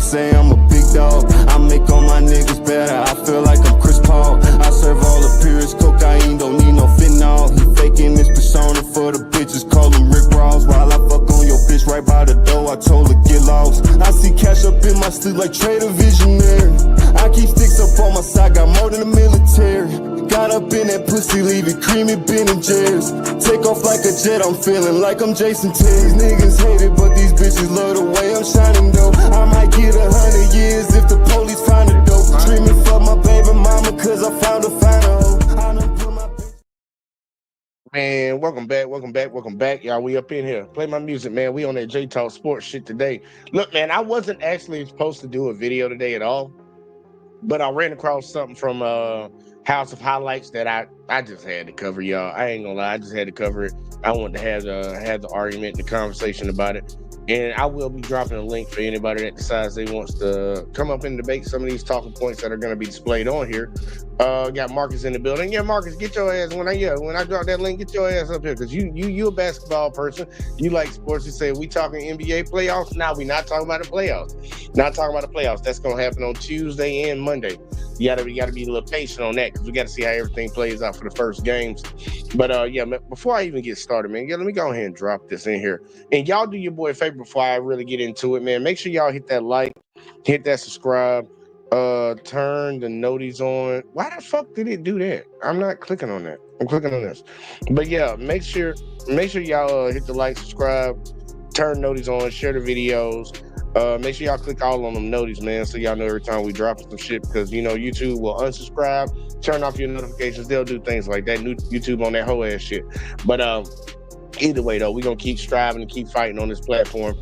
say I'm a big dog. I make all my niggas better, I feel like I'm Chris Paul. I serve all the purest cocaine, don't need no fentanyl. He faking this persona for the bitches, call him Rick Ross. While I fuck on your bitch right by the door, I told her get lost. I see cash up in my sleep like Trader Visionary. I keep sticks up on my side, got more than the military. Got up in that pussy, leave it creamy, Ben and Jerry's. Take off like a jet, I'm feeling like I'm Jason Terry. These niggas hate it, but these bitches love the way I'm shining though. I might get 100 years if the police find a dope. Dreaming for my baby mama, cause I found a finer hoe. I done put my Man, welcome back, y'all. We up in here. Play my music, man. We on that J Talk Sports shit today. Look, man, I wasn't actually supposed to do a video today at all, but I ran across something from House of Highlights that I just had to cover, y'all. I ain't gonna lie, I just had to cover it. I wanted to have the argument, the conversation about it. And I will be dropping a link for anybody that decides they wants to come up and debate some of these talking points that are going to be displayed on here. Got Marcus in the building. Yeah, Marcus, get your ass when I drop that link, get your ass up here because you a basketball person. You like sports. You say we talking NBA playoffs. Now we not talking about the playoffs. Not talking about the playoffs. That's gonna happen on Tuesday and Monday. You gotta be a little patient on that because we got to see how everything plays out for the first games. But yeah, before I even get started, man, let me go ahead and drop this in here. And y'all do your boy a favor before I really get into it, man. Make sure y'all hit that like, hit that subscribe, turn the noties on. Why the fuck did it do that? I'm not clicking on that. I'm clicking on this. But yeah, make sure y'all hit the like, subscribe, turn noties on, share the videos. Make sure y'all click all on them noties, man, so y'all know every time we drop some shit because YouTube will unsubscribe, turn off your notifications. They'll do things like that. YouTube on that whole ass shit. But either way though, we're gonna keep striving and keep fighting on this platform.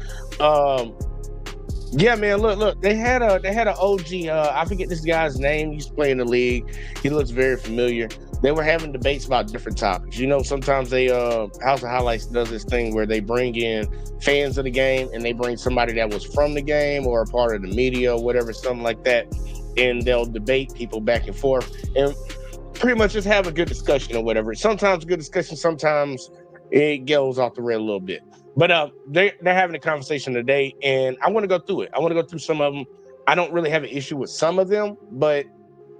Yeah, man, look, they had a OG, I forget this guy's name. He used to play in the league. He looks very familiar. They were having debates about different topics. Sometimes they House of Highlights does this thing where they bring in fans of the game and they bring somebody that was from the game or a part of the media or whatever, something like that, and they'll debate people back and forth and pretty much just have a good discussion or whatever. Sometimes a good discussion, sometimes it goes off the rail a little bit. But they're having a conversation today, and I want to go through it. I want to go through some of them. I don't really have an issue with some of them, but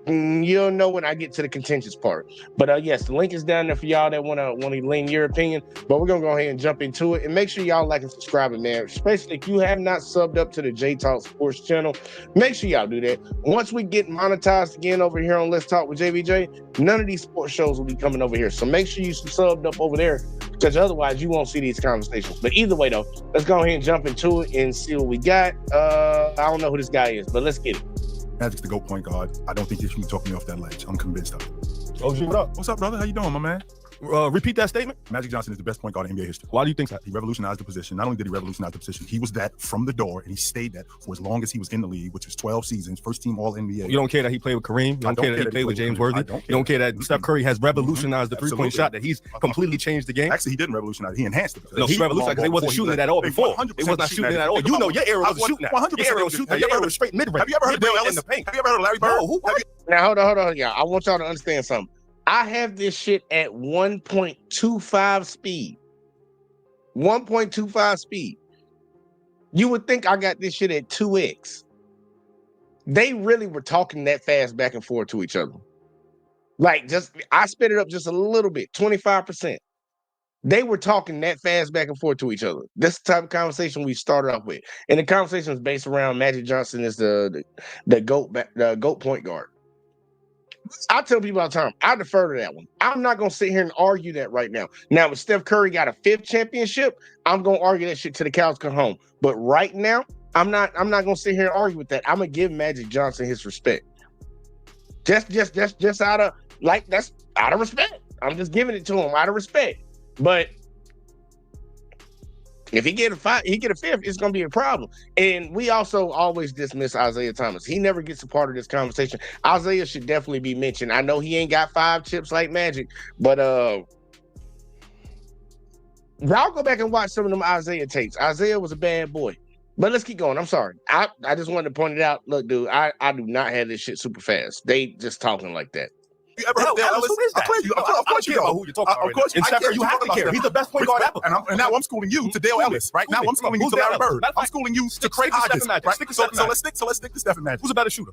you'll know when I get to the contentious part. But yes, the link is down there for y'all that want to lean your opinion. But we're gonna go ahead and jump into it, and make sure y'all like and subscribe, man. Especially if you have not subbed up to the J Talk Sports channel, make sure y'all do that. Once we get monetized again over here on Let's Talk with JVJ, none of these sports shows will be coming over here. So make sure you subbed up over there, because otherwise you won't see these conversations. But either way though, let's go ahead and jump into it and see what we got. I don't know who this guy is, but let's get it. Magic's the GOAT point guard. I don't think you should talk me off that ledge. I'm convinced of it. OG, what up? What's up, brother? How you doing, my man? Repeat that statement. Magic Johnson is the best point guard in NBA history. Why do you think that? He revolutionized the position. Not only did he revolutionize the position, he was that from the door, and he stayed that for as long as he was in the league, which was 12 seasons, first team All-NBA. You don't care that he played with Kareem? You don't care that he played with James Worthy? You don't care that Steph Curry has revolutionized the three-point shot, that he's completely changed the game? Actually, he didn't revolutionise it. He enhanced it. No, he revolutionized because they wasn't shooting it at all before. They was not shooting it at all. You know your era wasn't shooting that. Your era was shooting that. Your era was straight mid-range. Have you ever heard of Bill Ellis? Have you ever heard of Larry Bird? Now, hold on, y'all. I want y'all to understand something. I have this shit at 1.25 speed. 1.25 speed. You would think I got this shit at 2x. They really were talking that fast back and forth to each other. Like, I sped it up just a little bit, 25%. They were talking that fast back and forth to each other. This is the type of conversation we started off with. And the conversation was based around Magic Johnson as the GOAT point guard. I tell people all the time, I defer to that one. I'm not going to sit here and argue that right now. Now, if Steph Curry got a 5th championship, I'm going to argue that shit till the cows come home. But right now, I'm not going to sit here and argue with that. I'm going to give Magic Johnson his respect. Just out of, like, that's out of respect. I'm just giving it to him out of respect. But if he get a 5th, it's going to be a problem. And we also always dismiss Isaiah Thomas. He never gets a part of this conversation. Isaiah should definitely be mentioned. I know he ain't got 5 chips like Magic, but y'all go back and watch some of them Isaiah tapes. Isaiah was a bad boy. But let's keep going. I'm sorry. I just wanted to point it out. Look, dude, I do not have this shit super fast. They just talking like that. You ever heard of Dale Ellis? Who is that? Of course you know who you're talking about. Of course, and Steph Curry, you have to care. He's the best point guard ever. And now I'm schooling you to Dale Ellis, right? Now I'm schooling you to Larry Bird. I'm schooling you to Craig Hodges, right? So let's stick to Steph and Magic. Who's a better shooter?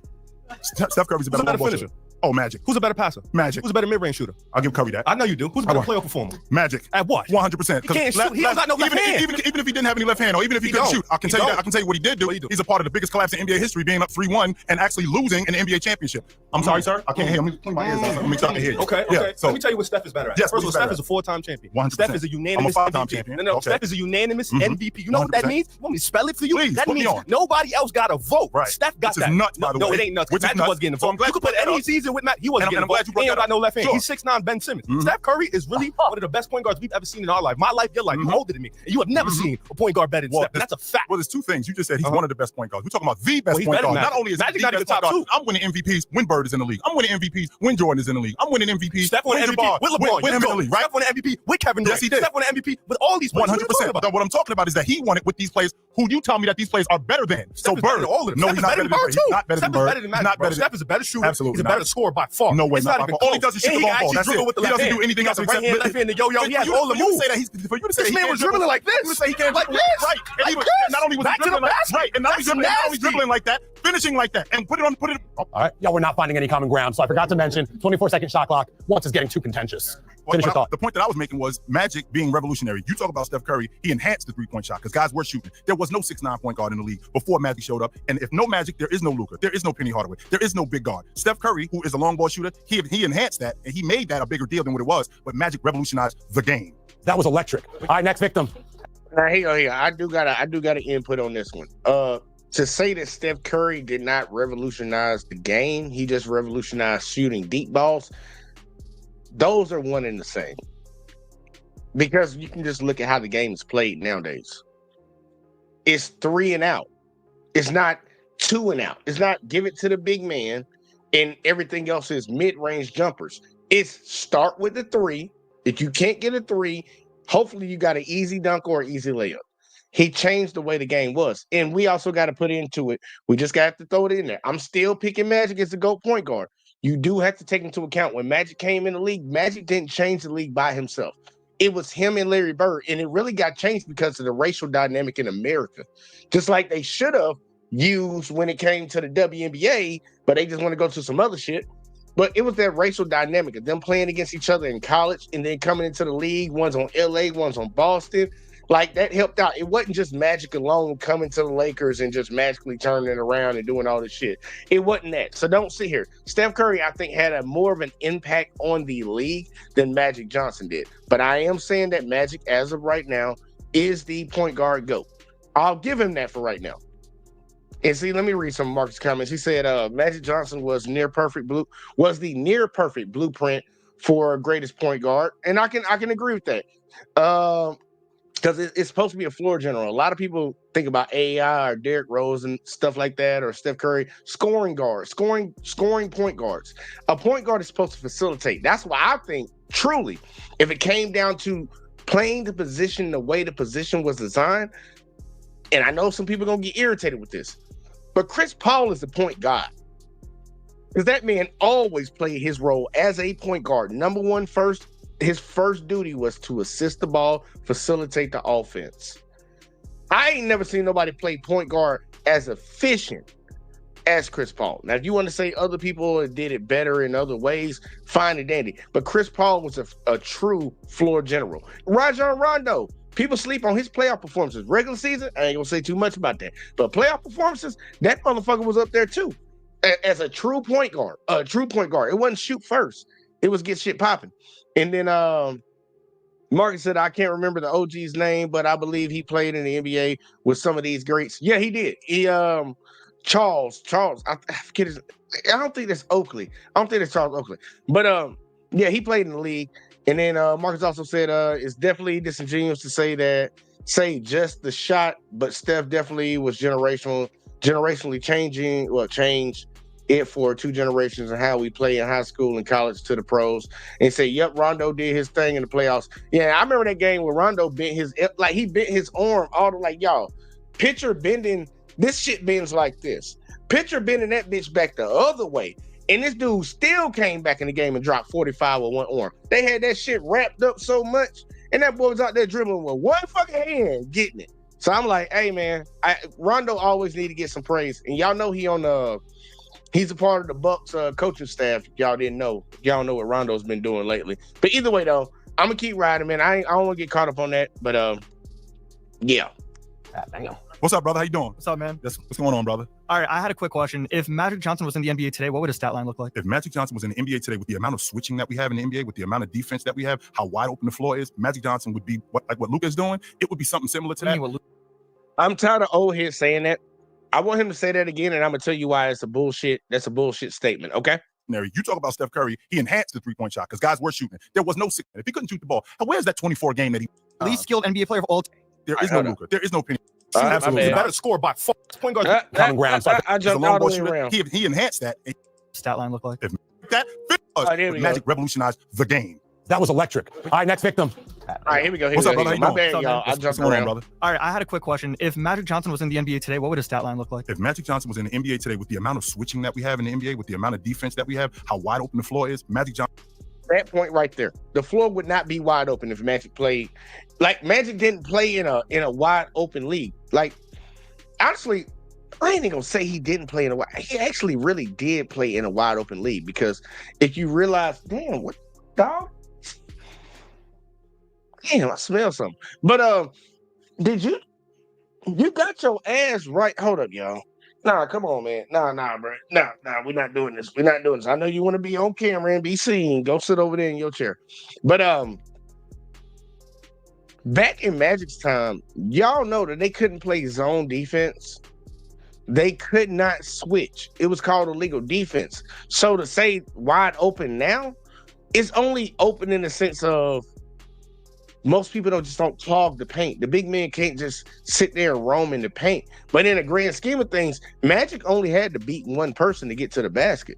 Steph Curry's a better finisher. Oh, Magic. Who's a better passer? Magic. Who's a better mid-range shooter? I'll give Curry that. I know you do. Who's a better playoff performer? Magic. At what? 100%. He can't shoot. He don't got no left hand. Even if he didn't have any left hand, or even if he couldn't shoot, I can tell you that. I can tell you what he did do. He's a part of the biggest collapse in NBA history, being up 3-1 and actually losing an NBA championship. I'm sorry, sir. I can't hear. Let me clean my ears out. Let me start to hear you. Okay. Yeah, so let me tell you what Steph is better at. Yes, First of all, Steph is a 4-time champion. 100%. Steph is a unanimous I'm a 5-time MVP. champion. No, Okay. Steph is a unanimous MVP. You know what that 100%. means? You want me to spell it for you? Please, that put me means on. nobody else got a vote. Right. Steph got Which that. is nuts, by the no, way. it ain't nuts. Which is Magic nuts. was getting a So vote. I'm glad You could you put brought that any up. season with Matt. He wasn't And getting a I'm glad vote. you brought He ain't that got no up. left hand. Sure. He's 6'9" Ben Simmons. Steph Curry is really one of the best point guards we've ever seen in our life. My life, your life. You're older than me. And you have never seen a point guard better than Steph. And that's a fact. Well, there's two things. You just said he's one of the best point guards. We're talking about the best he's point better guard. than Not only is he Magic the not even best point top guard, I'm winning MVPs when Bird is in the league. I'm winning MVPs when Jordan is in the league. I'm winning MVPs Steph won when MVP Jabbar, with LeBron. with him in the league, right? Steph won MVP with Kevin Durant. Yes, he did. Steph won MVP with all these players. 100%. But what I'm talking about is that he won it with these players who you tell me that these players are better than. So Steph is better Bird, than all of them. no, Steph he's is not better better than than Bird Bird. too. He's not better than Steph is Bird. better than He's Magic, not bro. better than. Steph is a better shooter. Absolutely He's a not. better scorer by far. No way, It's not not by even far. All he close. does is shoot And the he long ball. actually That's dribble it. with the He left doesn't hand. do anything He else got the right hand, left hand, and yo, he has all the You moves. say that he's for you to say This he man can't was dribbling like this. You say he can't Like dribble. this. Right. And Like he was this. not only was he Back to the dribbling like basket. right, and not only That's dribbling like that, finishing like that, and put it. All right, y'all, we're not finding any common ground. So I forgot to mention 24-second shot clock. Once is getting too contentious. Finish your thought. The point that I was making was Magic being revolutionary. You talk about Steph Curry, he enhanced the three-point shot because guys were shooting. There was no 6'9" point guard in the league before Magic showed up. And if no Magic, there is no Luka. There is no Penny Hardaway. There is no big guard. Steph Curry, who is a long ball shooter, he enhanced that and he made that a bigger deal than what it was. But Magic revolutionized the game. That was electric. All right, next victim. Now here. I do got an input on this one. To say that Steph Curry did not revolutionize the game, he just revolutionized shooting deep balls. Those are one and the same. Because you can just look at how the game is played nowadays. It's 3 and out. It's not 2 and out. It's not give it to the big man and everything else is mid-range jumpers. It's start with the 3. If you can't get a 3, hopefully you got an easy dunk or an easy layup. He changed the way the game was. And we also got to put into it. We just got to throw it in there. I'm still picking Magic as the GOAT point guard. You do have to take into account when Magic came in the league, Magic didn't change the league by himself. It was him and Larry Bird. And it really got changed because of the racial dynamic in America. Just like they should have used when it came to the WNBA, but they just want to go to some other shit. But it was that racial dynamic of them playing against each other in college and then coming into the league. One's on LA, one's on Boston. Like, that helped out. It wasn't just Magic alone coming to the Lakers and just magically turning it around and doing all this shit. It wasn't that. So don't sit here. Steph Curry, I think, had a more of an impact on the league than Magic Johnson did. But I am saying that Magic, as of right now, is the point guard GOAT. I'll give him that for right now. And see, let me read some of Marcus' comments. He said Magic Johnson was the near perfect blueprint for greatest point guard. And I can agree with that. Because it's supposed to be a floor general. A lot of people think about AI or Derrick Rose and stuff like that, or Steph Curry, scoring guards, scoring point guards. A point guard is supposed to facilitate. That's why I think, truly, if it came down to playing the position the way the position was designed, and I know some people are going to get irritated with this, but Chris Paul is the point guard. Because that man always played his role as a point guard. Number one first. His first duty was to assist the ball, facilitate the offense. I ain't never seen nobody play point guard as efficient as Chris Paul. Now, if you want to say other people did it better in other ways, fine and dandy. But Chris Paul was a true floor general. Rajon Rondo, people sleep on his playoff performances. Regular season, I ain't going to say too much about that. But playoff performances, that motherfucker was up there too. As a true point guard. It wasn't shoot first. It was get shit popping. And then Marcus said, I can't remember the OG's name, but I believe he played in the NBA with some of these greats. Yeah, he did. He Charles, I forget his, I don't think that's Oakley. I don't think it's Charles Oakley. But yeah, he played in the league. And then Marcus also said it's definitely disingenuous to say just the shot, but Steph definitely was generationally changed it for 2 generations and how we play in high school and college to the pros, and say, yep, Rondo did his thing in the playoffs. Yeah, I remember that game where Rondo bent his arm all the, like, y'all, pitcher bending, this shit bends like this. Pitcher bending that bitch back the other way. And this dude still came back in the game and dropped 45 with one arm. They had that shit wrapped up so much, and that boy was out there dribbling with one fucking hand getting it. So I'm like, hey man, Rondo always need to get some praise. And y'all know he's a part of the Bucks coaching staff. If y'all didn't know. Y'all know what Rondo's been doing lately. But either way though, I'm gonna keep riding, man. I don't want to get caught up on that. But yeah. Damn. What's up, brother? How you doing? What's up, man? What's going on, brother? All right, I had a quick question. If Magic Johnson was in the NBA today, what would his stat line look like? If Magic Johnson was in the NBA today, with the amount of switching that we have in the NBA, with the amount of defense that we have, how wide open the floor is, Magic Johnson would be what Luka is doing. It would be something similar to that. I'm tired of old heads saying that. I want him to say that again, and I'm gonna tell you why it's a bullshit. That's a bullshit statement. Okay. You talk about Steph Curry, he enhanced the three-point shot because guys were shooting. There was no 6. If he couldn't shoot the ball, where's that 24 game that he Least skilled NBA player of all time? There is no Luka. There is no Penny. Absolutely. He's a better scorer by far. Point guard. Common ground. So I jumped all the way around. He enhanced that. Stat line look like? That there we Magic revolutionized the game. that was electric. All right, next victim. All right, here we go. What's up, brother? My bad, y'all. I jumped around. brother? All right, I had a quick question. If Magic Johnson was in the NBA today, what would his stat line look like? If Magic Johnson was in the NBA today, with the amount of switching that we have in the NBA, with the amount of defense that we have, how wide open the floor is, Magic Johnson. That point right there, the floor would not be wide open if Magic played. Like Magic didn't play in a wide open league. Like honestly, I ain't even gonna say he didn't play in a wide. He actually really did play in a wide open league because if you realize, damn, what dog? Damn, I smell something. But did you got your ass right? Hold up, y'all. Nah, come on, man. Nah, bro. Nah, we're not doing this. We're not doing this. I know you want to be on camera and be seen. Go sit over there in your chair. But back in Magic's time, y'all know that they couldn't play zone defense. They could not switch. It was called illegal defense. So to say wide open now, it's only open in the sense of most people don't clog the paint. The big men can't just sit there and roam in the paint. But in the grand scheme of things, Magic only had to beat one person to get to the basket.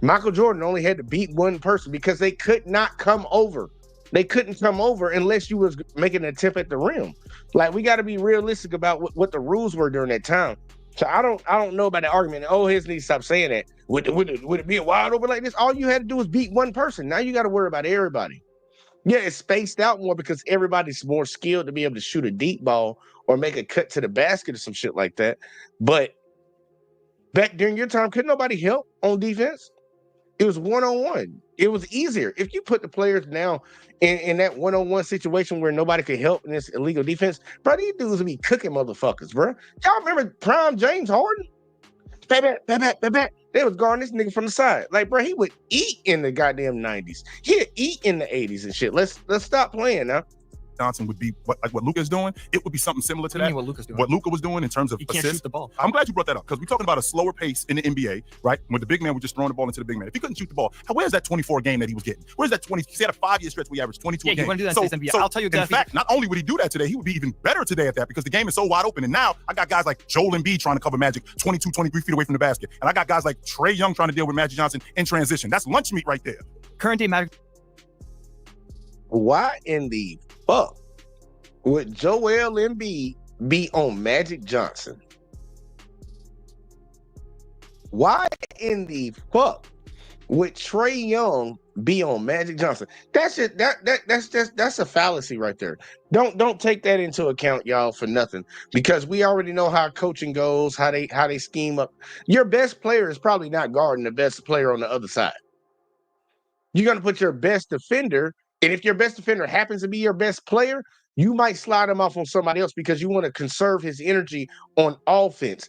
Michael Jordan only had to beat one person because they could not come over. They couldn't come over unless you was making an attempt at the rim. Like, we got to be realistic about what the rules were during that time. So I don't know about that argument. Oh, heads need to stop saying that. Would it be a wide open like this? All you had to do was beat one person. Now you got to worry about everybody. Yeah, it's spaced out more because everybody's more skilled to be able to shoot a deep ball or make a cut to the basket or some shit like that. But back during your time, couldn't nobody help on defense? It was one-on-one. It was easier. If you put the players now in that one-on-one situation where nobody could help in this illegal defense, bro, these dudes would be cooking motherfuckers, bro. Y'all remember prime James Harden? They was guarding this nigga from the side. Like, bro, he would eat in the goddamn 90s. He'd eat in the 80s and shit. Let's stop playing now. Johnson would be what Luka is doing. It would be something similar to that. What Luka's doing? What Luka was doing in terms of He can't assists. shoot the ball. I'm glad you brought that up because we're talking about a slower pace in the NBA, right? When the big man was just throwing the ball into the big man. If he couldn't shoot the ball, where's that 24 game that he was getting? Where's that 20? He had a 5-year stretch where he averaged 22 a game. Yeah, you want to do that in today's NBA. I'll tell you in exactly. fact, not only would he do that today, he would be even better today at that because the game is so wide open. And now I got guys like Joel Embiid trying to cover Magic 22, 23 feet away from the basket. And I got guys like Trae Young trying to deal with Magic Johnson in transition. That's lunch meat right there. Current day Magic. Why in the fuck would Joel Embiid be on Magic Johnson? Why in the fuck would Trae Young be on Magic Johnson? That's it. That's a fallacy right there. Don't take that into account, y'all, for nothing. Because we already know how coaching goes, how they scheme up. Your best player is probably not guarding the best player on the other side. You're gonna put your best defender, and if your best defender happens to be your best player, you might slide him off on somebody else because you want to conserve his energy on offense.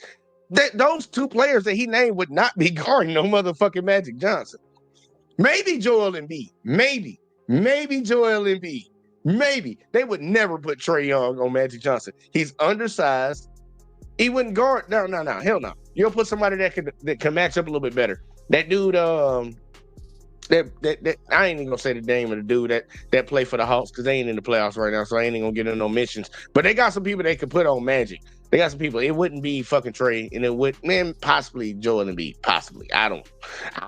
Those two players that he named would not be guarding no motherfucking Magic Johnson. Maybe Joel Embiid. Maybe Joel Embiid. Maybe. They would never put Trae Young on Magic Johnson. He's undersized. He wouldn't guard. No. Hell no. You'll put somebody that can match up a little bit better. That dude, that I ain't even gonna say the name of the dude that play for the Hawks because they ain't in the playoffs right now, so I ain't even gonna get in no mentions. But they got some people they could put on Magic. They got some people. It wouldn't be fucking Trae, and it would, man, possibly Joel Embiid. Possibly. I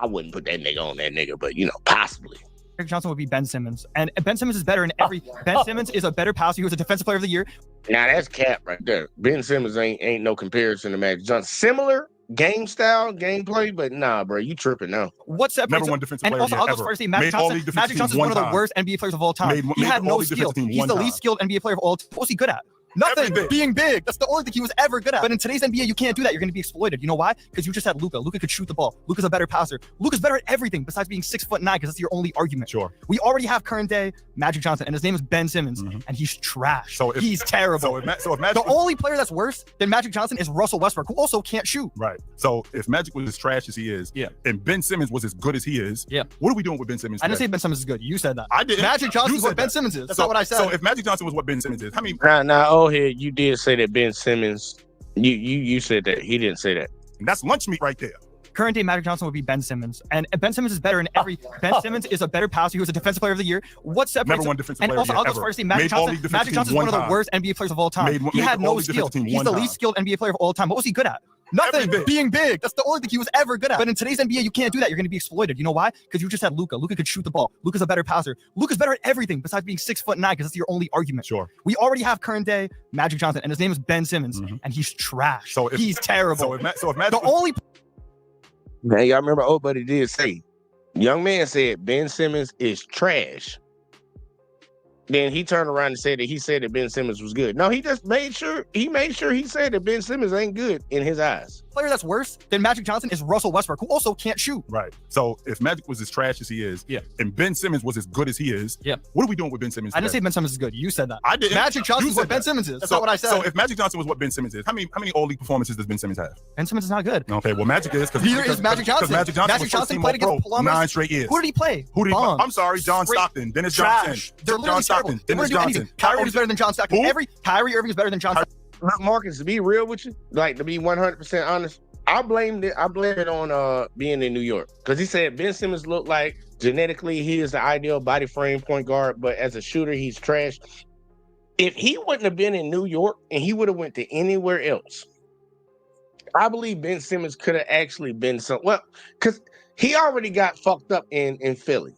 wouldn't put that nigga on that nigga, but possibly. Magic Johnson would be Ben Simmons, and Ben Simmons is better in every. Ben Simmons is a better passer. He was a defensive player of the year. Now that's cap right there. Ben Simmons ain't no comparison to Magic Johnson. Similar, game style, gameplay, but nah, bro, you tripping now. What separates Number one defensive and player also, I'll ever. go first. Say Made Magic all Johnson. league defensive Magic teams Johnson is one one of the time. worst NBA players of all time. Made He had all no league skill. defensive team He's one the time. least skilled NBA player of all time. What was he good at? Nothing. Everything. Being big. That's the only thing he was ever good at. But in today's NBA, you can't do that. You're going to be exploited. You know why? Because you just had Luka. Luka could shoot the ball. Luka's a better passer. Luka's better at everything besides being 6'9", because that's your only argument. Sure. We already have current day Magic Johnson, and his name is Ben Simmons, and he's trash. So if- he's terrible. So if Magic The only player that's worse than Magic Johnson is Russell Westbrook, who also can't shoot. Right. So if Magic was as trash as he is, Yeah. and Ben Simmons was as good as he is, Yeah. what are we doing with Ben Simmons I didn't today? say Ben Simmons is good. You said that. I didn't. Magic Johnson You is what said Ben that. Simmons is. That's So- not what I said. So if Magic Johnson was what Ben Simmons is, how many? Nah, old head, you did say that Ben Simmons. You said that. He didn't say that. And that's lunch meat right there. Current day Magic Johnson would be Ben Simmons, and Ben Simmons is better in every. Ben Simmons is a better passer. He was a defensive player of the year. What separates? Number one defensive And player also, yet I'll go ever. first. Say Made Magic all Johnson. league defensive Magic teams Johnson is one one of the time. worst NBA players of all time. Made He had all no league skill. defensive team He's one the time. least skilled NBA player of all time. What was he good at? Nothing. Everything. Being big. That's the only thing he was ever good at. But in today's NBA, you can't do that. You're going to be exploited. You know why? Because you just had Luka. Luka could shoot the ball. Luka's a better passer. Luka's better at everything besides being 6'9", because that's your only argument. Sure. We already have current day Magic Johnson, and his name is Ben Simmons, and he's trash. So if- he's terrible. So if Magic, the only Man, y'all remember old buddy did say, young man said Ben Simmons is trash. Then he turned around and said that he said that Ben Simmons was good. No, he just made sure he said that Ben Simmons ain't good in his eyes. player that's worse than Magic Johnson is Russell Westbrook, who also can't shoot. right. So if Magic was as trash as he is, Yeah. and Ben Simmons was as good as he is, Yeah. what are we doing with Ben Simmons? I didn't say today? Ben Simmons is good. You said that. I didn't. Magic Johnson You is what said Ben that. Simmons is. That's So- not what I said. So if Magic Johnson was what Ben Simmons is, how many all league performances does Ben Simmons have? Ben Simmons is not good. Okay, well Magic is because Neither is Magic Johnson. Magic Johnson Magic was Johnson first-team played against All-Pro Columbus. 9 straight years. Who did he play? Who did he? Bums. I'm sorry, John Straight Stockton, Dennis trash. Johnson, They're John literally Stockton, terrible. They Dennis wouldn't do Johnson. anything. Kyrie Irving's better than John Stockton. Who? Kyrie Irving's better than John Stockton. Look, Marcus, to be real with you, like to be 100% honest, I blame it on being in New York. Because he said Ben Simmons looked like genetically he is the ideal body frame point guard, but as a shooter, he's trash. If he wouldn't have been in New York and he would have went to anywhere else, I believe Ben Simmons could have actually been because he already got fucked up in Philly.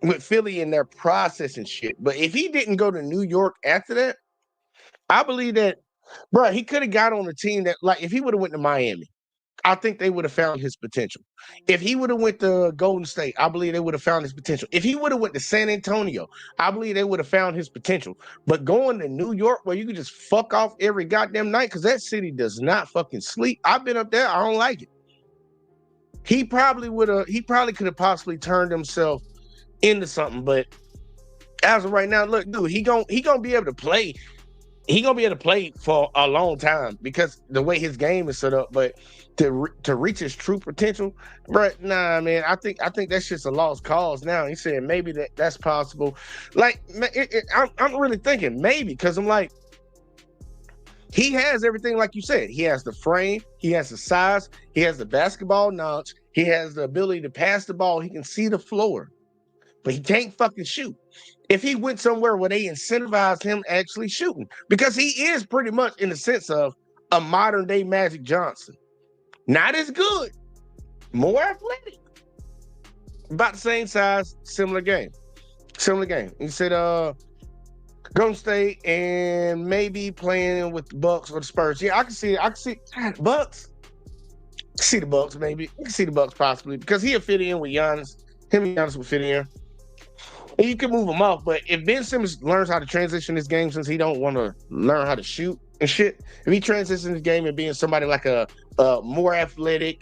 With Philly and their process and shit. But if he didn't go to New York after that, I believe that, bro, he could have got on a team that, like, if he would have went to Miami, I think they would have found his potential. If he would have went to Golden State, I believe they would have found his potential. If he would have went to San Antonio, I believe they would have found his potential. But going to New York where you could just fuck off every goddamn night, because that city does not fucking sleep. I've been up there. I don't like it. He probably could have possibly turned himself into something, but as of right now, look, dude, he gonna be able to play. He gonna be able to play for a long time because the way his game is set up. But to reach his true potential, but nah, man, I think that's just a lost cause now. He said maybe that's possible. Like, I'm really thinking maybe, because I'm like, he has everything, like you said. He has the frame, he has the size, he has the basketball knowledge, he has the ability to pass the ball, he can see the floor, but he can't fucking shoot. If he went somewhere where they incentivized him actually shooting, because he is pretty much in the sense of a modern day Magic Johnson. Not as good, more athletic, about the same size, similar game. He said, Golden State and maybe playing with the Bucks or the Spurs. Yeah, I can see Bucks. See the Bucks, maybe. You can see the Bucks possibly, because he'll fit in with Giannis. Him and Giannis will fit in. And you can move him off, but if Ben Simmons learns how to transition his game, since he don't want to learn how to shoot and shit, if he transitions his game and being somebody like a more athletic,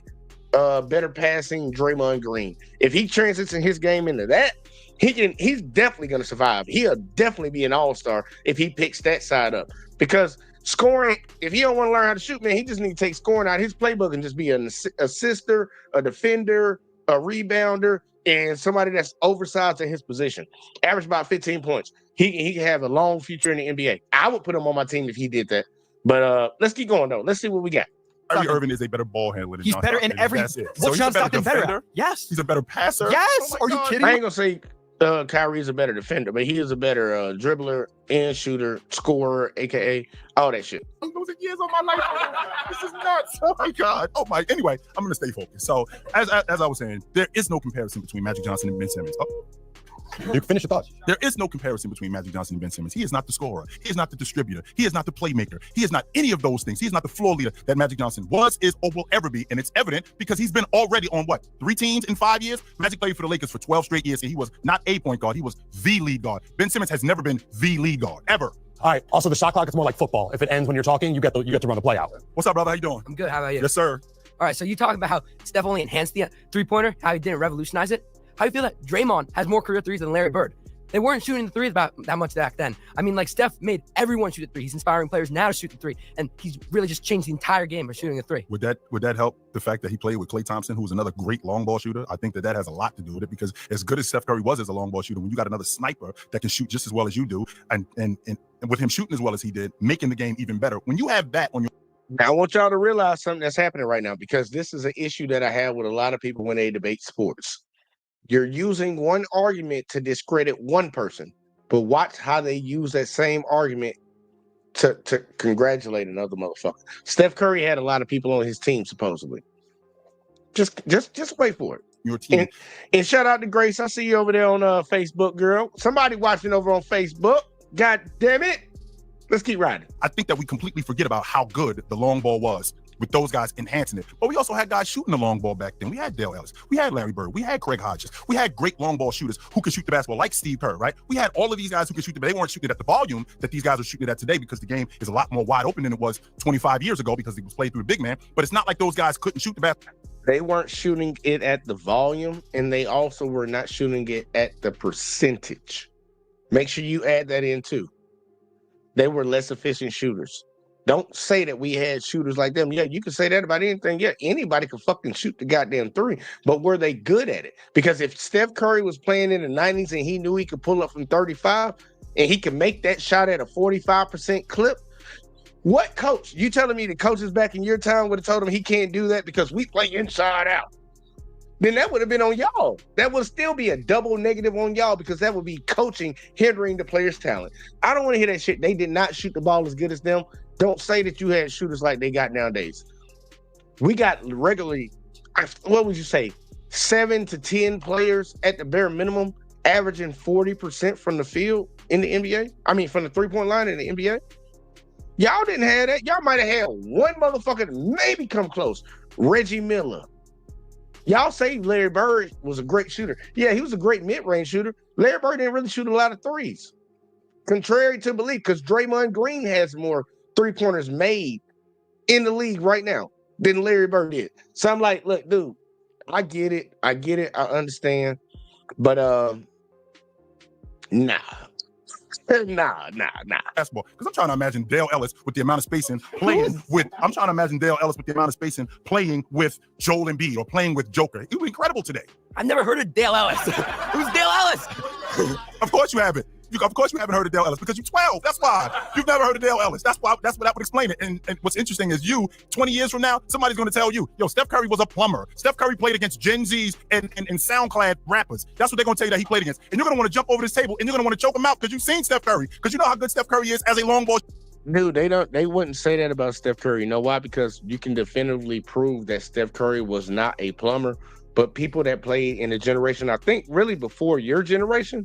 better passing Draymond Green, if he transitions his game into that, he's definitely going to survive. He'll definitely be an all-star if he picks that side up. Because scoring, if he don't want to learn how to shoot, man, he just need to take scoring out of his playbook and just be an assister, a defender, a rebounder, and somebody that's oversized in his position. Average about 15 points. He can have a long future in the NBA. I would put him on my team if he did that. But let's keep going, though. Let's see what we got. Kyrie Irving is a better ball handler than He's John better Stockton. in every. That's it. What's he's John a better Stockton better at? defender. Yes. He's a better passer. Yes. Oh my Are you God. kidding? I ain't gonna say Kyrie is a better defender, but he is a better dribbler and shooter, scorer, aka all that shit. I'm losing years on my life. This is nuts. Oh my God. Oh my. Anyway, I'm gonna stay focused. So as I was saying, there is no comparison between Magic Johnson and Ben Simmons. Oh. You can finish your thoughts. There is no comparison between Magic Johnson and Ben Simmons. He is not the scorer. He is not the distributor. He is not the playmaker. He is not any of those things. He is not the floor leader that Magic Johnson was, is, or will ever be. And it's evident because he's been already on what, 3 teams in 5 years? Magic played for the Lakers for 12 straight years, and he was not a point guard. He was the lead guard. Ben Simmons has never been the lead guard, ever. All right. Also, the shot clock is more like football. If it ends when you're talking, you get to run the play out. What's up, brother? How you doing? I'm good. How about you? Yes, sir. All right. So you talk about how Steph only enhanced the three-pointer, how he didn't revolutionize it. How you feel that Draymond has more career threes than Larry Bird? They weren't shooting the threes about that much back then. I mean, like Steph made everyone shoot a three. He's inspiring players now to shoot the three, and he's really just changed the entire game by shooting a three. Would that help the fact that he played with Klay Thompson, who was another great long ball shooter? I think that has a lot to do with it, because as good as Steph Curry was as a long ball shooter, when you got another sniper that can shoot just as well as you do, and with him shooting as well as he did, making the game even better. When you have that on your Now, I want y'all to realize something that's happening right now, because this is an issue that I have with a lot of people when they debate sports. You're using one argument to discredit one person, but watch how they use that same argument to congratulate another motherfucker. Steph Curry had a lot of people on his team, supposedly. Just wait for it. your team. And shout out to Grace. I see you over there on Facebook, girl. Somebody watching over on Facebook. God damn it. Let's keep riding. I think that we completely forget about how good the long ball was with those guys enhancing it. But we also had guys shooting the long ball back then. We had Dale Ellis. We had Larry Bird. We had Craig Hodges. We had great long ball shooters who could shoot the basketball, like Steve Kerr, right? We had all of these guys who could shoot but they weren't shooting it at the volume that these guys are shooting it at today, because the game is a lot more wide open than it was 25 years ago, because it was played through a big man. But it's not like those guys couldn't shoot the basketball. They weren't shooting it at the volume, and they also were not shooting it at the percentage. Make sure you add that in too. They were less efficient shooters. Don't say that we had shooters like them. Yeah, you can say that about anything. Yeah, anybody can fucking shoot the goddamn three, but were they good at it? Because if Steph Curry was playing in the 90s and he knew he could pull up from 35 and he could make that shot at a 45% clip, what coach? You telling me the coaches back in your time would have told him he can't do that because we play inside out? Then that would have been on y'all. That would still be a double negative on y'all, because that would be coaching hindering the players' talent. I don't want to hear that shit. They did not shoot the ball as good as them. Don't say that you had shooters like they got nowadays. We got regularly, what would you say, 7 to 10 players at the bare minimum, averaging 40% from the field in the NBA. I mean, from the three-point line in the NBA. Y'all didn't have that. Y'all might have had one motherfucker that maybe come close. Reggie Miller. Y'all say Larry Bird was a great shooter. Yeah, he was a great mid-range shooter. Larry Bird didn't really shoot a lot of threes. Contrary to belief, because Draymond Green has more three-pointers made in the league right now than Larry Bird did. So I'm like, look, dude, I get it. I understand. But nah. Nah. Basketball, because I'm trying to imagine Dale Ellis with the amount of spacing playing with. I'm trying to imagine Dale Ellis with the amount of spacing playing with Joel Embiid or playing with Joker. It would be incredible today. I've never heard of Dale Ellis. Who's Dale Ellis? Of course you haven't. Of course you haven't heard of Dale Ellis, because you're 12. That's why you've never heard of Dale Ellis. That's what that would explain it. And what's interesting is 20 years from now, somebody's going to tell you, yo, Steph Curry was a plumber. Steph Curry played against Gen Zs and SoundCloud rappers. That's what they're going to tell you that he played against. And you're going to want to jump over this table and you're going to want to choke him out, because you've seen Steph Curry, because you know how good Steph Curry is as a long ball. Dude, they wouldn't say that about Steph Curry. You know why? Because you can definitively prove that Steph Curry was not a plumber. But people that played in the generation, I think really before your generation,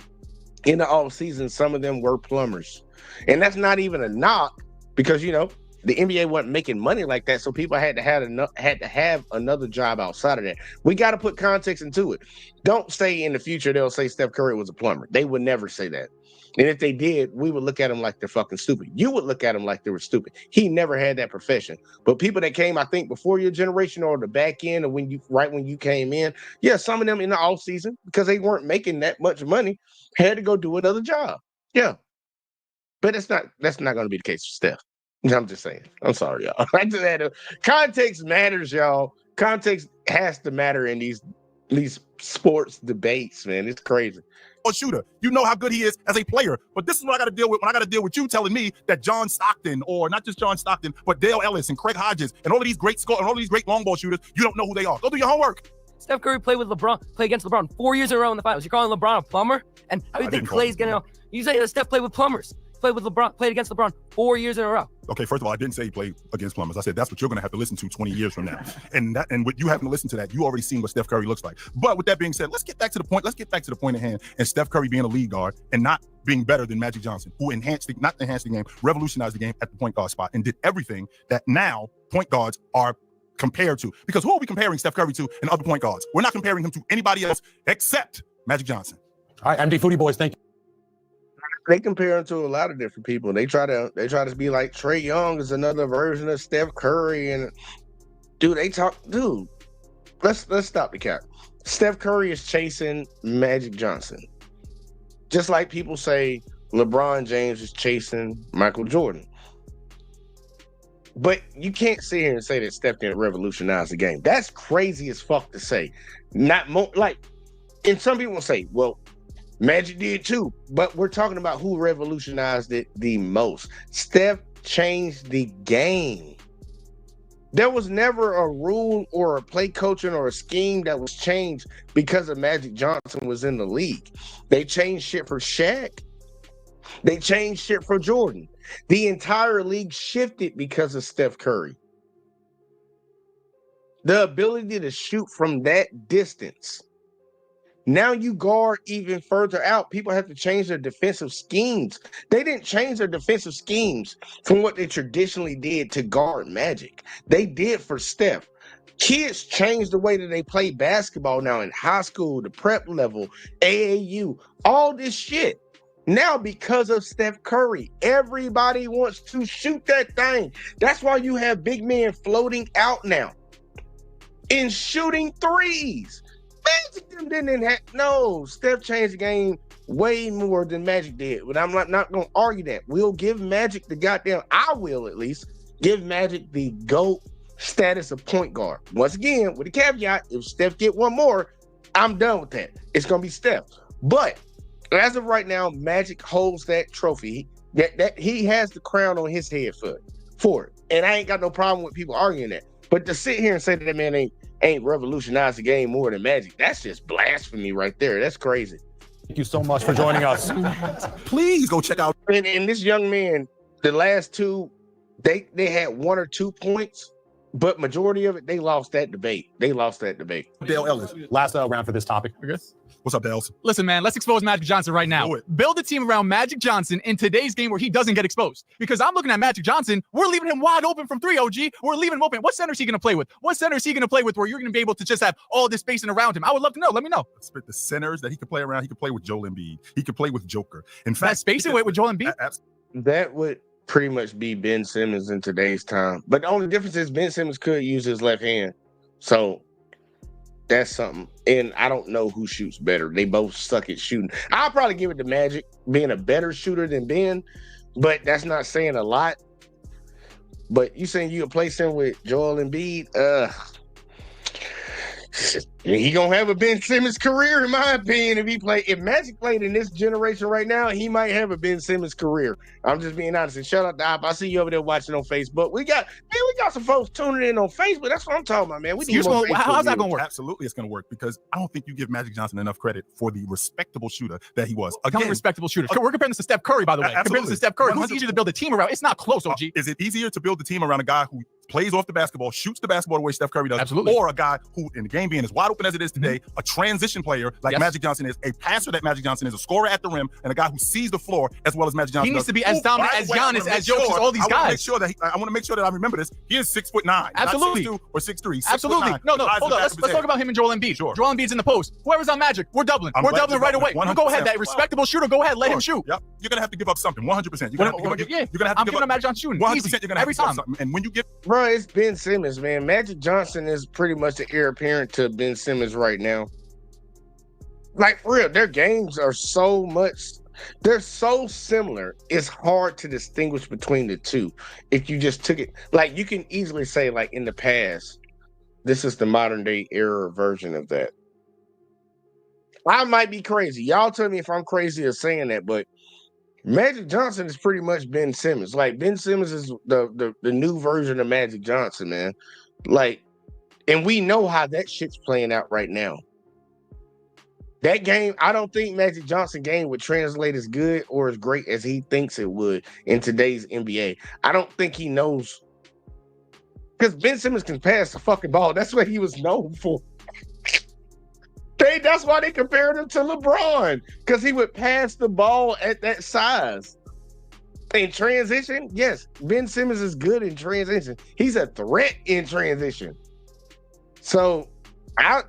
in the off season, some of them were plumbers. And that's not even a knock, because, you know, the NBA wasn't making money like that. So people had to have another job outside of that. We got to put context into it. Don't say in the future they'll say Steph Curry was a plumber. They would never say that. And if they did, we would look at them like they're fucking stupid. You would look at them like they were stupid. He never had that profession. But people that came, I think, before your generation or the back end, or when you came in, yeah, some of them in the off season, because they weren't making that much money, had to go do another job. Yeah. But that's not going to be the case for Steph. I'm just saying. I'm sorry, y'all. I just had to. Context matters, y'all. Context has to matter in these sports debates, man. It's crazy. Shooter, you know how good he is as a player, but this is what I got to deal with when I got to deal with you telling me that John Stockton, or not just John Stockton, but Dale Ellis and Craig Hodges and all of these great long ball shooters, you don't know who they are. Go do your homework. Steph Curry played against LeBron 4 years in a row in the finals. You're calling LeBron a plumber? And how do you think Clay's getting out? You say that Steph played with plumbers. played with LeBron, played against LeBron 4 years in a row. Okay, first of all, I didn't say he played against plumbers. I said that's what you're going to have to listen to 20 years from now. And with you having to listen to that, you already seen what Steph Curry looks like. But with that being said, let's get back to the point. Let's get back to the point at hand. And Steph Curry being a lead guard and not being better than Magic Johnson, who not enhanced the game, revolutionized the game at the point guard spot and did everything that now point guards are compared to. Because who are we comparing Steph Curry to and other point guards? We're not comparing him to anybody else except Magic Johnson. All right, MD Foodie Boys, thank you. They compare him to a lot of different people. They try to be like Trae Young is another version of Steph Curry, and let's stop the cap. Steph Curry is chasing Magic Johnson, just like people say LeBron James is chasing Michael Jordan. But you can't sit here and say that Steph didn't revolutionize the game. That's crazy as fuck to say. And some people say, well, Magic did too, but we're talking about who revolutionized it the most. Steph changed the game. There was never a rule or a play coaching or a scheme that was changed because of Magic Johnson was in the league. They changed shit for Shaq. They changed shit for Jordan. The entire league shifted because of Steph Curry. The ability to shoot from that distance. Now you guard even further out. People have to change their defensive schemes. They didn't change their defensive schemes from what they traditionally did to guard Magic. They did for Steph. Kids changed the way that they play basketball now in high school, the prep level, AAU, all this shit. Now because of Steph Curry, everybody wants to shoot that thing. That's why you have big men floating out now and shooting threes. Magic didn't have no. Steph changed the game way more than Magic did, but I'm not going to argue that. We'll give Magic the goddamn. I will at least give Magic the GOAT status of point guard. Once again, with a caveat: if Steph get one more, I'm done with that. It's going to be Steph. But as of right now, Magic holds that trophy. That he has the crown on his head for it, and I ain't got no problem with people arguing that. But to sit here and say that man ain't revolutionized the game more than Magic, that's just blasphemy right there. That's crazy. Thank you so much for joining us. Please go check out. And this young man, the last two, they had 1 or 2 points, but majority of it, they lost that debate. Dale Ellis. Last round for this topic. What's up, Dale? Listen, man, let's expose Magic Johnson right now. Do it. Build a team around Magic Johnson in today's game where he doesn't get exposed. Because I'm looking at Magic Johnson, we're leaving him wide open from 3, OG. We're leaving him open. What center is he going to play with? What center is he going to play with where you're going to be able to just have all this spacing around him? I would love to know. Let me know. The centers that he could play around, he could play with Joel Embiid. He could play with Joker. In fact, That spacing with Joel Embiid? That would pretty much be Ben Simmons in today's time. But the only difference is Ben Simmons could use his left hand. So that's something. And I don't know who shoots better. They both suck at shooting. I'll probably give it to Magic being a better shooter than Ben, but that's not saying a lot. But you saying you replace him with Joel Embiid? He gonna have a Ben Simmons career, in my opinion. If Magic played in this generation right now, he might have a Ben Simmons career. I'm just being honest. And shout out to Op. I see you over there watching on Facebook. We got some folks tuning in on Facebook. That's what I'm talking about, man. How's that gonna work? Absolutely, it's gonna work because I don't think you give Magic Johnson enough credit for the respectable shooter that he was. Become a respectable shooter. We're comparing this to Steph Curry, by the way. Comparing this to Steph Curry. Who's easier to build a team around? It's not close, OG. Is it easier to build a team around a guy who plays off the basketball, shoots the basketball the way Steph Curry does, Absolutely. or a guy who, in the game being as wide open as it is today, a transition player like Magic Johnson is, a passer that Magic Johnson is, a scorer at the rim, and a guy who sees the floor as well as Magic Johnson He needs does. to be as dominant as Giannis, as Jokic, all these guys. I want to make sure that I remember this. He is 6'9". Absolutely. Not 6'2" or 6'3". Absolutely. 6'9". No, hold on. Let's talk about him and Joel Embiid. Sure. Joel Embiid's in the post. Whoever's on Magic, we're doubling. I'm We're glad doubling you're right away. doubling. Go ahead. 100%. That respectable shooter, go ahead. Let him shoot. Yep. You're gonna have to give up something. 100%. I'm giving him Magic Johnson shooting. 100%. Easy. You're gonna have Every to give up time. something. And when you get Bro, it's Ben Simmons, man. Magic Johnson is pretty much the heir apparent to Ben Simmons right now. Like, for real, their games are they're so similar. It's hard to distinguish between the two. If you just took it, like, you can easily say, like, in the past, this is the modern day era version of that. I might be crazy. Y'all tell me if I'm crazy or saying that, but Magic Johnson is pretty much Ben Simmons. Like, Ben Simmons is the new version of Magic Johnson, man. Like, and we know how that shit's playing out right now. That game, I don't think Magic Johnson game would translate as good or as great as he thinks it would in today's NBA. I don't think he knows. Because Ben Simmons can pass the fucking ball. That's what he was known for. That's why they compared him to LeBron. Because he would pass the ball at that size. In transition, yes, Ben Simmons is good in transition. He's a threat in transition. So, I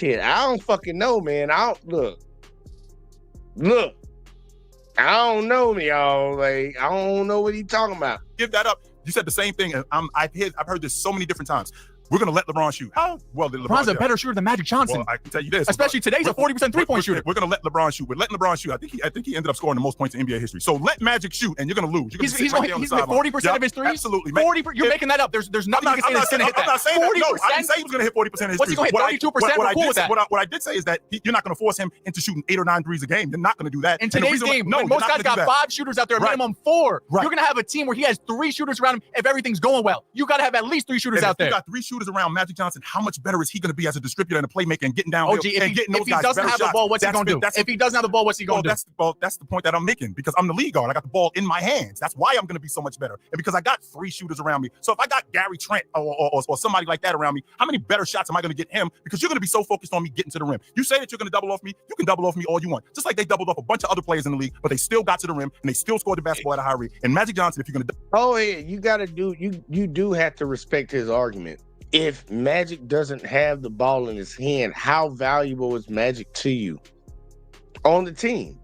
don't fucking know, man. Look. I don't know, y'all. Like, I don't know what he's talking about. Give that up. You said the same thing, and I've heard this so many different times. We're going to let LeBron shoot. How well did LeBron LeBron's a better shooter than Magic Johnson. Well, I can tell you this. Especially today, he's a 40% three-point shooter. We're going to let LeBron shoot. We're letting LeBron shoot. I think he ended up scoring the most points in NBA history. So let Magic shoot, and you're going to lose. He's made 40% of his threes? Absolutely. 40. You're making that up. There's nothing you can say that's going to hit that. I'm not saying 40%? No, I didn't say he was going to hit 40% of his What's he threes. going to hit, 32%? We're cool with that. What I did say is that you're not going to force him into shooting 8 or 9 threes a game. You're not going to do that. In today's game, when most guys got 5 shooters out there, minimum 4. You're going to have a team where he has 3 shooters around him if everything's going well. You got to have at least 3 shooters out there. If you got 3 shooters around Magic Johnson, how much better is he going to be as a distributor and a playmaker and getting downhill and getting those guys better shots? If he doesn't have the ball, what's he going to do? If he doesn't have the ball, what's he going to do? That's the point that I'm making, because I'm the lead guard. I got the ball in my hands. That's why I'm going to be so much better. And because I got 3 shooters around me. So if I got Gary Trent or somebody like that around me, how many better shots am I going to get him? Because you're going to be so focused on me getting to the rim. You say that you're going to double off me. You can double off me all you want. Just like they doubled off a bunch of other players in the league, but they still got to the rim and they still scored the basketball at a high rate. And Magic Johnson, if you're going to... Oh, yeah, you do have to respect his argument. If Magic doesn't have the ball in his hand, how valuable is Magic to you on the team?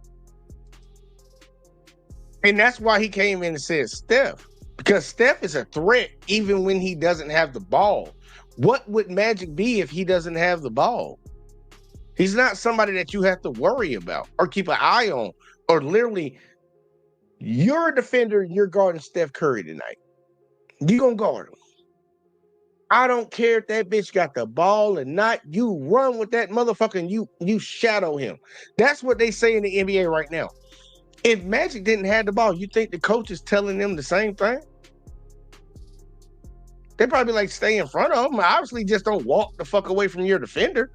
And that's why he came in and said Steph, because Steph is a threat even when he doesn't have the ball. What would Magic be if he doesn't have the ball? He's not somebody that you have to worry about or keep an eye on, or literally, you're a defender, you're guarding Steph Curry tonight. You're going to guard him. I don't care if that bitch got the ball or not. You run with that motherfucker and you shadow him. That's what they say in the NBA right now. If Magic didn't have the ball, you think the coach is telling them the same thing? They probably like, stay in front of him. Obviously, just don't walk the fuck away from your defender.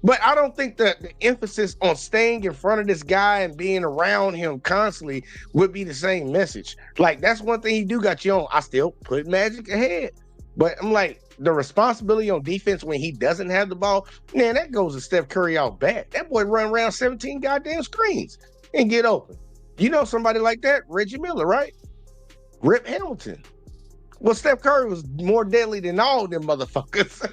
But I don't think that the emphasis on staying in front of this guy and being around him constantly would be the same message. Like, that's one thing he do got you on. I still put Magic ahead. But I'm like, the responsibility on defense when he doesn't have the ball, man, that goes to Steph Curry out back. That boy run around 17 goddamn screens and get open. You know somebody like that? Reggie Miller, right? Rip Hamilton. Well, Steph Curry was more deadly than all them motherfuckers.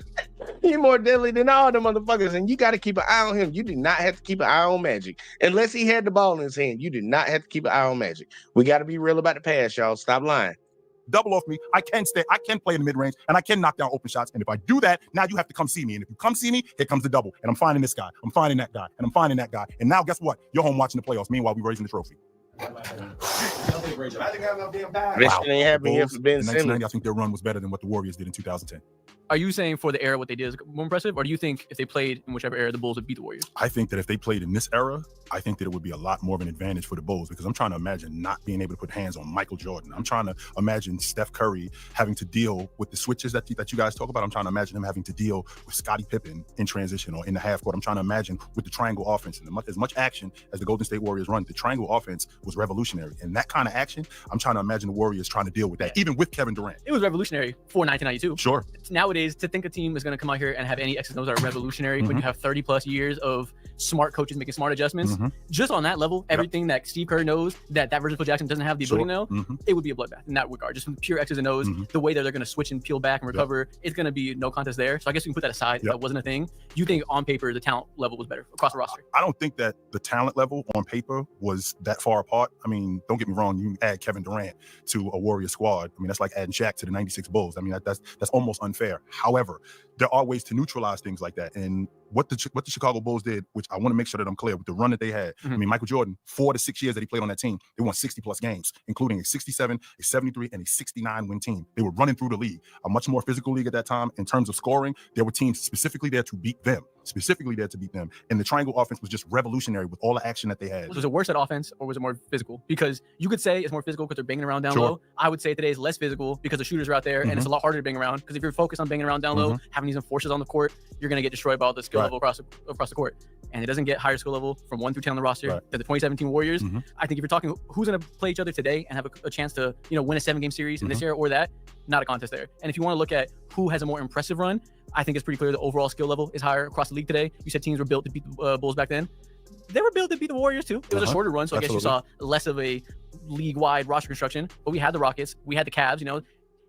He's more deadly than all them motherfuckers, and you got to keep an eye on him. You do not have to keep an eye on Magic. Unless he had the ball in his hand, you do not have to keep an eye on Magic. We got to be real about the pass, y'all. Stop lying. Double off me. I can play in the mid-range, and I can knock down open shots. And if I do that, now you have to come see me. And if you come see me, here comes the double. And I'm finding this guy. I'm finding that guy. And I'm finding that guy. And now guess what? You're home watching the playoffs. Meanwhile, we're raising the trophy. This ain't happening here for Ben Simmons. I think their run was better than what the Warriors did in 2010. Are you saying for the era what they did is more impressive, or do you think if they played in whichever era, the Bulls would beat the Warriors? I think that if they played in this era, I think that it would be a lot more of an advantage for the Bulls, because I'm trying to imagine not being able to put hands on Michael Jordan. I'm trying to imagine Steph Curry having to deal with the switches that you guys talk about. I'm trying to imagine him having to deal with Scottie Pippen in transition or in the half court. I'm trying to imagine with the triangle offense, and as much action as the Golden State Warriors run, the triangle offense was revolutionary. And that kind of action, I'm trying to imagine the Warriors trying to deal with that, even with Kevin Durant. It was revolutionary for 1992. Sure. Nowadays, to think a team is going to come out here and have any X's and O's that are revolutionary when you have 30 plus years of smart coaches making smart adjustments, just on that level, everything that Steve Kerr knows that version of Phil Jackson doesn't have the ability to know, it would be a bloodbath in that regard. Just from pure X's and O's, the way that they're going to switch and peel back and recover, it's going to be no contest there. So I guess we can put that aside. If that wasn't a thing. You think on paper the talent level was better across the roster? I don't think that the talent level on paper was that far apart. I mean, don't get me wrong. You add Kevin Durant to a Warrior squad. I mean, that's like adding Shaq to the '96 Bulls. I mean, that's almost unfair. However, there are ways to neutralize things like that. And what the Chicago Bulls did, which I want to make sure that I'm clear with the run that they had. I mean, Michael Jordan, 4 to 6 years that he played on that team, they won 60 plus games, including a 67, a 73, and a 69 win team. They were running through the league, a much more physical league at that time. In terms of scoring, there were teams specifically there to beat them. And the triangle offense was just revolutionary with all the action that they had. Was it worse at offense or was it more physical? Because you could say it's more physical because they're banging around down low. I would say today is less physical because the shooters are out there and it's a lot harder to bang around, because if you're focused on banging around down low, having having these enforcers on the court, you're going to get destroyed by all the skill Right. level across the court. And it doesn't get higher skill level from 1 through 10 on the roster Right. than the 2017 Warriors. Mhm. I think if you're talking who's going to play each other today and have a chance to, win a 7-game series in this year or that, not a contest there. And if you want to look at who has a more impressive run, I think it's pretty clear the overall skill level is higher across the league today. You said teams were built to beat the Bulls back then. They were built to beat the Warriors too. It was a shorter run, so I guess you saw less of a league-wide roster construction. But we had the Rockets, we had the Cavs.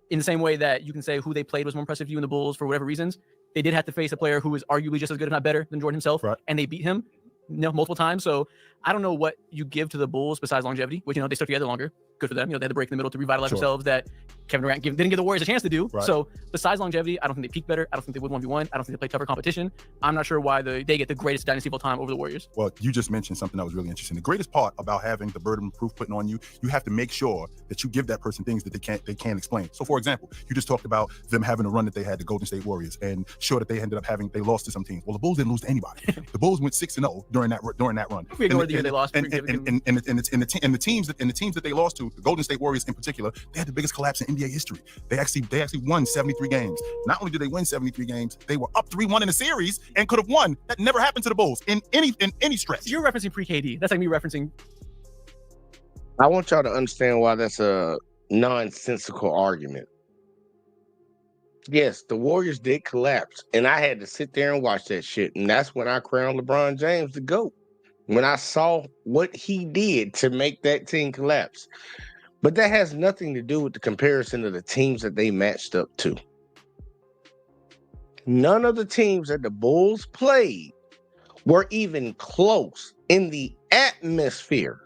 In the same way that you can say who they played was more impressive to you in the Bulls for whatever reasons, they did have to face a player who was arguably just as good, if not better, than Jordan himself, and they beat him multiple times. So I don't know what you give to the Bulls besides longevity, which they stuck together longer. Good for them. They had to break in the middle to revitalize themselves that Kevin Durant didn't give the Warriors a chance to do. Right. So besides longevity, I don't think they peak better. I don't think they would 1v1. I don't think they play tougher competition. I'm not sure why they get the greatest dynasty of all time over the Warriors. Well, you just mentioned something that was really interesting. The greatest part about having the burden of proof putting on you, you have to make sure that you give that person things that they can't explain. So, for example, you just talked about them having a run that they had, the Golden State Warriors, and sure that they ended up they lost to some teams. Well, the Bulls didn't lose to anybody. The Bulls went 6-0 during that run. If we ignore the year they lost, and the teams that they lost to, the Golden State Warriors in particular, they had the biggest collapse in NBA history. They actually won 73 games. Not only did they win 73 games, they were up 3-1 in the series and could have won. That never happened to the Bulls in any stretch. You're referencing pre-KD. That's like me referencing. I want y'all to understand why that's a nonsensical argument. Yes, the Warriors did collapse, and I had to sit there and watch that shit. And that's when I crowned LeBron James the GOAT. When I saw what he did to make that team collapse. But that has nothing to do with the comparison of the teams that they matched up to. None of the teams that the Bulls played were even close in the atmosphere.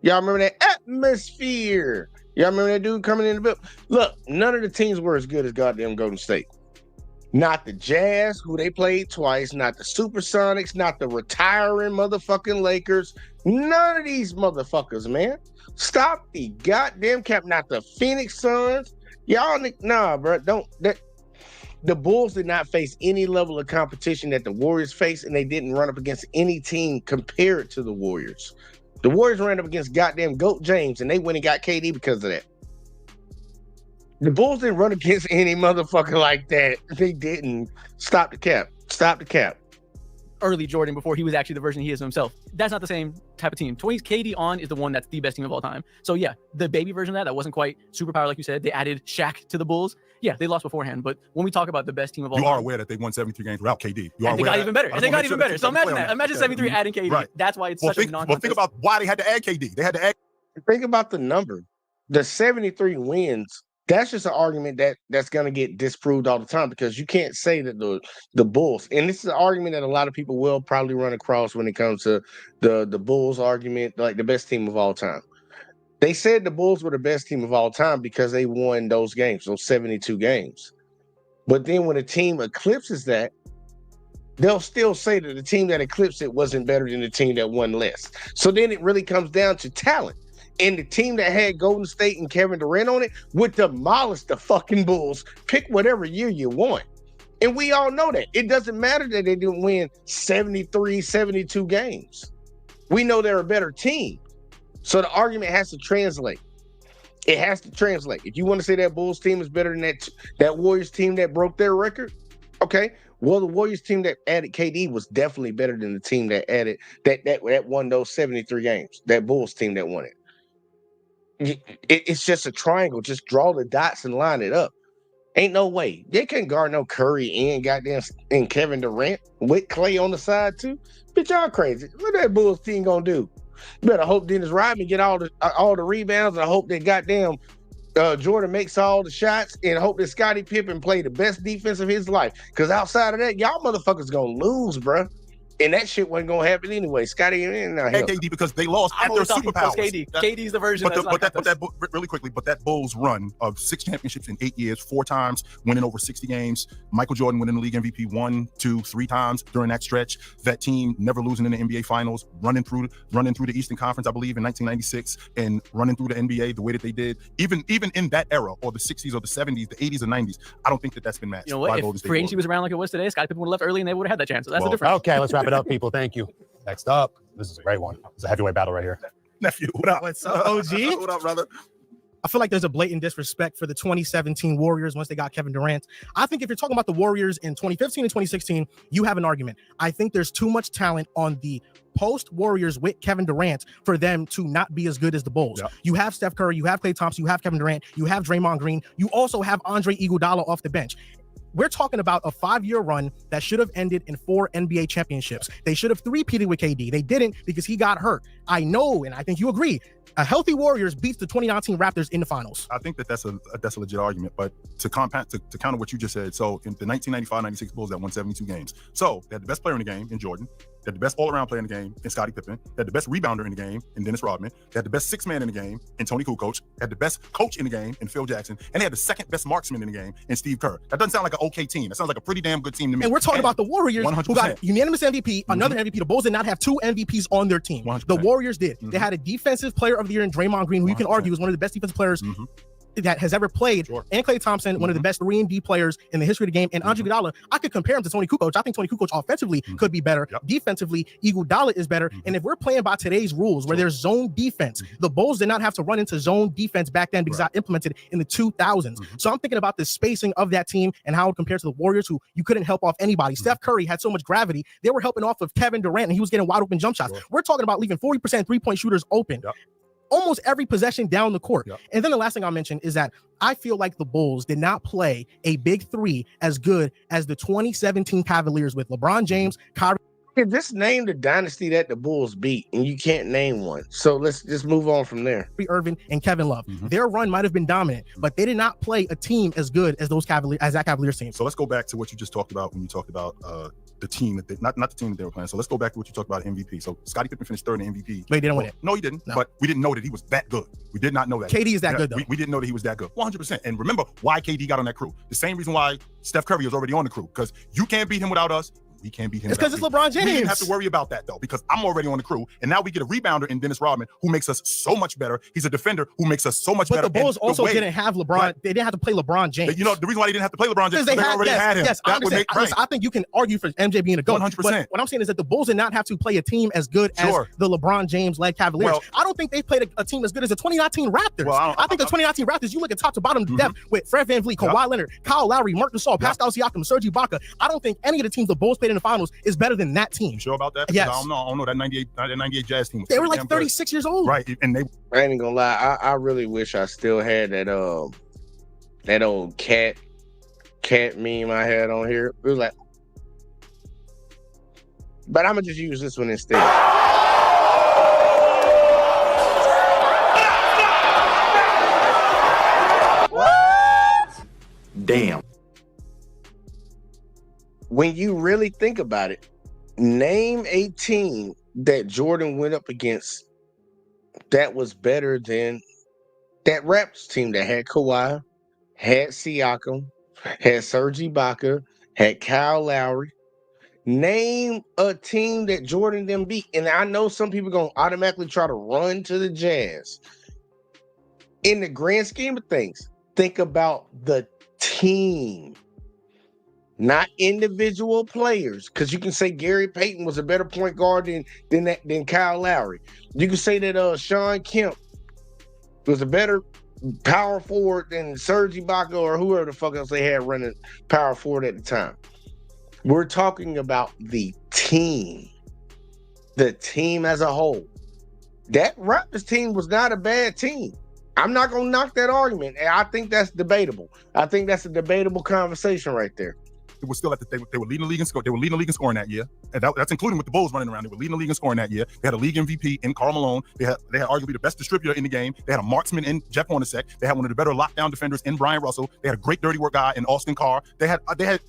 Y'all remember that atmosphere? Y'all remember that dude coming in the building? Look, none of the teams were as good as goddamn Golden State. Not the Jazz, who they played twice, not the Supersonics, not the retiring motherfucking Lakers. None of these motherfuckers, man. Stop the goddamn cap. Not the Phoenix Suns. Y'all, nah, bro. The Bulls did not face any level of competition that the Warriors faced, and they didn't run up against any team compared to the Warriors. The Warriors ran up against goddamn GOAT James, and they went and got KD because of that. The Bulls didn't run against any motherfucker like that. They didn't. Stop the cap. Stop the cap. Early Jordan before he was actually the version he is himself. That's not the same type of team. 20's KD on is the one that's the best team of all time. So yeah, the baby version of that wasn't quite superpower like you said. They added Shaq to the Bulls. Yeah, they lost beforehand, but when we talk about the best team of all time, you are aware that they won 73 games without KD. You are and they aware got that. even better. And they got even better. So imagine that. Imagine 73 adding KD. Right. That's why it's such a non-contest. Well, think about why they had to add KD. They had to add. Think about the number. The 73 wins. That's just an argument that's going to get disproved all the time because you can't say that the Bulls, and this is an argument that a lot of people will probably run across when it comes to the Bulls argument, like the best team of all time. They said the Bulls were the best team of all time because they won those games, those 72 games. But then when a team eclipses that, they'll still say that the team that eclipsed it wasn't better than the team that won less. So then it really comes down to talent. And the team that had Golden State and Kevin Durant on it would demolish the fucking Bulls. Pick whatever year you want. And we all know that. It doesn't matter that they didn't win 73, 72 games. We know they're a better team. So the argument has to translate. It has to translate. If you want to say that Bulls team is better than that Warriors team that broke their record, okay. Well, the Warriors team that added KD was definitely better than the team that added that won those 73 games. That Bulls team that won it. It's just a triangle. Just draw the dots and line it up. Ain't no way. They couldn't guard no Curry and Kevin Durant with Clay on the side too. Bitch, y'all crazy. What that Bulls team gonna do? You better hope Dennis Rodman get all the rebounds, and I hope that goddamn Jordan makes all the shots, and hope that Scottie Pippen play the best defense of his life. Because outside of that, y'all motherfuckers gonna lose, bruh. And that shit wasn't gonna happen anyway. Scottie and KD because they lost at their superpowers. KD. KD's the version. Really quickly, that Bulls run of 6 championships in 8 years, 4 times winning over 60 games. Michael Jordan winning the league MVP 1, 2, 3 times during that stretch. That team never losing in the NBA Finals, running through the Eastern Conference, I believe, in 1996, and running through the NBA the way that they did. Even in that era, or the 60s, or the 70s, the 80s, and 90s, I don't think that's been matched. You know what? If free agency was around like it was today, Scottie Pippen would have left early, and they would have had that chance. So that's the difference. Okay, let's wrap it up, people. Thank you. Next up, this is a great one. It's a heavyweight battle right here. Nephew, what up? What's up, OG? What up, brother? I feel like there's a blatant disrespect for the 2017 Warriors once they got Kevin Durant. I think if you're talking about the Warriors in 2015 and 2016, you have an argument. I think there's too much talent on the post-Warriors with Kevin Durant for them to not be as good as the Bulls. Yep. You have Steph Curry, you have Klay Thompson, you have Kevin Durant, you have Draymond Green, you also have Andre Iguodala off the bench. We're talking about a 5-year run that should have ended in 4 NBA championships. They should have three-peated with KD. They didn't because he got hurt. I know, and I think you agree, a healthy Warriors beats the 2019 Raptors in the finals. I think that's a legit argument, but to counter what you just said, so in the 1995-96 Bulls that won 72 games, so they had the best player in the game in Jordan, they had the best all-around player in the game in Scottie Pippen, they had the best rebounder in the game in Dennis Rodman, they had the best six-man in the game in Tony Kukoc, they had the best coach in the game in Phil Jackson, and they had the second best marksman in the game in Steve Kerr. That doesn't sound like an okay team. That sounds like a pretty damn good team to me. And we're talking about the Warriors 100%. who got unanimous MVP, another MVP. The Bulls did not have 2 MVPs on their team. 100%. The Warriors did. They had a defensive player of the year in Draymond Green, who you can argue is one of the best defensive players that has ever played, and Klay Thompson, one of the best 3-and-D players in the history of the game, and Andre Iguodala. I could compare him to Tony Kukoc. I think Tony Kukoc offensively could be better. Defensively, Iguodala is better. And if we're playing by today's rules, where there's zone defense, the Bulls did not have to run into zone defense back then because I implemented it in the 2000s. So I'm thinking about the spacing of that team and how it compares to the Warriors, who you couldn't help off anybody. Steph Curry had so much gravity. They were helping off of Kevin Durant, and he was getting wide open jump shots. We're talking about leaving 40% three-point shooters open. Almost every possession down the court. And then the last thing I'll mention is that I feel like the Bulls did not play a big three as good as the 2017 Cavaliers with LeBron James, Kyrie. Just name the dynasty that the Bulls beat, and you can't name one. So let's just move on from there. Irvin and Kevin Love. Their run might have been dominant, but they did not play a team as good as that Cavaliers team. So let's go back to what you just talked about when you talked about the team that not the team that they were playing. So let's go back to what you talked about MVP. So Scottie Pippen finished 3rd in MVP. But he didn't win it. No, he didn't. No. But we didn't know that he was that good. We did not know that. KD is that good, though. We didn't know that he was that good. 100%. And remember why KD got on that crew. The same reason why Steph Curry was already on the crew, because you can't beat him without us. We can't beat him. It's because it's LeBron James. We didn't have to worry about that, though, because I'm already on the crew. And now we get a rebounder in Dennis Rodman who makes us so much better. He's a defender who makes us so much better. But the Bulls also didn't have LeBron. Right. They didn't have to play LeBron James. You know, the reason why they didn't have to play LeBron James is because they already had him. Yes, that would make, right. I think you can argue for MJ being a GOAT. 100%. But what I'm saying is that the Bulls did not have to play a team as good as the LeBron James-led Cavaliers. Well, I don't think they played a team as good as the 2019 Raptors. Well, I think the 2019 Raptors, you look at top to bottom depth with Fred VanVleet, Kawhi Leonard, Kyle Lowry, Marc Gasol, Pascal Siakam, Serge Ibaka. I don't think any of the teams the Bulls played in the finals is better than that team. You sure about that? Yes. I don't know. That 98 Jazz team was they were like 36 years old. Right. And they I ain't gonna lie, I really wish I still had that old cat meme I had on here. It was like, but I'm gonna just use this one instead. Damn. When you really think about it, name a team that Jordan went up against that was better than that Raptors team that had Kawhi, had Siakam, had Serge Ibaka, had Kyle Lowry. Name a team that Jordan them beat. And I know some people going to automatically try to run to the Jazz. In the grand scheme of things, think about the team, not individual players. Because you can say Gary Payton was a better point guard than Kyle Lowry. You can say that Sean Kemp was a better power forward than Serge Ibaka or whoever the fuck else they had running power forward at the time. We're talking about the team as a whole. That Raptors team was not a bad team. I'm not going to knock that argument. And I think that's debatable. I think that's a debatable conversation right there. It was still they were leading the league in score. They were leading the league in scoring that year, and that's including with the Bulls running around. They were leading the league in scoring that year. They had a league MVP in Karl Malone. They had arguably the best distributor in the game. They had a marksman in Jeff Hornacek. They had one of the better lockdown defenders in Brian Russell. They had a great dirty work guy in Austin Carr. They had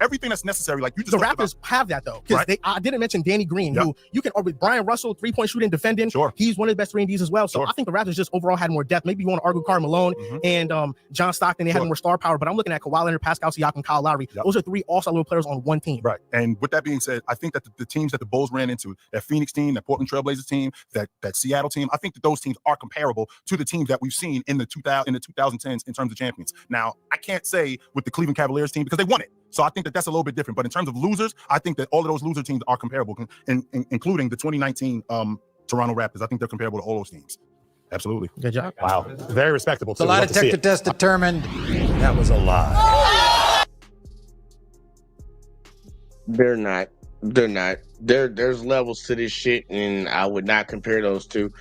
everything that's necessary. Like you just the Raptors have that though, because I didn't mention Danny Green, who you can with Brian Russell 3-point shooting, defending. Sure, he's one of the best 3-and-Ds as well. So I think the Raptors just overall had more depth. Maybe you want to argue Karl Malone and John Stockton. They had more star power, but I'm looking at Kawhi Leonard, Pascal Siakam, Kyle Lowry. Those are 3 all-star level players on one team. Right. And with that being said, I think that the teams that the Bulls ran into, that Phoenix team, that Portland Trailblazers team, that Seattle team, I think that those teams are comparable to the teams that we've seen in the 2010s in terms of champions. Now, I can't say with the Cleveland Cavaliers team because they won it. So I think that that's a little bit different. But in terms of losers, I think that all of those loser teams are comparable, including the 2019 Toronto Raptors. I think they're comparable to all those teams. Absolutely. Good job. Wow. Very respectable. The lie detector test determined that was a lie. They're not. They're not. There's levels to this shit, and I would not compare those two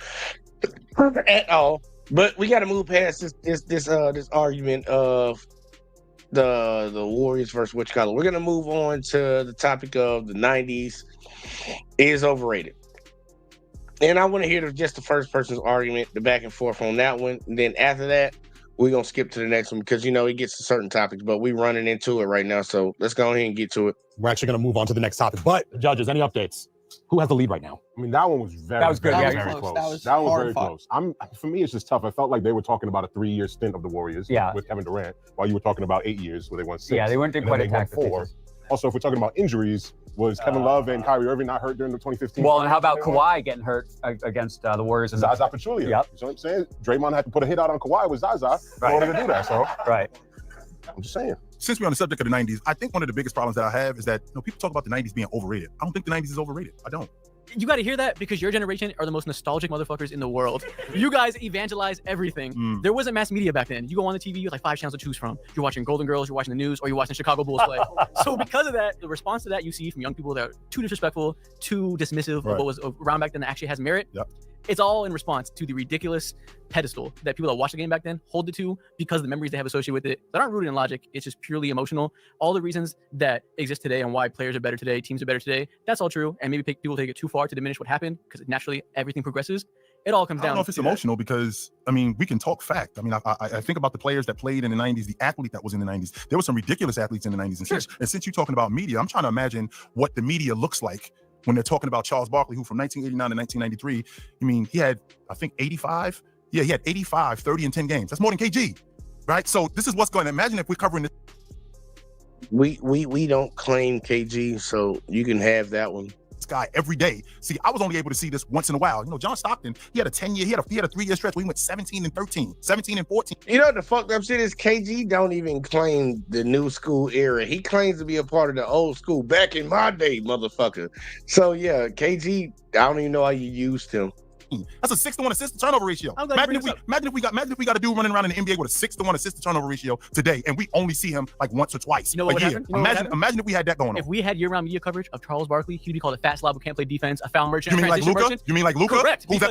at all. But we got to move past this argument of the Warriors versus what you call it. We're gonna move on to the topic of the 90s is overrated. And I want to hear just the first person's argument, the back and forth on that one. And then after that, we're going to skip to the next one because, it gets to certain topics, but we're running into it right now. So let's go ahead and get to it. We're actually going to move on to the next topic. But, judges, any updates? Who has the lead right now? I mean, that one was very, That was good. very, Yeah, very close. That was very close. For me, it's just tough. I felt like they were talking about a 3-year stint of the Warriors with Kevin Durant, while you were talking about 8 years where they won 6. Yeah, they weren't quite attacked 4. Also, if we're talking about injuries, was Kevin Love and Kyrie Irving not hurt during the 2015? Well, and how about Kawhi getting hurt against the Warriors? And Zaza Pachulia. Yep. You know what I'm saying? Draymond had to put a hit out on Kawhi with Zaza in order to do that. So, right. I'm just saying. Since we're on the subject of the 90s, I think one of the biggest problems that I have is that people talk about the 90s being overrated. I don't think the 90s is overrated. I don't. You got to hear that because your generation are the most nostalgic motherfuckers in the world. You guys evangelize everything. There wasn't mass media back then. You go on the TV, you have like 5 channels to choose from. You're watching Golden Girls, you're watching the news, or you're watching Chicago Bulls play. So because of that, the response to that you see from young people that are too disrespectful, too dismissive of what was around back then that actually has merit. Yep. It's all in response to the ridiculous pedestal that people that watch the game back then hold it to because of the memories they have associated with it that aren't rooted in logic. It's just purely emotional. All the reasons that exist today and why players are better today, teams are better today, that's all true. And maybe people take it too far to diminish what happened because naturally everything progresses. It all comes down. I don't know if it's emotional because, we can talk fact. I think about the players that played in the 90s, the athlete that was in the 90s. There were some ridiculous athletes in the 90s. And since you're talking about media, I'm trying to imagine what the media looks like when they're talking about Charles Barkley, who from 1989 to 1993, he had, I think, 85. Yeah, he had 85, 30, and 10 games. That's more than KG, right? So this is what's going to imagine if we're covering this. We don't claim KG, so you can have that one. Guy every day. See, I was only able to see this once in a while. John Stockton, he had a 10-year, he had a 3-year stretch where he went 17 and 13, 17 and 14. You know the fucked up shit is KG don't even claim the new school era. He claims to be a part of the old school back in my day, motherfucker. So yeah, KG, I don't even know how you used him. That's a 6-to-1 assist to turnover ratio. Imagine if we got a dude running around in the NBA with a 6-to-1 assist to turnover ratio today, and we only see him like once or twice a year. Imagine if we had that going on. If we had year-round media coverage of Charles Barkley, he'd be called a fat slob who can't play defense, a foul merchant. You mean like Luka? You mean like Luka? Correct. Who's at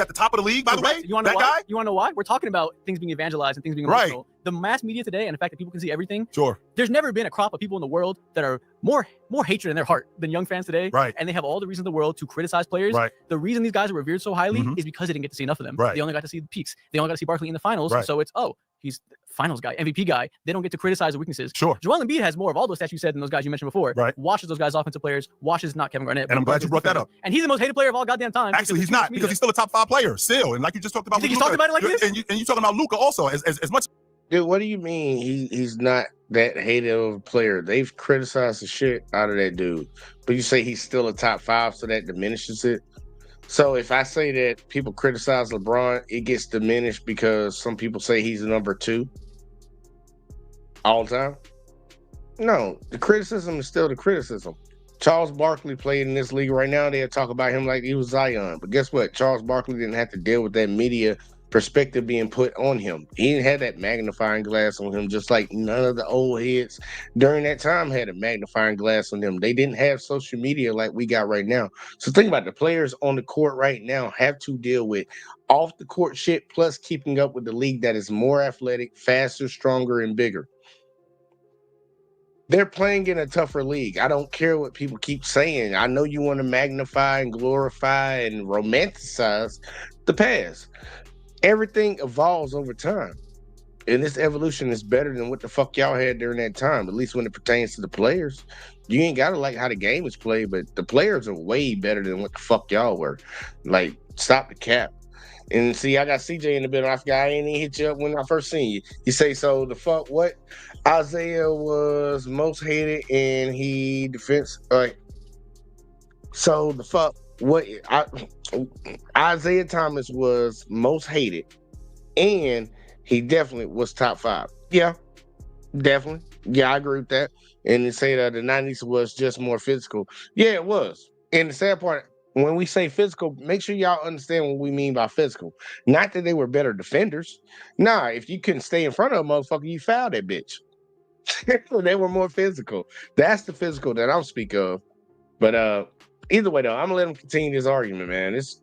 the top of the league? By the way, you want to know why? You want to know why? We're talking about things being evangelized and things being emotional. The mass media today and the fact that people can see everything. Sure. There's never been a crop of people in the world that are more hatred in their heart than young fans today. Right. And they have all the reasons in the world to criticize players. Right. The reason these guys are revered so highly is because they didn't get to see enough of them. Right. They only got to see the peaks. They only got to see Barkley in the finals. Right. So it's, he's the finals guy, MVP guy. They don't get to criticize the weaknesses. Sure. Joel Embiid has more of all those stats you said than those guys you mentioned before. Right. Washes those guys offensive players. Washes not Kevin Garnett. And I'm glad you brought that up. And he's the most hated player of all goddamn time. Actually, he's not because he's still a top 5 player still. And like you just talked about, you think he's talking about it like this? And you talking about Luka also as much. Dude, what do you mean he's not that hated of a player? They've criticized the shit out of that dude. But you say he's still a top 5, so that diminishes it. So if I say that people criticize LeBron, it gets diminished because some people say he's a number 2 all the time? No, the criticism is still the criticism. Charles Barkley played in this league right now. They'll talk about him like he was Zion. But guess what? Charles Barkley didn't have to deal with that media perspective being put on him. He didn't have that magnifying glass on him, just like none of the old heads during that time had a magnifying glass on them. They didn't have social media like we got right now. So think about it. The players on the court right now have to deal with off the court shit plus keeping up with the league that is more athletic, faster, stronger, and bigger. They're playing in a tougher league. I don't care what people keep saying. I know you want to magnify and glorify and romanticize the past. Everything evolves over time. And this evolution is better than what the fuck y'all had during that time, at least when it pertains to the players. You ain't got to like how the game is played, but the players are way better than what the fuck y'all were. Like, stop the cap. And see, I got CJ in the building. I forgot I ain't even hit you up when I first seen you. You say, so the fuck what? Isaiah was most hated and he defense. So the fuck what? Isaiah Thomas was most hated and he definitely was top 5. Yeah, definitely. Yeah, I agree with that. And they say that the 90s was just more physical. Yeah, it was. And the sad part, when we say physical, make sure y'all understand what we mean by physical. Not that they were better defenders. Nah, if you couldn't stay in front of a motherfucker, you fouled that bitch. They were more physical. That's the physical that I'm speaking of. But either way, though, I'm gonna let him continue this argument, man. It's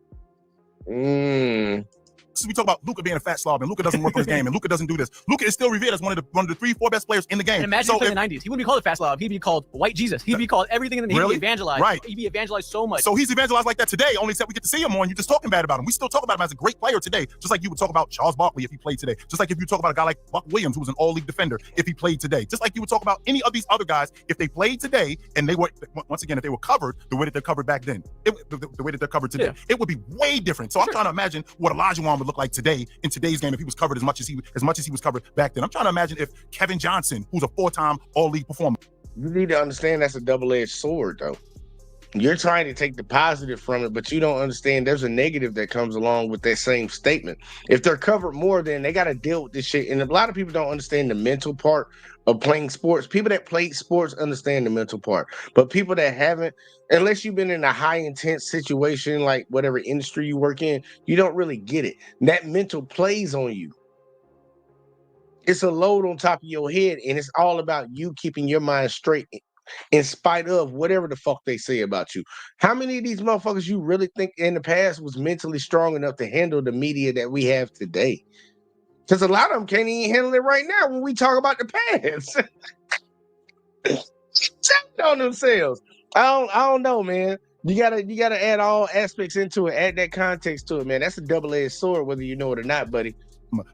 we talk about Luka being a fat slob and Luka doesn't work on his game and Luka doesn't do this. Luka is still revered as one of the 3-4 best players in the game. And imagine in the 90s, he wouldn't be called a fast slob. He'd be called White Jesus. He'd be called everything in the Really? He'd be evangelized. Right. He'd be evangelized so much. So he's evangelized like that today, only except we get to see him more and you're just talking bad about him. We still talk about him as a great player today, just like you would talk about Charles Barkley if he played today. Just like if you talk about a guy like Buck Williams, who was an all-league defender, if he played today. Just like you would talk about any of these other guys if they played today and they were, once again, if they were covered the way that they're covered back then, the way that they're covered today, it would be way different. So I'm trying to imagine what Olajuwon would look like today in today's game if he was covered as much as he was covered back then. I'm trying to imagine if Kevin Johnson, who's a 4-time all-league performer. You need to understand that's a double-edged sword, though. You're trying to take the positive from it, but you don't understand there's a negative that comes along with that same statement. If they're covered more, then they got to deal with this shit. And a lot of people don't understand the mental part of playing sports. People that play sports understand the mental part, but people that haven't, unless you've been in a high intense situation, like whatever industry you work in, you don't really get it. That mental plays on you. It's a load on top of your head, and it's all about you keeping your mind straight in spite of whatever the fuck they say about you. How many of these motherfuckers you really think in the past was mentally strong enough to handle the media that we have today? Because a lot of them can't even handle it right now when we talk about the past. Check on themselves. I don't know, man. You gotta add all aspects into it, add that context to it, man. That's a double-edged sword, whether you know it or not, buddy.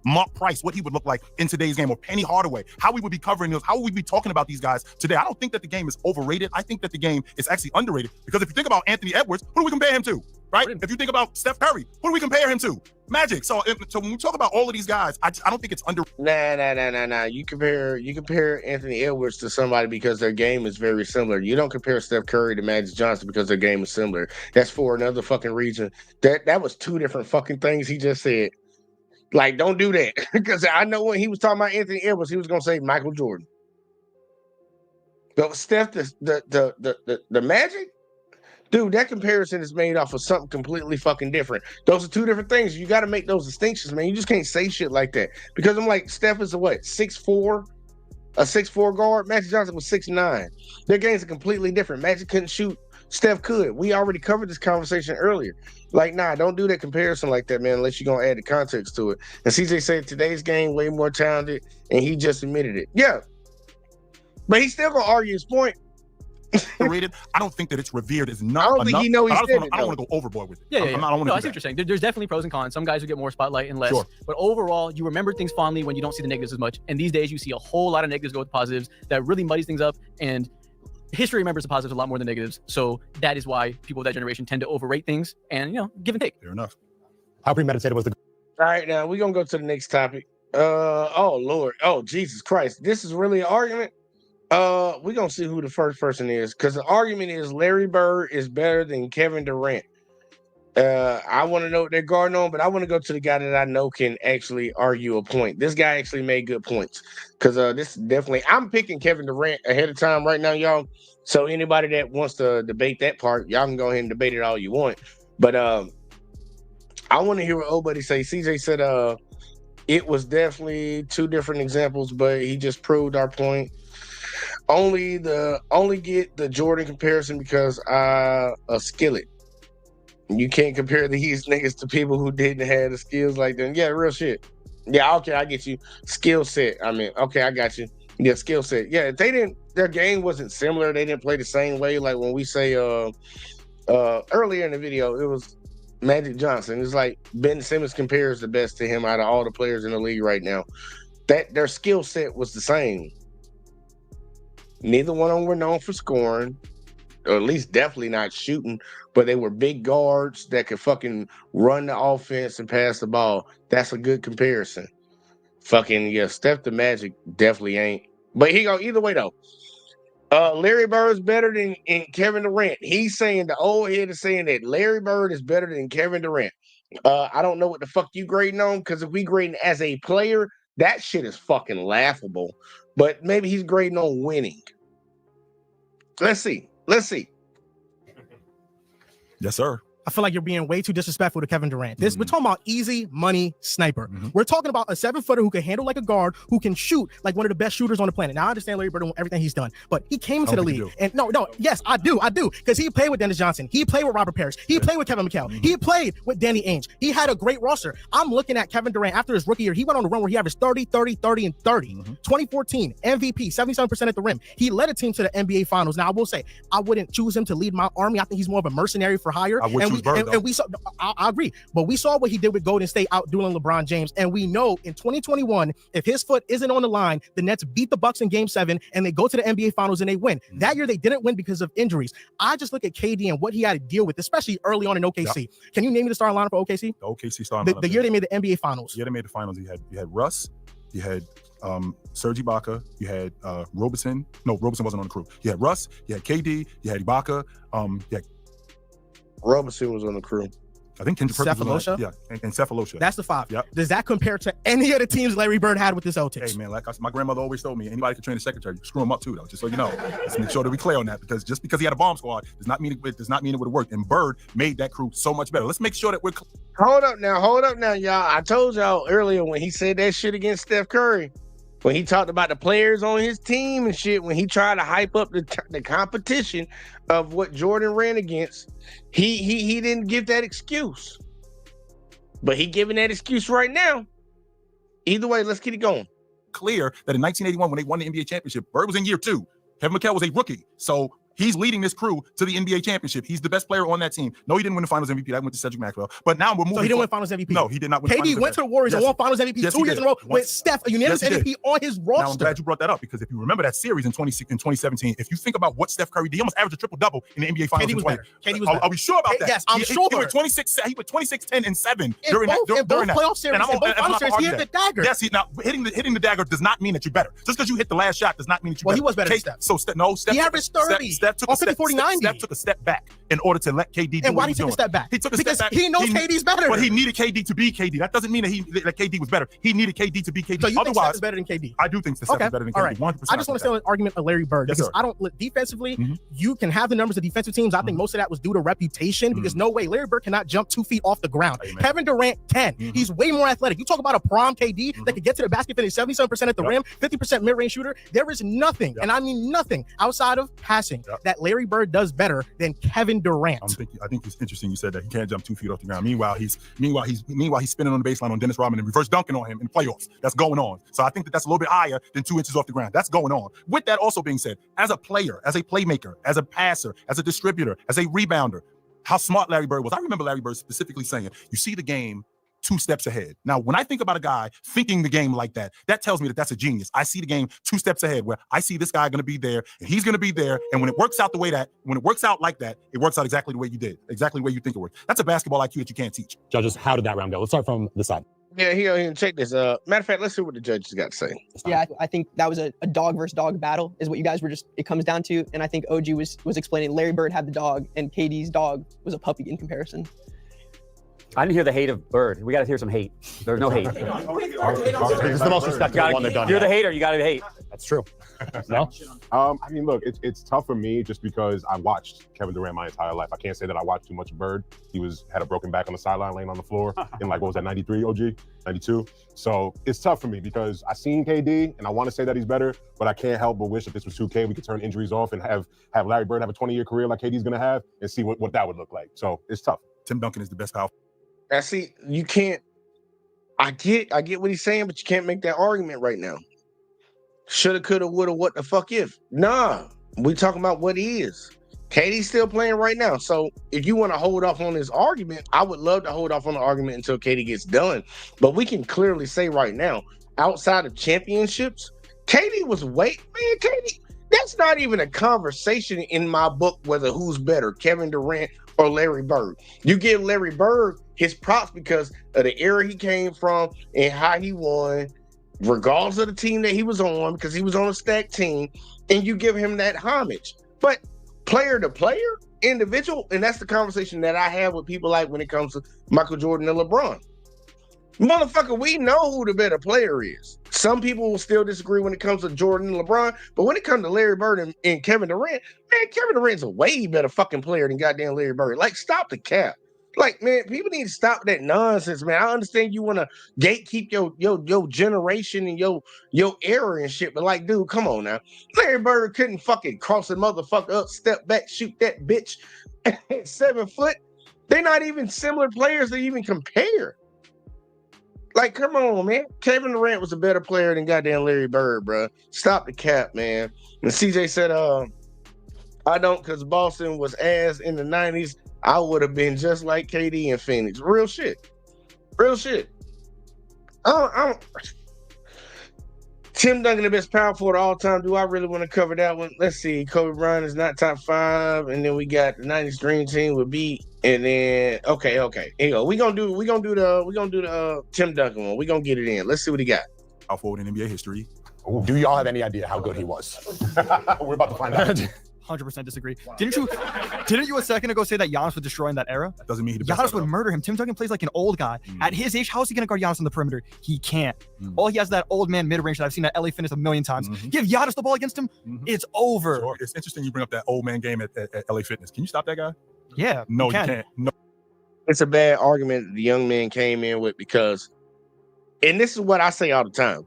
Mark Price, what he would look like in today's game, or Penny Hardaway, how we would be covering those, how would we be talking about these guys today. I don't think that the game is overrated. I think that the game is actually underrated, because if you think about Anthony Edwards, who do we compare him to, right? If you think about Steph Curry, who do we compare him to? Magic. So when we talk about all of these guys, I don't think it's under. Nah. You compare Anthony Edwards to somebody because their game is very similar. You don't compare Steph Curry to Magic Johnson because their game is similar. That's for another fucking reason. That was two different fucking things he just said. Like, don't do that. Because I know when he was talking about Anthony Edwards, he was gonna say Michael Jordan. But Steph, the Magic, dude, that comparison is made off of something completely fucking different. Those are two different things. You got to make those distinctions, man. You just can't say shit like that. Because I'm like, Steph is a 6'4", a 6'4" guard. Magic Johnson was 6'9". Their games are completely different. Magic couldn't shoot. Steph could. We already covered this conversation earlier. Like, nah, don't do that comparison like that, man, unless you're going to add the context to it. And CJ said today's game way more talented, and he just admitted it. Yeah. But he's still going to argue his point. Rated. I don't think that it's revered as not. I don't think he know he said it. I don't want to go overboard with it. Yeah. I don't I see what you're saying. There's definitely pros and cons. Some guys who get more spotlight and less. Sure. But overall, you remember things fondly when you don't see the negatives as much. And these days, you see a whole lot of negatives go with positives that really muddies things up. And history remembers the positives a lot more than negatives. So that is why people of that generation tend to overrate things and, give and take. Fair enough. How premeditated was the... All right, now we're going to go to the next topic. Oh, Lord. Oh, Jesus Christ. This is really an argument? We're going to see who the first person is, because the argument is Larry Bird is better than Kevin Durant. I want to know what they're guarding on, but I want to go to the guy that I know can actually argue a point. This guy actually made good points, because this is definitely, I'm picking Kevin Durant ahead of time right now, y'all. So anybody that wants to debate that part, y'all can go ahead and debate it all you want. But I want to hear what old buddy say. CJ said it was definitely two different examples, but he just proved our point. Only get the Jordan comparison because a skillet. You can't compare these niggas to people who didn't have the skills like them. Yeah, real shit. Yeah, okay, I get you. Skill set. I mean, okay, I got you. Yeah, skill set. Yeah, their game wasn't similar. They didn't play the same way. Like when we say earlier in the video, it was Magic Johnson. It's like Ben Simmons compares the best to him out of all the players in the league right now. That their skill set was the same. Neither one of them were known for scoring, or at least definitely not shooting, but they were big guards that could fucking run the offense and pass the ball. That's a good comparison. Fucking, yeah, Steph the Magic definitely ain't. But he go either way, though. Larry Bird's better than Kevin Durant. He's saying, the old head is saying that Larry Bird is better than Kevin Durant. I don't know what the fuck you grading on, because if we grading as a player, that shit is fucking laughable. But maybe he's grading on winning. Let's see. Yes, sir. I feel like you're being way too disrespectful to Kevin Durant. We're talking about easy money sniper. We're talking about a 7-footer who can handle like a guard, who can shoot like one of the best shooters on the planet. Now I understand Larry Bird and everything he's done, but he came into the league and yes, I do, because he played with Dennis Johnson, he played with Robert Parrish, he played with Kevin McHale, he played with Danny Ainge. He had a great roster. I'm looking at Kevin Durant after his rookie year. He went on a run where he averaged 30, 30, 30, and 30. 2014 MVP, 77% at the rim. He led a team to the NBA Finals. Now I will say I wouldn't choose him to lead my army. I think he's more of a mercenary for hire. And we saw. I agree, but we saw what he did with Golden State outdueling LeBron James, and we know in 2021, if his foot isn't on the line, the Nets beat the Bucks in Game 7, and they go to the NBA Finals and they win. That year they didn't win because of injuries. I just look at KD and what he had to deal with, especially early on in OKC. Can you name me the starting lineup for OKC? The OKC starting lineup. The year they made the NBA Finals. Yeah, they made the finals. You had Russ, you had Serge Ibaka, you had Roberson. No, Roberson wasn't on the crew. You had Russ, you had KD, you had Ibaka, Roberson was on the crew. I think Kendrick Perkins was on, Cephalosha? and Cephalosha. That's the 5. Yep. Does that compare to any of the teams Larry Bird had with the Celtics? Hey, man, like my grandmother always told me, anybody can train a secretary. Screw him up, too, though, just so you know. Let's make sure that we clear on that, because just because he had a bomb squad does not mean it would have worked. And Bird made that crew so much better. Let's make sure that we're... Hold up now, y'all. I told y'all earlier when he said that shit against Steph Curry, when he talked about the players on his team and shit, when he tried to hype up the competition of what Jordan ran against, he didn't give that excuse. But he giving that excuse right now. Either way, let's keep it going. Clear that in 1981, when they won the NBA championship, Bird was in year 2. Kevin McHale was a rookie. So he's leading this crew to the NBA championship. He's the best player on that team. No, he didn't win the Finals MVP. That went to Cedric Maxwell. But now we're moving. So he didn't win Finals MVP? No, he did not win. KD went to the Warriors and won Finals MVP 2 years in a row with Steph, a unanimous MVP on his roster. Now I'm glad you brought that up, because if you remember that series in 2017, if you think about what Steph Curry did, he almost averaged a triple-double in the NBA Finals. KD was better. KD was better. Are we sure about that? Yes, I'm sure. He went 26, 10, and 7 during that playoff series. In both final series, he hit the dagger. Yes, now hitting the dagger does not mean that you're better. Just because you hit the last shot does not mean that you're better. Well, he was better than Steph. So Steph, he averaged 30. Steph took on 50, 40, 90. Steph took a step back in order to let KD do and why what did he take a step back? He took a because step back. He knows KD's better. But he needed KD to be KD. That doesn't mean that KD was better. He needed KD to be KD. So you Otherwise, think Steph is better than KD? I do think Steph is better than KD. All right. 100%. I just want to say an argument of Larry Bird, because I don't look defensively. You can have the numbers of defensive teams. I think most of that was due to reputation, because no way Larry Bird cannot jump 2 feet off the ground. Kevin Durant can. He's way more athletic. You talk about a prime KD that could get to the basket, finish 77% at the rim, 50% mid-range shooter. There is nothing, and I mean nothing, outside of passing that Larry Bird does better than Kevin Durant. I think it's interesting you said that he can't jump 2 feet off the ground. Meanwhile, he's spinning on the baseline on Dennis Rodman and reverse dunking on him in the playoffs. That's going on. So I think that's a little bit higher than 2 inches off the ground. That's going on. With that also being said, as a player, as a playmaker, as a passer, as a distributor, as a rebounder, how smart Larry Bird was. I remember Larry Bird specifically saying, you see the game 2 steps ahead. Now, when I think about a guy thinking the game like that, that tells me that that's a genius. I see the game 2 steps ahead, where I see this guy going to be there and he's going to be there. And when it works out like that, it works out exactly the way you did, exactly the way you think it works. That's a basketball IQ that you can't teach. Judges, how did that round go? Let's start from the side. Yeah, here, check this. Matter of fact, let's see what the judges got to say. Yeah, I think that was a dog versus dog battle is what you guys were it comes down to. And I think OG was explaining Larry Bird had the dog and KD's dog was a puppy in comparison. I didn't hear the hate of Bird. We got to hear some hate. There's no hate. This is the most respectable one they've done. You're the hater. You got to hate. That's true. No? I mean, look, it's tough for me just because I watched Kevin Durant my entire life. I can't say that I watched too much of Bird. He had a broken back on the sideline, laying on the floor in what was that, 93, OG? 92? So it's tough for me because I seen KD and I want to say that he's better, but I can't help but wish if this was 2K, we could turn injuries off and have Larry Bird have a 20-year career like KD's going to have and see what that would look like. So it's tough. Tim Duncan is the best power. Now, see, you can't. I get what he's saying, but you can't make that argument right now. Shoulda, coulda, woulda, what the fuck if? Nah, we talking about what he is. KD's still playing right now. So if you want to hold off on this argument, I would love to hold off on the argument until KD gets done. But we can clearly say right now, outside of championships, KD was KD. That's not even a conversation in my book whether who's better, Kevin Durant or Larry Bird. You give Larry Bird his props because of the era he came from and how he won, regardless of the team that he was on, because he was on a stacked team, and you give him that homage. But player to player, individual, and that's the conversation that I have with people like when it comes to Michael Jordan and LeBron. Motherfucker, we know who the better player is. Some people will still disagree when it comes to Jordan and LeBron, but when it comes to Larry Bird and Kevin Durant, man, Kevin Durant's a way better fucking player than goddamn Larry Bird. Like, stop the cap. Like, man, people need to stop that nonsense, man. I understand you want to gatekeep your generation and your era and shit, but like, dude, come on now. Larry Bird couldn't fucking cross a motherfucker up, step back, shoot that bitch at 7 foot. They're not even similar players to even compare. Like, come on, man. Kevin Durant was a better player than goddamn Larry Bird, bro. Stop the cap, man. And CJ said, I don't, because Boston was ass in the 90s. I would have been just like KD and Phoenix. Real shit. Real shit. Tim Duncan, the best power forward of all time. Do I really want to cover that one? Let's see. Kobe Bryant is not top 5. And then we got the 90s Dream Team with B. And then okay. Here you go. We gonna do the Tim Duncan one. We gonna get it in. Let's see what he got. Power forward in NBA history. Ooh. Do y'all have any idea how good he was? We're about to find out. 100% disagree. Didn't you a second ago say that Giannis was destroying that era? That doesn't mean he Giannis would murder him. Tim Duncan plays like an old guy. At his age, how is he going to guard Giannis on the perimeter? He can't. All he has is that old man mid-range that I've seen at LA Fitness a million times. Give Giannis the ball against him, it's over. Sure. It's interesting you bring up that old man game at LA Fitness. Can you stop that guy? Yeah. No, you can't. No. It's a bad argument the young man came in with because, and this is what I say all the time,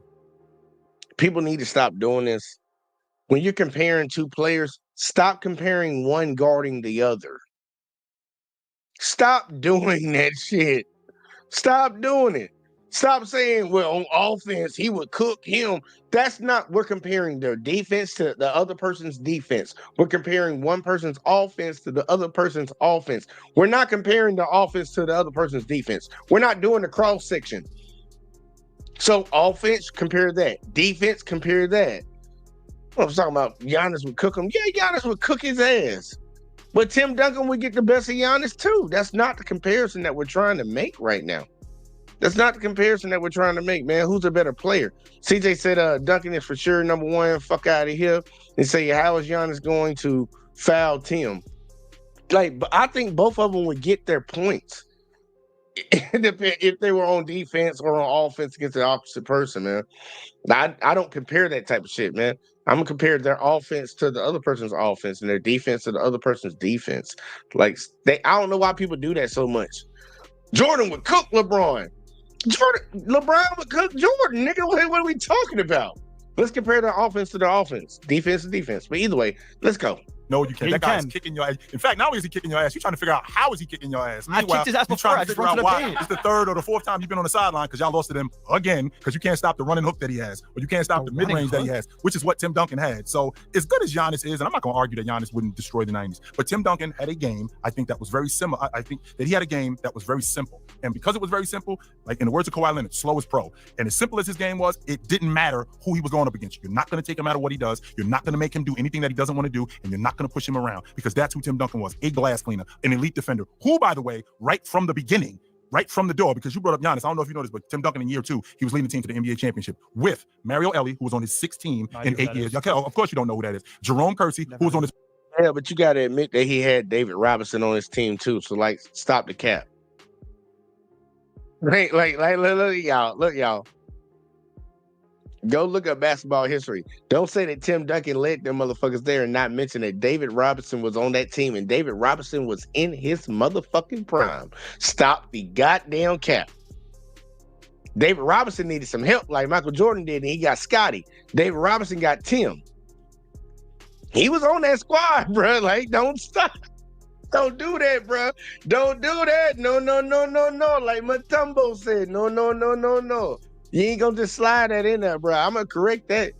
people need to stop doing this. When you're comparing two players, stop comparing one guarding the other. Stop doing that shit. Stop doing it. Stop saying, well, on offense, he would cook him. That's not, we're comparing their defense to the other person's defense. We're comparing one person's offense to the other person's offense. We're not comparing the offense to the other person's defense. We're not doing the cross section. So offense, compare that. Defense, compare that. I was talking about Giannis would cook him. Yeah, Giannis would cook his ass. But Tim Duncan would get the best of Giannis too. That's not the comparison that we're trying to make right now. That's not the comparison that we're trying to make, man. Who's a better player? CJ said Duncan is for sure number one. Fuck out of here. And say, how is Giannis going to foul Tim? Like, but I think both of them would get their points if they were on defense or on offense against the opposite person, man. I don't compare that type of shit, man. I'm gonna compare their offense to the other person's offense and their defense to the other person's defense. Like, I don't know why people do that so much. Jordan would cook LeBron. LeBron would cook Jordan, nigga. What are we talking about? Let's compare their offense to their offense, defense to defense. But either way, let's go. No, you can't. That guy's kicking your ass. In fact, not only is he kicking your ass, you're trying to figure out how is he kicking your ass. I kicked his ass before. Trying to figure out why. It's the third or the fourth time you've been on the sideline because y'all lost to them again because you can't stop the running hook that he has or you can't stop the mid-range that he has, which is what Tim Duncan had. So as good as Giannis is, and I'm not going to argue that Giannis wouldn't destroy the 90s, but Tim Duncan had a game, I think, that was very similar. I think that he had a game that was very simple. And because it was very simple, like in the words of Kawhi Leonard, slow as pro. And as simple as his game was, it didn't matter who he was going up against. You're not going to take him out of what he does. You're not going to make him do anything that he doesn't want to do. And you're not going to push him around. Because that's who Tim Duncan was, a glass cleaner, an elite defender, who, by the way, right from the beginning, right from the door, because you brought up Giannis, I don't know if you know this, but Tim Duncan in year 2, he was leading the team to the NBA championship with Mario Elie, who was on his 6th team in 8 years. Okay, of course you don't know who that is. Jerome Kersey, who was on his... Yeah, but you got to admit that he had David Robinson on his team too, so like, stop the cap. Like, look, y'all. Go look up basketball history. Don't say that Tim Duncan led them motherfuckers there and not mention that David Robinson was on that team and David Robinson was in his motherfucking prime. Stop the goddamn cap. David Robinson needed some help like Michael Jordan did, and he got Scotty. David Robinson got Tim. He was on that squad, bro. Like, don't stop. Don't do that, bro. Don't do that. No. Like Mutombo said, no. You ain't gonna just slide that in there, bro. I'm gonna correct that.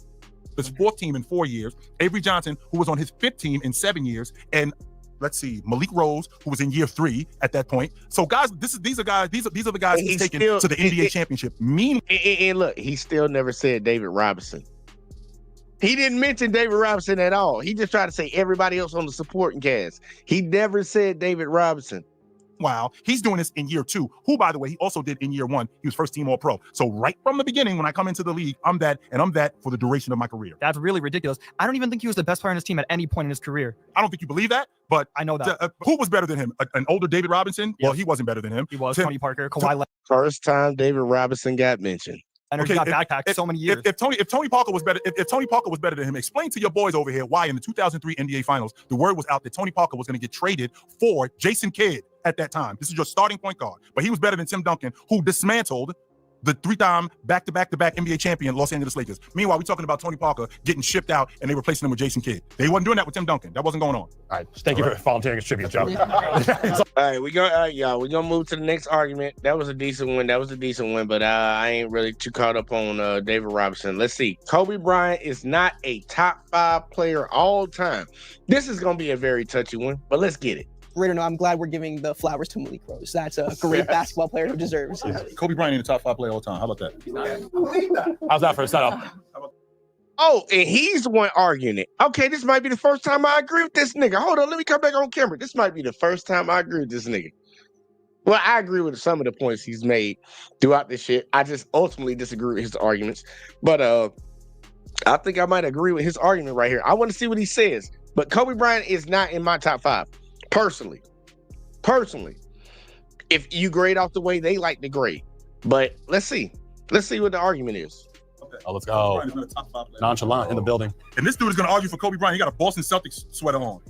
His 4th team in 4 years. Avery Johnson, who was on his 5th team in 7 years, and let's see, Malik Rose, who was in year 3 at that point. So, guys, these are the guys he's taken to the NBA championship. And look, he still never said David Robinson. He didn't mention David Robinson at all. He just tried to say everybody else on the supporting cast. He never said David Robinson. Wow, he's doing this in year 2, who, by the way, he also did in year 1. He was first team All-Pro. So right from the beginning, when I come into the league, I'm that for the duration of my career. That's really ridiculous. I don't even think he was the best player on his team at any point in his career. I don't think you believe that, but I know that. Who was better than him? An older David Robinson? Yes. Well, he wasn't better than him. He was. Tony Parker, Kawhi Leonard. First time David Robinson got mentioned. And he got backpacked so many years. If Tony Parker was better than him, explain to your boys over here why in the 2003 NBA Finals the word was out that Tony Parker was going to get traded for Jason Kidd at that time. This is your starting point guard. But he was better than Tim Duncan, who dismantled the 3-time back-to-back NBA champion Los Angeles Lakers. Meanwhile, we're talking about Tony Parker getting shipped out and they replacing him with Jason Kidd. They wasn't doing that with Tim Duncan. That wasn't going on. All right. Thank you for volunteering as tribute, Joe. All right, y'all. We're gonna move to the next argument. That was a decent one. But I ain't really too caught up on David Robinson. Let's see. Kobe Bryant is not a top 5 player all time. This is gonna be a very touchy one, but let's get it. Right or no, I'm glad we're giving the flowers to Malik Rose. That's a great basketball player who deserves. Kobe Bryant in the top 5 player all time. How about that? How's that for a setup? Oh, and he's the one arguing it. Okay, this might be the first time I agree with this nigga. Hold on, let me come back on camera. This might be the first time I agree with this nigga. Well, I agree with some of the points he's made throughout this shit. I just ultimately disagree with his arguments. But I think I might agree with his argument right here. I want to see what he says. But Kobe Bryant is not in my top 5. Personally, if you grade off the way they like to grade, but let's see what the argument is. Okay. Oh, let's go. Nonchalant in the building. And this dude is going to argue for Kobe Bryant. He got a Boston Celtics sweater on. All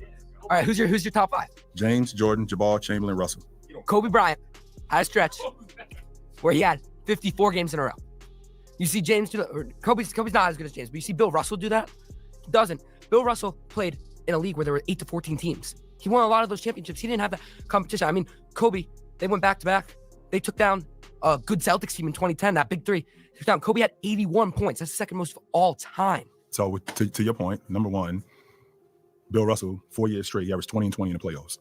right, who's your top 5? James, Jordan, Jabbar, Chamberlain, Russell. Kobe Bryant had a stretch where he had 54 games in a row. You see James do that, or Kobe's not as good as James, but you see Bill Russell do that? He doesn't. Bill Russell played in a league where there were 8 to 14 teams. He won a lot of those championships. He didn't have that competition. I mean, Kobe, they went back-to-back. They took down a good Celtics team in 2010, that big 3. They took down. Kobe had 81 points. That's the second most of all time. So to your point, number one, Bill Russell, 4 years straight, he averaged 20 and 20 in the playoffs.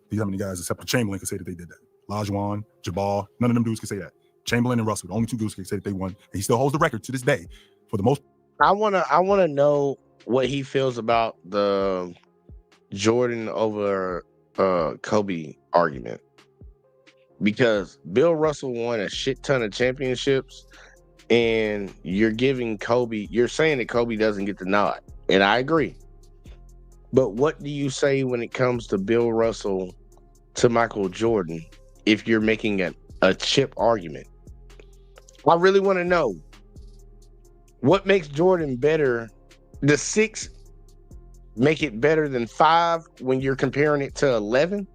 These how many guys, except for Chamberlain, can say that they did that. Olajuwon, Jabbar, none of them dudes can say that. Chamberlain and Russell, the only 2 dudes can say that they won. And he still holds the record to this day for the most. I wanna know what he feels about the Jordan over Kobe argument, because Bill Russell won a shit ton of championships, and you're saying that Kobe doesn't get the nod, and I agree. But what do you say when it comes to Bill Russell to Michael Jordan if you're making a chip argument? I really want to know what makes Jordan better. The 6 make it better than 5 when you're comparing it to 11?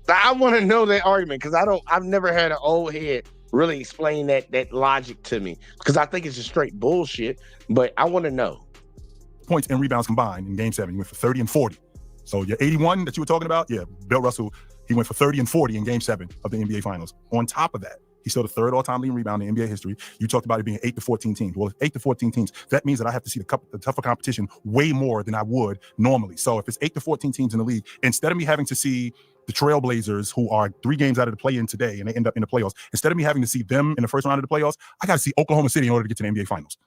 I want to know that argument, because I've never had an old head really explain that logic to me, because I think it's just straight bullshit, but I want to know. Points and rebounds combined in game 7, he went for 30 and 40. So your 81 that you were talking about, yeah, Bill Russell, he went for 30 and 40 in game 7 of the NBA Finals. On top of that, he's still the 3rd all-time leading rebounder in NBA history. You talked about it being 8 to 14 teams. Well, 8 to 14 teams, that means that I have to see the tougher competition way more than I would normally. So if it's 8 to 14 teams in the league, instead of me having to see the Trailblazers, who are 3 games out of the play-in today and they end up in the playoffs, instead of me having to see them in the first round of the playoffs, I got to see Oklahoma City in order to get to the NBA Finals.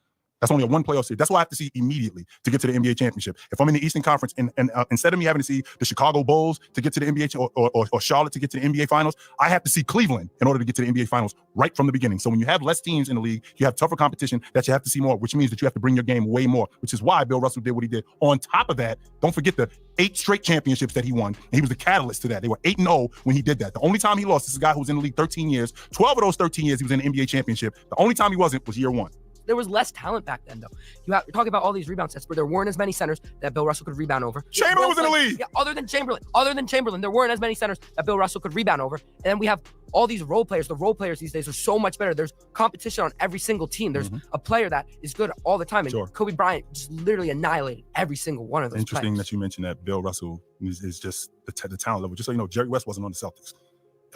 That's only a 1 playoff series. That's what I have to see immediately to get to the NBA championship. If I'm in the Eastern Conference and instead of me having to see the Chicago Bulls to get to the NBA or Charlotte to get to the NBA Finals, I have to see Cleveland in order to get to the NBA Finals right from the beginning. So when you have less teams in the league, you have tougher competition that you have to see more, which means that you have to bring your game way more, which is why Bill Russell did what he did. On top of that, don't forget the 8 straight championships that he won, and he was the catalyst to that. They were 8-0 when he did that. The only time he lost, this is a guy who was in the league 13 years. 12 of those 13 years, he was in the NBA championship. The only time he wasn't was year 1. There was less talent back then, though. You're talking about all these rebound sets where there weren't as many centers that Bill Russell could rebound over. Chamberlain was in the league. Yeah, other than Chamberlain, there weren't as many centers that Bill Russell could rebound over. And then we have all these role players. The role players these days are so much better. There's competition on every single team. There's a player that is good all the time. And Kobe Bryant just literally annihilated every single one of those Interesting players. that you mentioned that Bill Russell is just the talent level. Just so you know, Jerry West wasn't on the Celtics.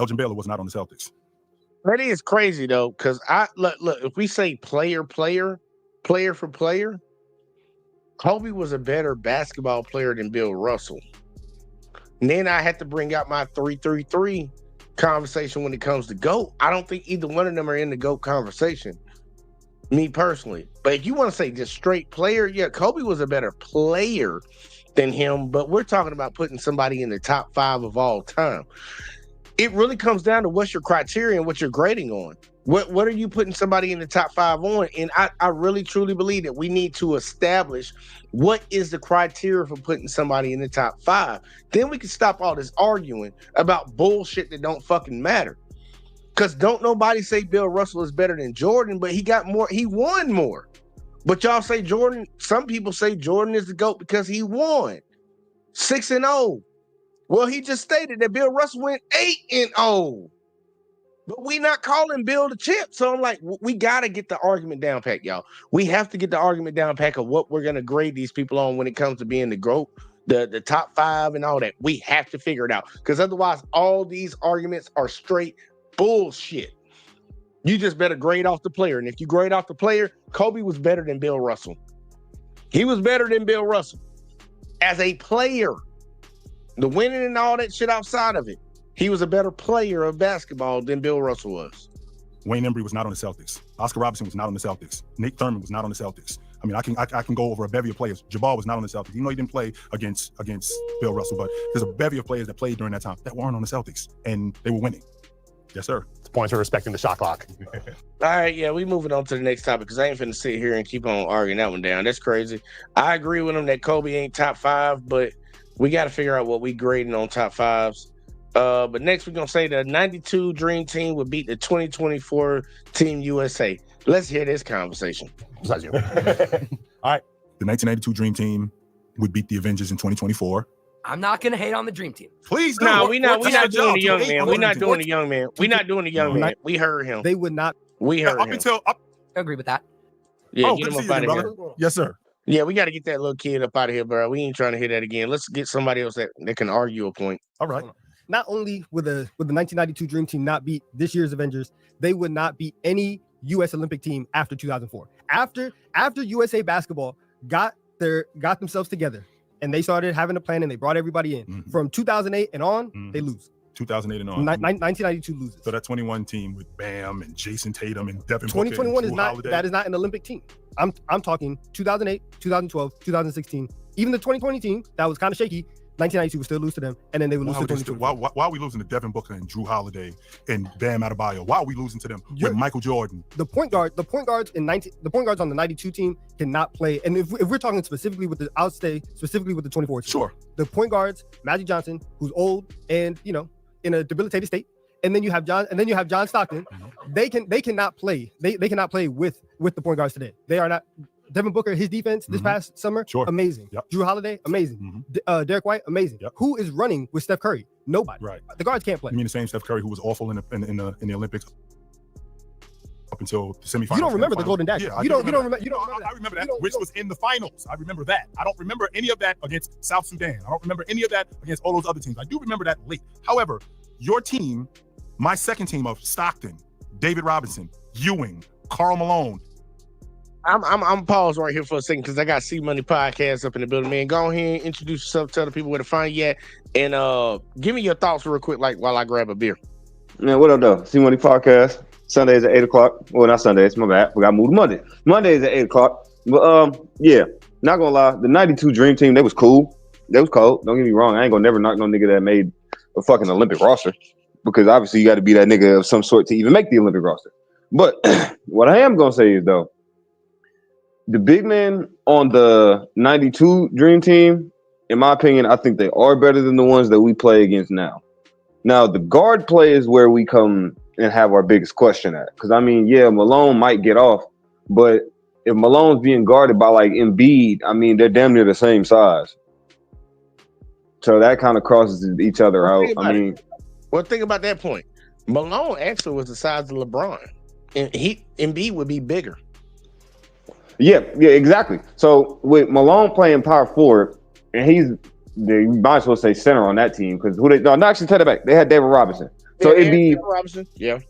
Elgin Baylor was not on the Celtics. That is crazy, though, because look, if we say player for player, Kobe was a better basketball player than Bill Russell. And then I had to bring out my 3-3-3 conversation when it comes to GOAT. I don't think either one of them are in the GOAT conversation, me personally. But if you want to say just straight player, yeah, Kobe was a better player than him, but we're talking about putting somebody in the top 5 of all time. It really comes down to what's your criteria and what you're grading on. What are you putting somebody in the top 5 on? And I really, truly believe that we need to establish what is the criteria for putting somebody in the top 5. Then we can stop all this arguing about bullshit that don't fucking matter. Because don't nobody say Bill Russell is better than Jordan, but he got more, he won more. But y'all say Jordan, some people say Jordan is the GOAT because he won 6-0. Well, he just stated that Bill Russell went 8-0. But we not calling Bill the champ. So I'm like, we got to get the argument down pat, y'all. We have to get the argument down pat of what we're going to grade these people on when it comes to being the GOAT, the top 5 and all that. We have to figure it out. Because otherwise, all these arguments are straight bullshit. You just better grade off the player. And if you grade off the player, Kobe was better than Bill Russell. He was better than Bill Russell. As a player, the winning and all that shit outside of it, he was a better player of basketball than Bill Russell was. Wayne Embry was not on the Celtics. Oscar Robertson was not on the Celtics. Nate Thurman was not on the Celtics. I mean, I can go over a bevy of players. Jabbar was not on the Celtics. You know, he didn't play against Bill Russell, but there's a bevy of players that played during that time that weren't on the Celtics, and they were winning. Yes, sir. It's points for respecting the shot clock. All right, yeah, we moving on to the next topic because I ain't finna sit here and keep on arguing that one down. That's crazy. I agree with him that Kobe ain't top 5, but we got to figure out what we grading on top 5s. But next we're gonna say the 92 Dream Team would beat the 2024 Team USA. Let's hear this conversation. Besides you. All right. The 1992 Dream Team would beat the Avengers in 2024. I'm not gonna hate on the Dream Team. Please do. No, we're not That's doing the your young job. man. We're not doing the young man. We're not doing the young man. We heard him. They would not. We heard him. I agree with that. Yeah, Oh, get good him to see up you, out of brother. here. Yes, sir. Yeah, we got to get that little kid up out of here, bro. We ain't trying to hear that again. Let's get somebody else that can argue a point. All right. Not only would the 1992 Dream Team not beat this year's Avengers, they would not beat any U.S. Olympic team after 2004. After USA Basketball got themselves together and they started having a plan and they brought everybody in. From 2008 and on, they lose. 2008 and on. 1992 loses. So that 21 team with Bam and Jason Tatum and Devin Booker 2021 and is not Holiday. that is not an Olympic team. I'm talking 2008, 2012, 2016. Even the 2020 team that was kind of shaky. 1992 would still lose to them, and then they would lose to 2022. Why are we losing to Devin Booker and Drew Holiday and Bam Adebayo? Why are we losing to them with Michael Jordan? The point guards on the 92 team cannot play. And if we're talking specifically with the 24 team. Sure. The point guards, Magic Johnson, who's old and in a debilitated state, and then you have John Stockton. They cannot play. They cannot play with the point guards today. They are not. Devin Booker, his defense this past summer, amazing. Yep. Drew Holiday, amazing. Derek White, amazing. Yep. Who is running with Steph Curry? Nobody. Right. The guards can't play. You mean the same Steph Curry who was awful in the Olympics up until the semifinals? You don't remember the Golden Dash? Yeah, you don't remember. I remember that, which was in the finals. I remember that. I don't remember any of that against South Sudan. I don't remember any of that against all those other teams. I do remember that late. However, your team, my second team of Stockton, David Robinson, Ewing, Karl Malone. I'm paused right here for a second because I got C Money Podcast up in the building, man. Go ahead and introduce yourself, tell the people where to find you at, and give me your thoughts real quick, like while I grab a beer. Man, what up, though? C Money Podcast. Sundays at 8 o'clock. Well, not Sundays, my bad. We got moved to Monday. Mondays at 8 o'clock. But yeah, not gonna lie, the 92 Dream Team, they was cool. They was cold. Don't get me wrong. I ain't gonna never knock no nigga that made a fucking Olympic roster. Because obviously you got to be that nigga of some sort to even make the Olympic roster. But what I am gonna say is though, the big men on the 92 Dream Team, in my opinion, I think they are better than the ones that we play against now. Now, the guard play is where we come and have our biggest question at. Because, I mean, yeah, Malone might get off, but if Malone's being guarded by, like, Embiid, I mean, they're damn near the same size. So that kind of crosses each other out. I mean... Well, think about that point. Malone actually was the size of LeBron. And Embiid would be bigger. Yeah, exactly. So with Malone playing power forward, and you might as well say center on that team because actually take it back. They had David Robinson. So it'd be David Robinson. Yeah.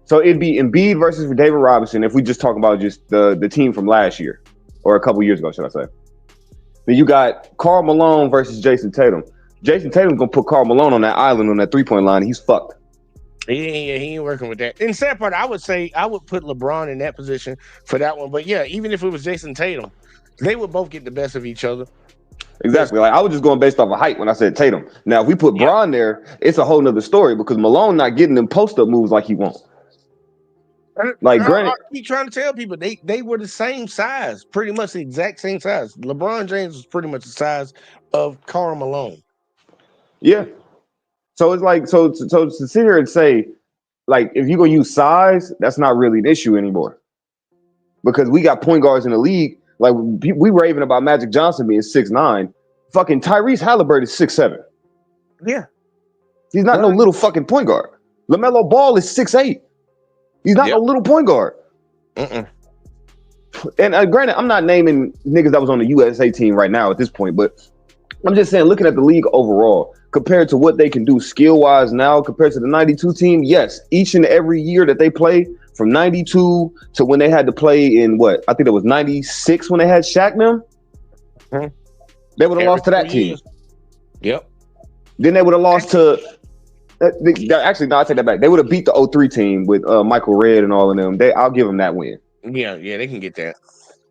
So it'd be Embiid versus David Robinson if we just talk about just the team from last year or a couple years ago, should I say? Then you got Karl Malone versus Jason Tatum. Jason Tatum's gonna put Karl Malone on that island on that 3-point line. He's fucked. He ain't working with that. In sad part, I would say I would put LeBron in that position for that one. But yeah, even if it was Jason Tatum, they would both get the best of each other. Exactly. Like I was just going based off of height when I said Tatum. Now, if we put Bron there, it's a whole nother story because Malone not getting them post-up moves like he wants. Like granted, I keep trying to tell people they were the same size, pretty much the exact same size. LeBron James was pretty much the size of Karl Malone. Yeah. So it's like so to sit here and say, like, if you're gonna use size, that's not really an issue anymore. Because we got point guards in the league. Like we raving about Magic Johnson being 6'9". Fucking Tyrese Halliburton is 6'7". Yeah. He's not no little fucking point guard. LaMelo Ball is 6'8". He's not no little point guard. And granted, I'm not naming niggas that was on the USA team right now at this point, but I'm just saying, looking at the league overall, compared to what they can do skill-wise now, compared to the 92 team, yes, each and every year that they play, from 92 to when they had to play in what? I think it was 96 when they had Shaq now. They would have lost to that team. Yep. Then they would have lost to... actually, no, I take that back. They would have beat the 03 team with Michael Redd and all of them. I'll give them that win. Yeah, they can get that.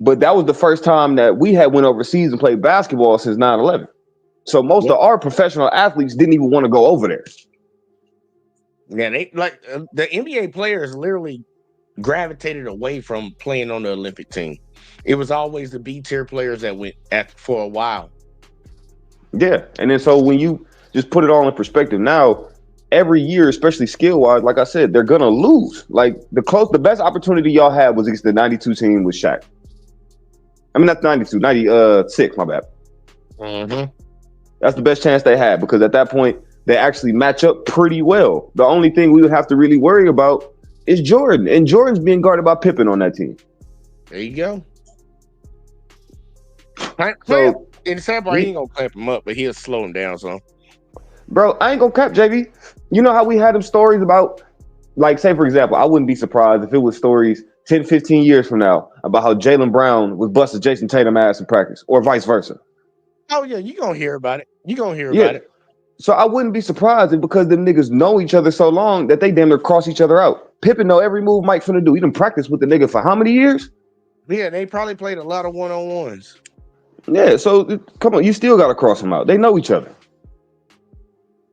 But that was the first time that we had went overseas and played basketball since 9/11. So most of our professional athletes didn't even want to go over there. Yeah, they like the NBA players literally gravitated away from playing on the Olympic team. It was always the B tier players that went for a while. Yeah, and then so when you just put it all in perspective now, every year, especially skill wise, like I said, they're gonna lose. Like the best opportunity y'all had was against the 92 team with Shaq. I mean, not 92, 96, my bad. That's the best chance they had because at that point, they actually match up pretty well. The only thing we would have to really worry about is Jordan. And Jordan's being guarded by Pippen on that team. There you go. So, in the sample, he ain't going to clamp him up, but he'll slow him down some. Bro, I ain't going to cap, JB. You know how we had them stories about, like, say, for example, I wouldn't be surprised if it was stories 10, 15 years from now about how Jaylen Brown was busting Jason Tatum ass in practice or vice versa. Oh, yeah, you're going to hear about it. You're going to hear about it. So I wouldn't be surprised if because them niggas know each other so long that they damn near cross each other out. Pippen know every move Mike finna do. He done practiced with the nigga for how many years? Yeah, they probably played a lot of one-on-ones. Yeah, so come on, you still got to cross them out. They know each other.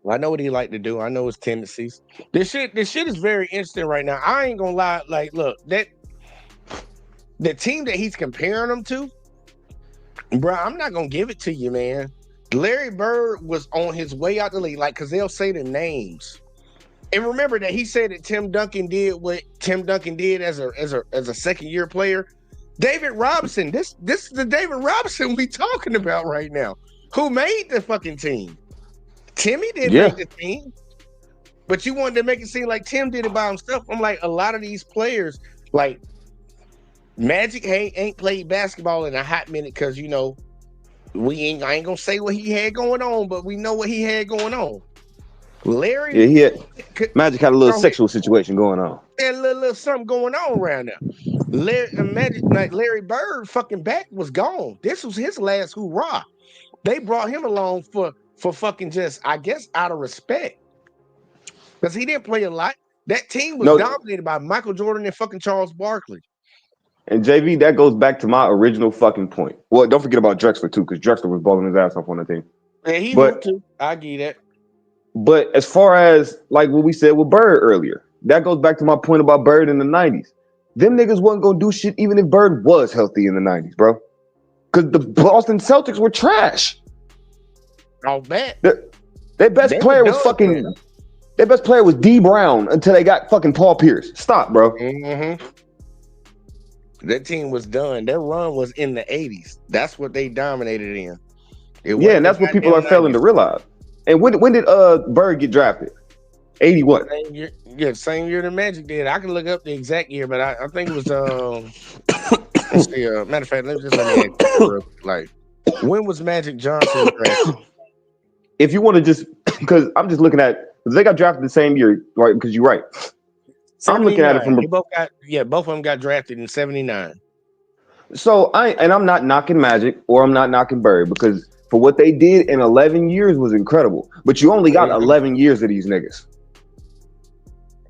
I know what he like to do. I know his tendencies. This shit is very interesting right now. I ain't gonna lie. Like, look, the team that he's comparing them to, bro, I'm not gonna give it to you, man. Larry Bird was on his way out the league, like, cause they'll say the names. And remember that he said that Tim Duncan did what Tim Duncan did as a second year player. David Robinson, this is the David Robinson we talking about right now, who made the fucking team. Timmy didn't make the team, but you wanted to make it seem like Tim did it by himself. I'm like, a lot of these players, like Magic, ain't played basketball in a hot minute because I ain't gonna say what he had going on, but we know what he had going on. Larry, Magic had a little sexual situation going on. Had a little something going on around there. Larry Bird fucking back was gone. This was his last hoorah. They brought him along for fucking just, I guess, out of respect. Because he didn't play a lot. That team was dominated by Michael Jordan and fucking Charles Barkley. And JV, that goes back to my original fucking point. Well, don't forget about Drexler too, because Drexler was balling his ass off on the team. Yeah, he moved too. I give you that. But as far as like what we said with Bird earlier, that goes back to my point about Bird in the 90s. Them niggas wasn't gonna do shit even if Bird was healthy in the 90s, bro. Because the Boston Celtics were trash. I'll bet. Their best player was fucking. Their best player was D Brown until they got fucking Paul Pierce. Stop, bro. That team was done. Their run was in the 80s. That's what they dominated in. And that's what people are failing to realize. And when did Bird get drafted? 80 what? Same year the Magic did. I can look up the exact year, but I think it was let's see, matter of fact, let me ask you, like, when was Magic Johnson drafted? If you want to just, because I'm just looking at, they got drafted the same year, right? Because you're right. I'm looking at it from both of them got drafted in 79. So I'm not knocking Magic or I'm not knocking Bird because for what they did in 11 years was incredible. But you only got 11 years of these niggas.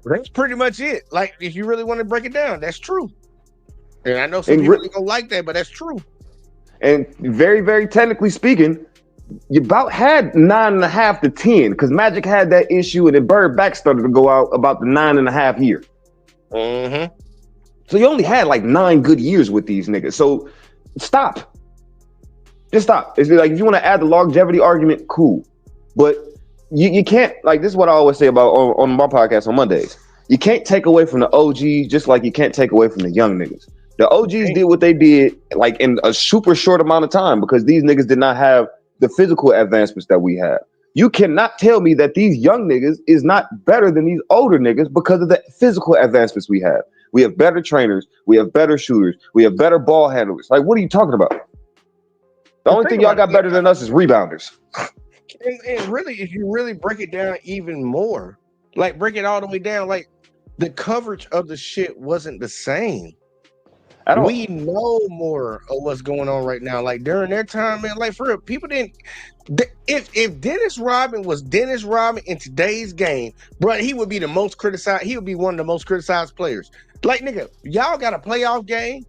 That's pretty much it. Like, if you really want to break it down, that's true. And I know some people don't like that, but that's true. And very, very technically speaking, you about had 9.5 to 10 because Magic had that issue and then Bird back started to go out about the 9.5 year. So you only had like 9 good years with these niggas. So stop. Just stop. It's like if you want to add the longevity argument, cool. But you can't, like, this is what I always say about on my podcast on Mondays. You can't take away from the OGs just like you can't take away from the young niggas. The OGs did what they did like in a super short amount of time because these niggas did not have the physical advancements that we have. You cannot tell me that these young niggas is not better than these older niggas because of the physical advancements we have. We have better trainers. We have better shooters. We have better ball handlers. Like, what are you talking about? The only thing y'all got better than us is rebounders. And really, if you really break it down even more, like break it all the way down, like the coverage of the shit wasn't the same. We know more of what's going on right now. Like during their time, man, like for real, people didn't. If Dennis Rodman was Dennis Rodman in today's game, bro, he would be the most criticized. He would be one of the most criticized players. Like, nigga, y'all got a playoff game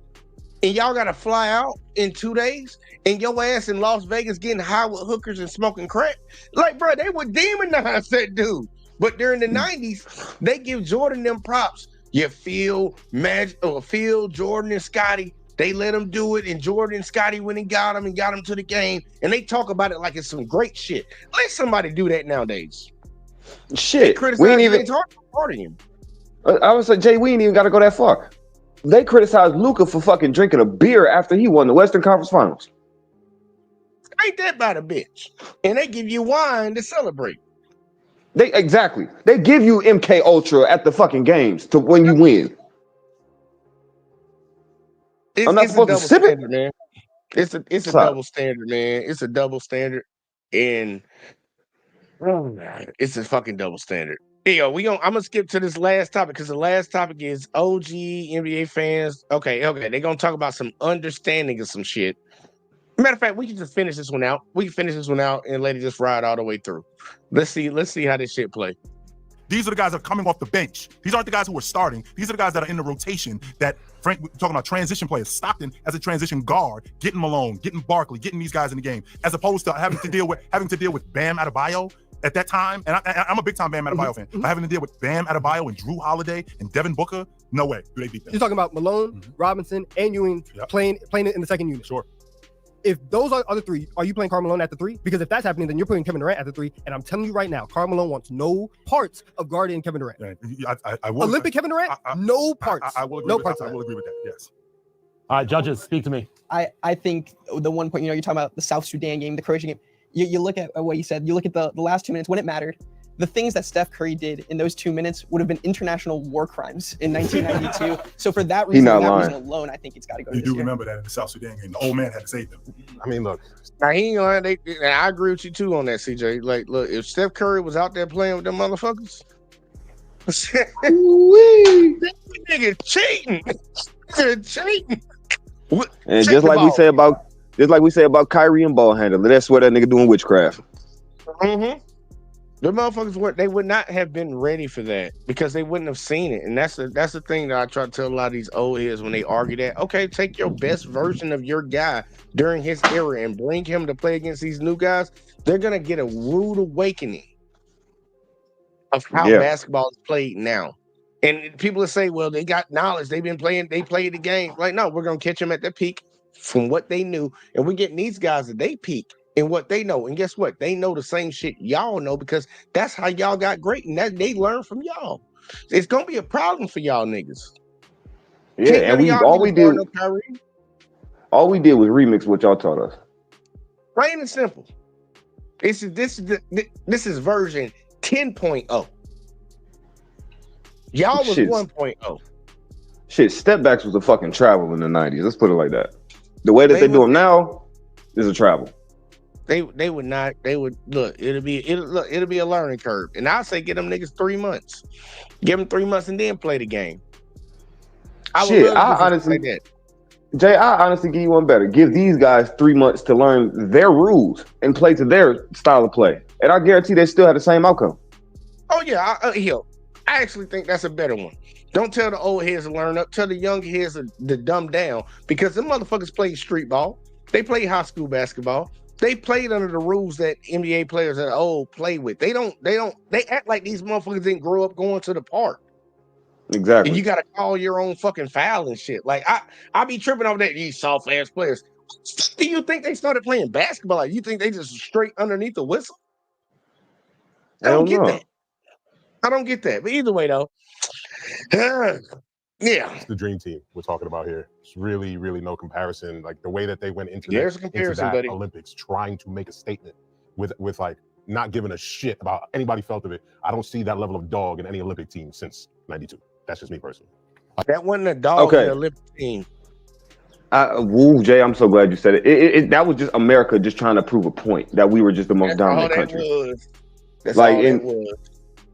and y'all got to fly out in 2 days and your ass in Las Vegas getting high with hookers and smoking crack. Like, bro, they would demonize that dude. But during the 90s, they give Jordan them props. You feel Jordan and Scotty, they let them do it, and Jordan and Scotty went and got him to the game, and they talk about it like it's some great shit. Let somebody do that nowadays. Shit, we ain't even partying. I would say, Jay, we ain't even got to go that far. They criticized Luka for fucking drinking a beer after he won the Western Conference Finals. Ain't that about a bitch? And they give you wine to celebrate. They give you MK Ultra at the fucking games to when you win. I'm not supposed to sip it, man. It's a double standard, man. It's a double standard, and it's a fucking double standard. Yo, I'm gonna skip to this last topic because the last topic is OG NBA fans. Okay, they're gonna talk about some understanding of some shit. Matter of fact, we can just finish this one out. We can finish this one out and let it just ride all the way through. Let's see how this shit play. These are the guys that are coming off the bench. These aren't the guys who are starting. These are the guys that are in the rotation that Frank, we're talking about transition players. Stockton as a transition guard, getting Malone, getting Barkley, getting these guys in the game, as opposed to having to deal with Bam Adebayo at that time. And I'm a big time Bam Adebayo fan. But having to deal with Bam Adebayo and Drew Holiday and Devin Booker, no way do they beat them. You're talking about Malone, Robinson, and Ewing playing in the second unit. Sure. If those are the three, are you playing Karl Malone at the three? Because if that's happening, then you're putting Kevin Durant at the three. And I'm telling you right now, Karl Malone wants no parts of guarding Kevin Durant. I will. Olympic Kevin Durant, no parts. I will agree no with parts. that. I will agree with that. Yes. All right, judges, speak to me. I think the one point, you're talking about the South Sudan game, the Croatian game. You look at what you said. You look at the last 2 minutes when it mattered. The things that Steph Curry did in those 2 minutes would have been international war crimes in 1992. So for that reason, alone, I think it's got to go. You do remember that in the South Sudan game, the old man had to save them. I mean, look. Now he ain't lying. I agree with you too on that, CJ. Like, look, if Steph Curry was out there playing with them motherfuckers, that nigga cheating. Cheating. And just like we say about Kyrie and ball handler, that's what that nigga doing witchcraft. Mm-hmm. The motherfuckers they would not have been ready for that because they wouldn't have seen it. And that's the thing that I try to tell a lot of these old heads when they argue that. Okay, take your best version of your guy during his era and bring him to play against these new guys. They're gonna get a rude awakening of how basketball is played now. And people will say, well, they got knowledge. They've been playing, they played the game. Like, no, we're gonna catch them at their peak from what they knew. And we're getting these guys at they peak in what they know. And guess what? They know the same shit y'all know because that's how y'all got great. And that they learned from y'all. It's gonna be a problem for y'all niggas. Yeah, and all we did was remix what y'all taught us. Plain and simple. This is version 10.0. Y'all was 1.0. Shit, step backs was a fucking travel in the 90s. Let's put it like that. The way that they do them now is a travel. They would not. They would look. It'll be a learning curve. And I say, get them niggas 3 months. Give them 3 months and then play the game. Jay, I honestly give you one better. Give these guys 3 months to learn their rules and play to their style of play, and I guarantee they still have the same outcome. Oh yeah, I actually think that's a better one. Don't tell the old heads to learn up. Tell the young heads to dumb down because them motherfuckers play street ball. They play high school basketball. They played under the rules that NBA players that are old play with. They act like these motherfuckers didn't grow up going to the park. Exactly. And you got to call your own fucking foul and shit. Like I be tripping over that. These soft ass players. Do you think they started playing basketball? Like you think they just straight underneath the whistle? I don't get that. I don't get that. But either way, though, yeah, it's the dream team we're talking about here. It's really, really no comparison. Like the way that they went into that buddy. Olympics, trying to make a statement with like not giving a shit about anybody felt of it. I don't see that level of dog in any Olympic team since '92. That's just me personally. That wasn't a dog in the Olympic team. Woo, Jay, I'm so glad you said it. That was just America just trying to prove a point that we were just the most dominant country. That's all that was.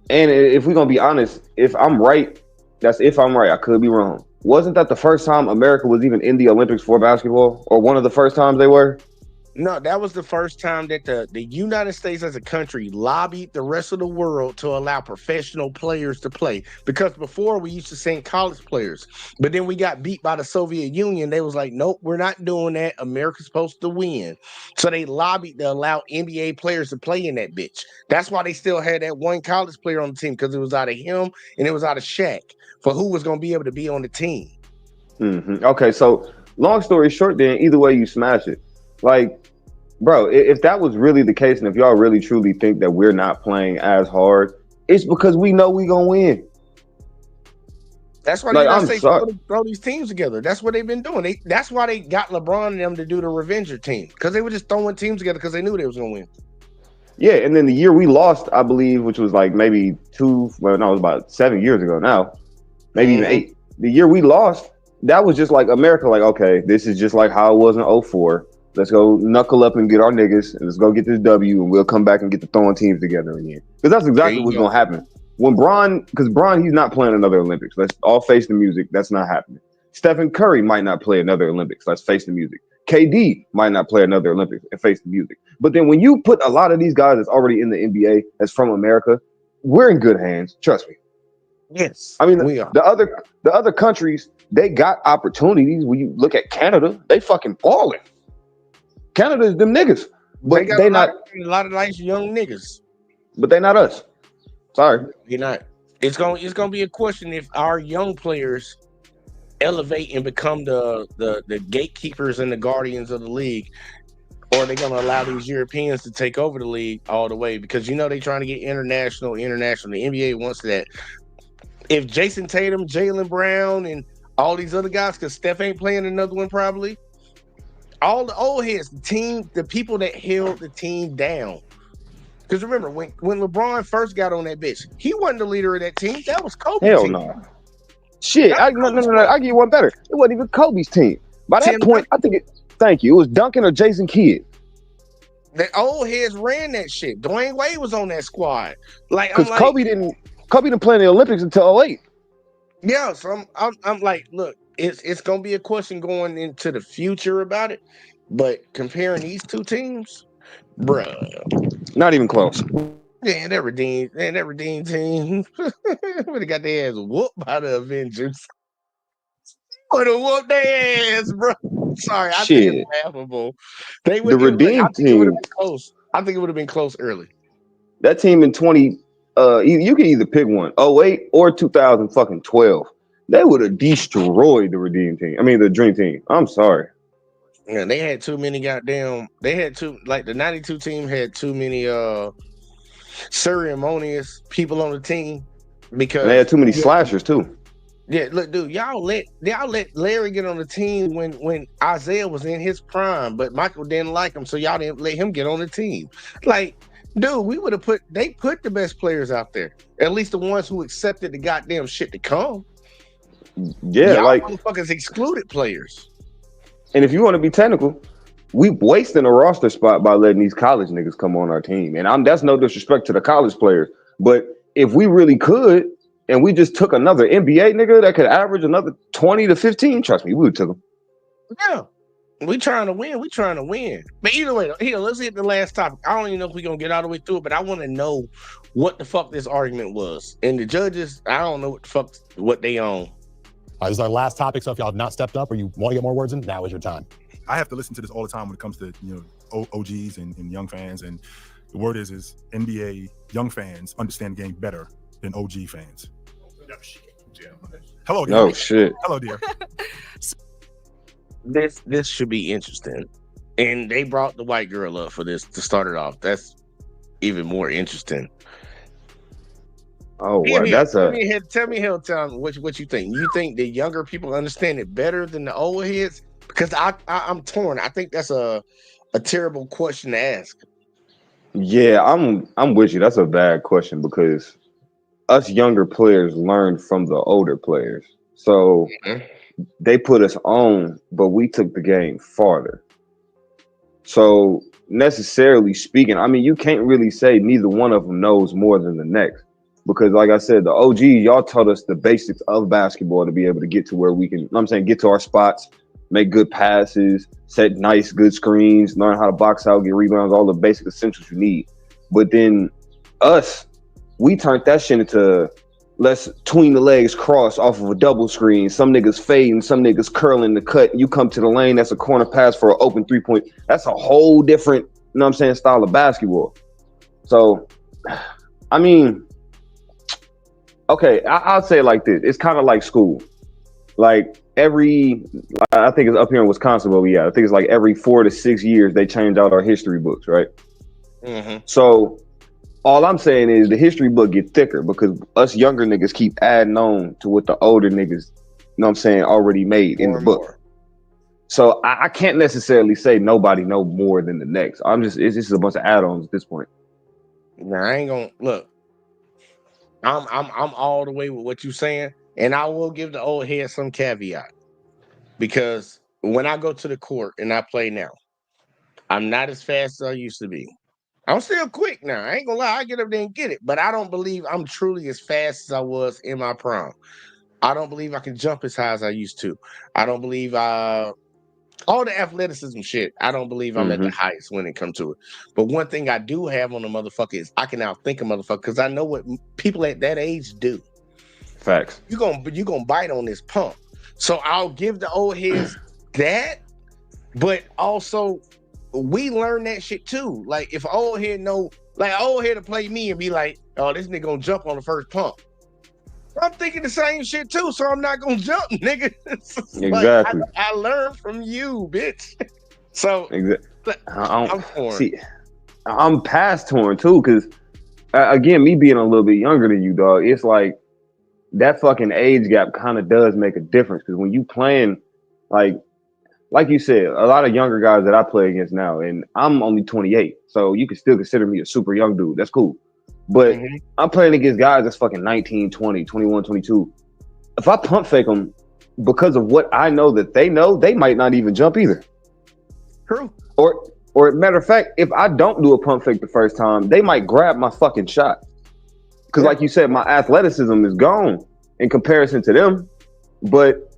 And if we're gonna be honest, if I'm right, that's if I'm right. I could be wrong. Wasn't that the first time America was even in the Olympics for basketball, or one of the first times they were? No, that was the first time that the United States as a country lobbied the rest of the world to allow professional players to play. Because before we used to send college players, but then we got beat by the Soviet Union. They was like, nope, we're not doing that. America's supposed to win. So they lobbied to allow NBA players to play in that bitch. That's why they still had that one college player on the team, because it was out of him and it was out of Shaq for who was going to be able to be on the team. Mm-hmm. Okay, so long story short, then either way you smash it. Like, bro, if that was really the case, and if y'all really truly think that we're not playing as hard, it's because we know we gonna win. That's why they throw these teams together. That's what they've been doing. That's why they got LeBron and them to do the Revenger team, because they were just throwing teams together because they knew they was gonna win. Yeah, and then the year we lost, I believe, which was like maybe it was about 7 years ago now, maybe even 8. The year we lost, that was just like America, like, okay, this is just like how it was in 2004. Let's go knuckle up and get our niggas, and let's go get this W, and we'll come back and get the throwing teams together again. Because that's exactly what's going to happen. Because Bron, he's not playing another Olympics. Let's all face the music. That's not happening. Stephen Curry might not play another Olympics. Let's face the music. KD might not play another Olympics and face the music. But then when you put a lot of these guys that's already in the NBA, that's from America, we're in good hands. Trust me. Yes, I mean, we are. The other countries, they got opportunities. When you look at Canada, they fucking balling. Canada is them niggas, but they not a lot of nice young niggas. But they not us. Sorry, you're not. It's gonna be a question if our young players elevate and become the gatekeepers and the guardians of the league, or are they gonna allow these Europeans to take over the league all the way? Because they trying to get international. The NBA wants that. If Jason Tatum, Jaylen Brown, and all these other guys, because Steph ain't playing another one probably. All the old heads, the people that held the team down. Because remember, when LeBron first got on that bitch, he wasn't the leader of that team. That was Kobe's team. Hell no. Shit, no. I give you one better. It wasn't even Kobe's team. By that point, I think thank you. It was Duncan or Jason Kidd. The old heads ran that shit. Dwayne Wade was on that squad. Because Kobe didn't play in the Olympics until 2008. Yeah, so I'm like, look. It's gonna be a question going into the future about it, but comparing these two teams, bruh, not even close. Yeah, that redeemed team would have got their ass whooped by the Avengers. Would have whooped their ass, bro. Sorry, I think it's laughable. The redeemed team would have been close. I think it would have been close early. That team in 20, you can either pick one, 2008 or 2012. They would have destroyed the Dream Team. I'm sorry. Yeah, they had too many the 92 team had too many ceremonious people on the team because they had too many slashers too. Yeah, look, dude, y'all let Larry get on the team when Isaiah was in his prime, but Michael didn't like him, so y'all didn't let him get on the team. Like, dude, they put the best players out there, at least the ones who accepted the goddamn shit to come. Yeah, y'all motherfuckers excluded players. And if you want to be technical, we wasting a roster spot by letting these college niggas come on our team. And that's no disrespect to the college players, but if we really could, and we just took another NBA nigga that could average another 20 to 15, trust me, we would took him. Yeah. We trying to win. But either way, here, let's hit the last topic. I don't even know if we're going to get all the way through it, but I want to know what the fuck this argument was. And the judges, I don't know what they own. This is our last topic, so if y'all have not stepped up or you want to get more words in, now is your time. I have to listen to this all the time when it comes to OGs and young fans, and the word is NBA young fans understand the game better than OG fans. Hello, dear. Oh shit. Hello, dear. This should be interesting, and they brought the white girl up for this to start it off. That's even more interesting. Oh, wow, tell me what you think. You think the younger people understand it better than the old heads? Because I'm torn. I think that's a terrible question to ask. Yeah, I'm with you. That's a bad question because us younger players learned from the older players. So they put us on, but we took the game farther. So necessarily speaking, I mean, you can't really say neither one of them knows more than the next. Because like I said, the OG, y'all taught us the basics of basketball to be able to get to where we can, you know what I'm saying, get to our spots, make good passes, set nice, good screens, learn how to box out, get rebounds, all the basic essentials you need. But then us, we turned that shit into let's tween the legs cross off of a double screen. Some niggas fading, some niggas curling the cut. You come to the lane, that's a corner pass for an open 3-point. That's a whole different, you know what I'm saying, style of basketball. So, I mean, okay, I'll say it like this. It's kind of like school. Like I think it's up here in Wisconsin, but I think it's like every 4 to 6 years they change out our history books, right? Mm-hmm. So all I'm saying is the history book get thicker because us younger niggas keep adding on to what the older niggas, you know what I'm saying, already made in the book. So I can't necessarily say nobody know more than the next. It's just a bunch of add-ons at this point. Now I ain't gonna look. I'm all the way with what you're saying, and I will give the old head some caveat because when I go to the court and I play now, I'm not as fast as I used to be. I'm still quick now. I ain't gonna lie, I get up there and get it, but I don't believe I'm truly as fast as I was in my prime. I don't believe I can jump as high as I used to. I don't believe all the athleticism shit. I don't believe I'm at the highest when it comes to it. But one thing I do have on the motherfucker is I can outthink a motherfucker because I know what people at that age do. Facts. You gonna bite on this pump. So I'll give the old heads that, but also we learn that shit too. Like if old head know, like old head to play me and be like, oh, this nigga gonna jump on the first pump. I'm thinking the same shit too, so I'm not gonna jump, nigga. Exactly. Like, I learned from you, bitch. So I'm torn. See, I'm past torn too, because again, me being a little bit younger than you, dog, it's like that fucking age gap kind of does make a difference. Because when you playing, like you said, a lot of younger guys that I play against now, and I'm only 28, so you can still consider me a super young dude. That's cool. But I'm playing against guys that's fucking 19, 20, 21, 22. If I pump fake them because of what I know that they know, they might not even jump either. True. Or matter of fact, if I don't do a pump fake the first time, they might grab my fucking shot. Because like you said, my athleticism is gone in comparison to them. But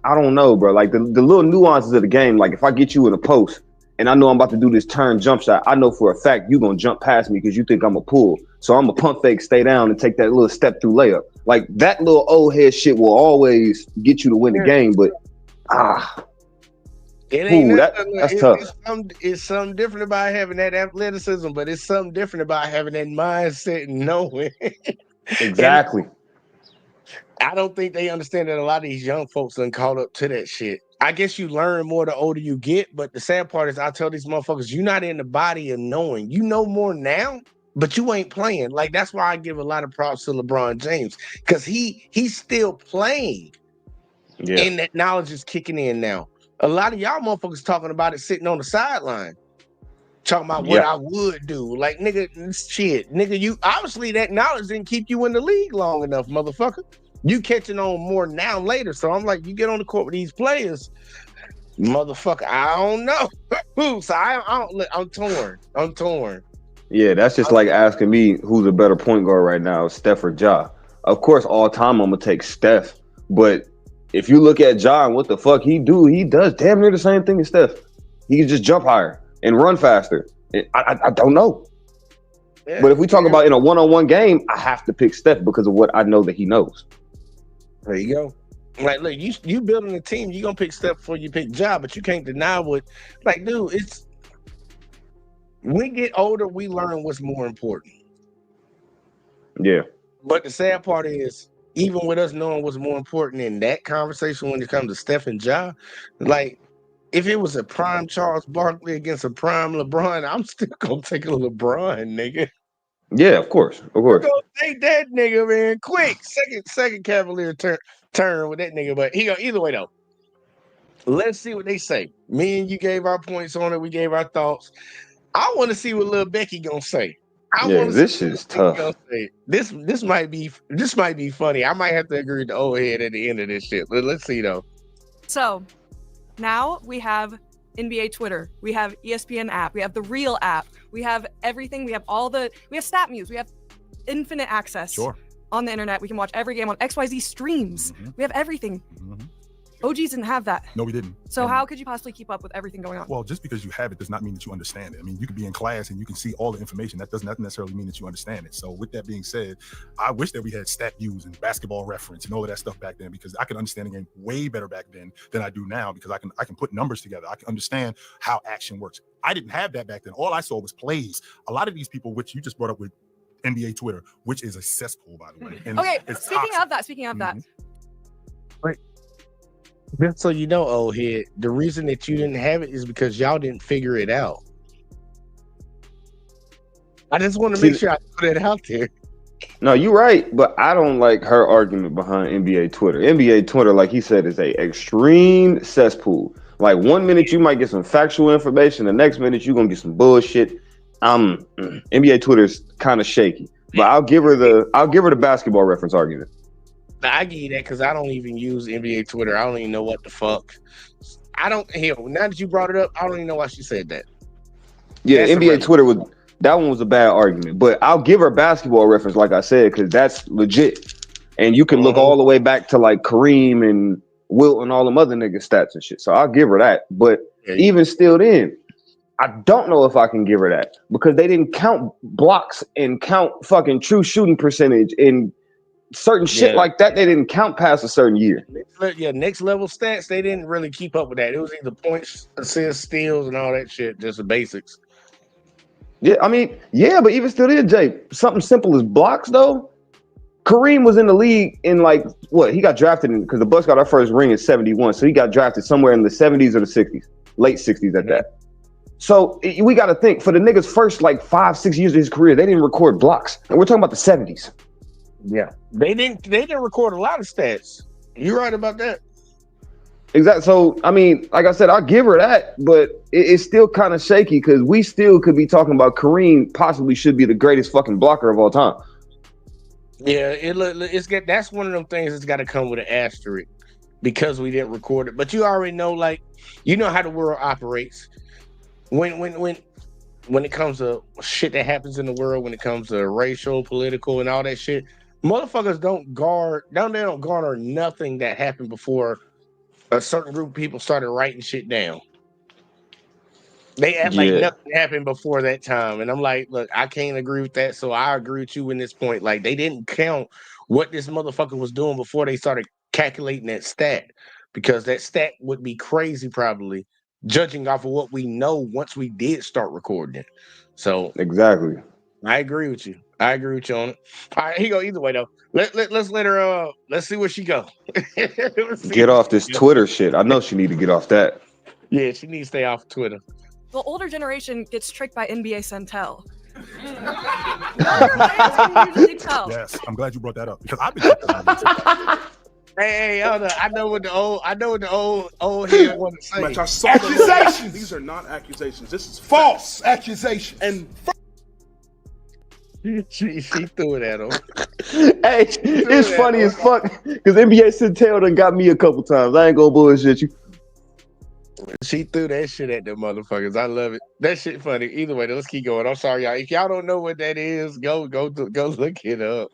I don't know, bro. Like the little nuances of the game, like if I get you in a post, and I know I'm about to do this turn jump shot, I know for a fact you're going to jump past me because you think I'm a pull. So I'm a pump fake, stay down, and take that little step through layup. Like, that little old head shit will always get you to win the game, but, it ain't that's tough. It's something different about having that athleticism, but it's something different about having that mindset and knowing. Exactly. I don't think they understand that a lot of these young folks done caught up to that shit. I guess you learn more the older you get, but the sad part is I tell these motherfuckers, you're not in the body of knowing. You know more now, but you ain't playing. Like, that's why I give a lot of props to LeBron James, because he's still playing. Yeah. And that knowledge is kicking in now. A lot of y'all motherfuckers talking about it sitting on the sideline. Talking about what I would do. Like, nigga, shit. Nigga, you obviously that knowledge didn't keep you in the league long enough, motherfucker. You catching on more now later. So I'm like, you get on the court with these players, motherfucker, I don't know. So I'm torn. I'm torn. Yeah, that's just like asking me who's a better point guard right now, Steph or Ja. Of course, all time I'm gonna take Steph. But if you look at Ja and what the fuck he does damn near the same thing as Steph. He can just jump higher and run faster. I don't know. Yeah, but if we talk about in a one-on-one game, I have to pick Steph because of what I know that he knows. There you go. Like, look, you building a team, you gonna pick Steph before you pick Ja, but you can't deny what, like, dude, it's we get older, we learn what's more important. Yeah. But the sad part is, even with us knowing what's more important in that conversation when it comes to Steph and Ja, like, if it was a prime Charles Barkley against a prime LeBron, I'm still gonna take a LeBron, nigga. Yeah, of course. Of course. We're gonna take that nigga, man, quick. Second Cavalier turn with that nigga, but he go either way though. Let's see what they say. Me and you gave our points on it. We gave our thoughts. I want to see what Lil Becky gonna say. This shit is tough. This might be funny. I might have to agree with the old head at the end of this shit. Let's see though. So now we have NBA Twitter, we have ESPN app, we have the Real app, we have everything. We have we have StatMuse, we have infinite access on the internet. We can watch every game on XYZ streams. We have everything. OGs didn't have that. No, we didn't. So how could you possibly keep up with everything going on? Well, just because you have it does not mean that you understand it. I mean, you could be in class and you can see all the information. That does not necessarily mean that you understand it. So with that being said, I wish that we had StatMuse and Basketball Reference and all of that stuff back then, because I could understand the game way better back then than I do now, because I can put numbers together. I can understand how action works. I didn't have that back then. All I saw was plays. A lot of these people, which you just brought up with NBA Twitter, which is a cesspool, by the way. And okay, it's speaking of that. Right. Just so you know, old head, the reason that you didn't have it is because y'all didn't figure it out. I just want to make sure I put it out there. No, you're right, but I don't like her argument behind NBA Twitter. NBA Twitter, like he said, is a extreme cesspool. Like 1 minute you might get some factual information, the next minute you're gonna get some bullshit. NBA Twitter is kind of shaky, but I'll give her the Basketball Reference argument. I give you that because I don't even use NBA Twitter. I don't even know what the fuck. Now that you brought it up, I don't even know why she said that. Yeah, that's NBA Twitter that one was a bad argument, but I'll give her Basketball Reference, like I said, because that's legit. And you can look all the way back to like Kareem and Wilt and all them other niggas stats and shit. So I'll give her that. But even still then, I don't know if I can give her that, because they didn't count blocks and count fucking true shooting percentage and certain shit like that. They didn't count past a certain year. Next level stats, they didn't really keep up with that. It was either points, assists, steals, and all that shit, just the basics. Yeah, I mean, but even still then, Jay, something simple as blocks though. Kareem was in the league in like what? He got drafted because the Bucks got our first ring in 71. So he got drafted somewhere in the 70s or the 60s, late 60s at that. So we got to think, for the niggas first like 5-6 years of his career, they didn't record blocks. And we're talking about the 70s. Yeah. They didn't record a lot of stats. You're right about that. Exactly. So, I mean, like I said, I'll give her that, but it's still kind of shaky, because we still could be talking about Kareem possibly should be the greatest fucking blocker of all time. Yeah, that's one of them things that's got to come with an asterisk, because we didn't record it. But you already know, like, you know how the world operates. When it comes to shit that happens in the world, when it comes to racial, political, and all that shit, motherfuckers don't garner nothing that happened before a certain group of people started writing shit down. They act like nothing happened before that time. And I'm like, look, I can't agree with that. So I agree with you in this point. Like, they didn't count what this motherfucker was doing before they started calculating that stat, because that stat would be crazy probably, judging off of what we know once we did start recording it. So exactly. I agree with you. I agree with you on it. All right, here you go. Either way though, let's let her. Let's see where she go. Get off this Twitter shit. I know she need to get off that. Yeah, she needs to stay off Twitter. The older generation gets tricked by NBA Centel. Younger fans can usually tell. Yes, I'm glad you brought that up, because I've been. Hey, hold on. I know what the old head want to say. Accusations. These are not accusations. This is false accusations. And she threw it at him. Hey, it's funny as fuck, because NBA Centel done got me a couple times. I ain't gonna bullshit you. She threw that shit at them motherfuckers. I love it. That shit funny. Either way, let's keep going. I'm sorry, y'all. If y'all don't know what that is, go look it up.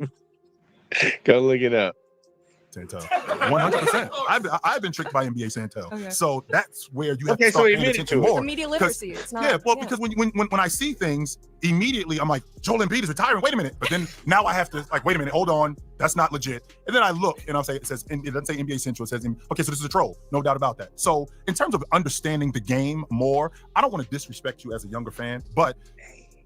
Go look it up. Santel, 100%. I've been tricked by NBA Santel. Okay. So that's where you have to start paying attention more. It's media literacy. It's not. Yeah, well, because when I see things, immediately I'm like, Joel Embiid is retiring. Wait a minute. But then now I have to like, wait a minute, hold on, that's not legit. And then I look and I'll say it doesn't say NBA Central. It says, okay, so this is a troll, no doubt about that. So in terms of understanding the game more, I don't want to disrespect you as a younger fan, but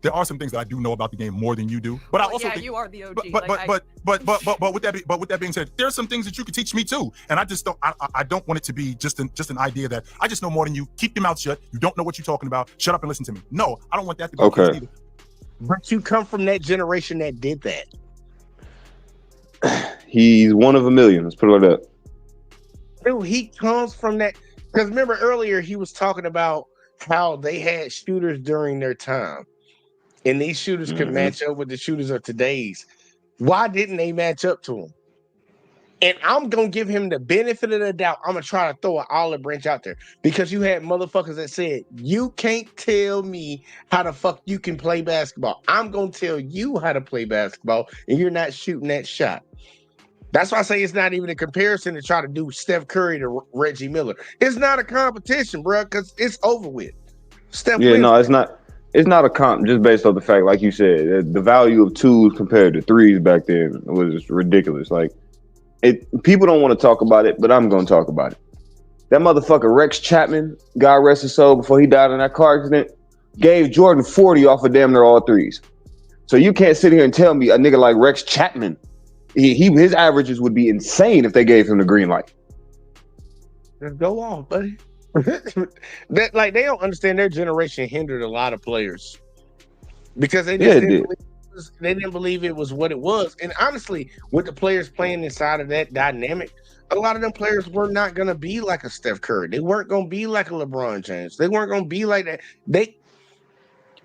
there are some things that I do know about the game more than you do. But I also think, you are the OG. But with that being said, there's some things that you could teach me too. And I just don't. I don't want it to be just an idea that I just know more than you. Keep your mouth shut. You don't know what you're talking about. Shut up and listen to me. No, I don't want that to be the case either. But you come from that generation that did that. He's one of a million. Let's put it like that. Dude, he comes from that. Because remember earlier he was talking about how they had shooters during their time, and these shooters could match up with the shooters of today's. Why didn't they match up to them? And I'm gonna give him the benefit of the doubt. I'm gonna try to throw an olive branch out there because you had motherfuckers that said you can't tell me how the fuck you can play basketball. I'm gonna tell you how to play basketball, and you're not shooting that shot. That's why I say it's not even a comparison to try to do Steph Curry to Reggie Miller. It's not a competition, bro, because it's over with. Steph Yeah, wins. no, it's not. It's not a comp just based on the fact, like you said, the value of twos compared to threes back then was ridiculous. Like, people don't want to talk about it, but I'm going to talk about it. That motherfucker Rex Chapman, God rest his soul, before he died in that car accident, gave Jordan 40 off of damn near all threes. So you can't sit here and tell me a nigga like Rex Chapman, his averages would be insane if they gave him the green light. Just go off, buddy. They don't understand their generation hindered a lot of players because they just didn't believe it was what it was. And honestly, with the players playing inside of that dynamic, a lot of them players were not going to be like a Steph Curry. They weren't going to be like a LeBron James. They weren't going to be like that.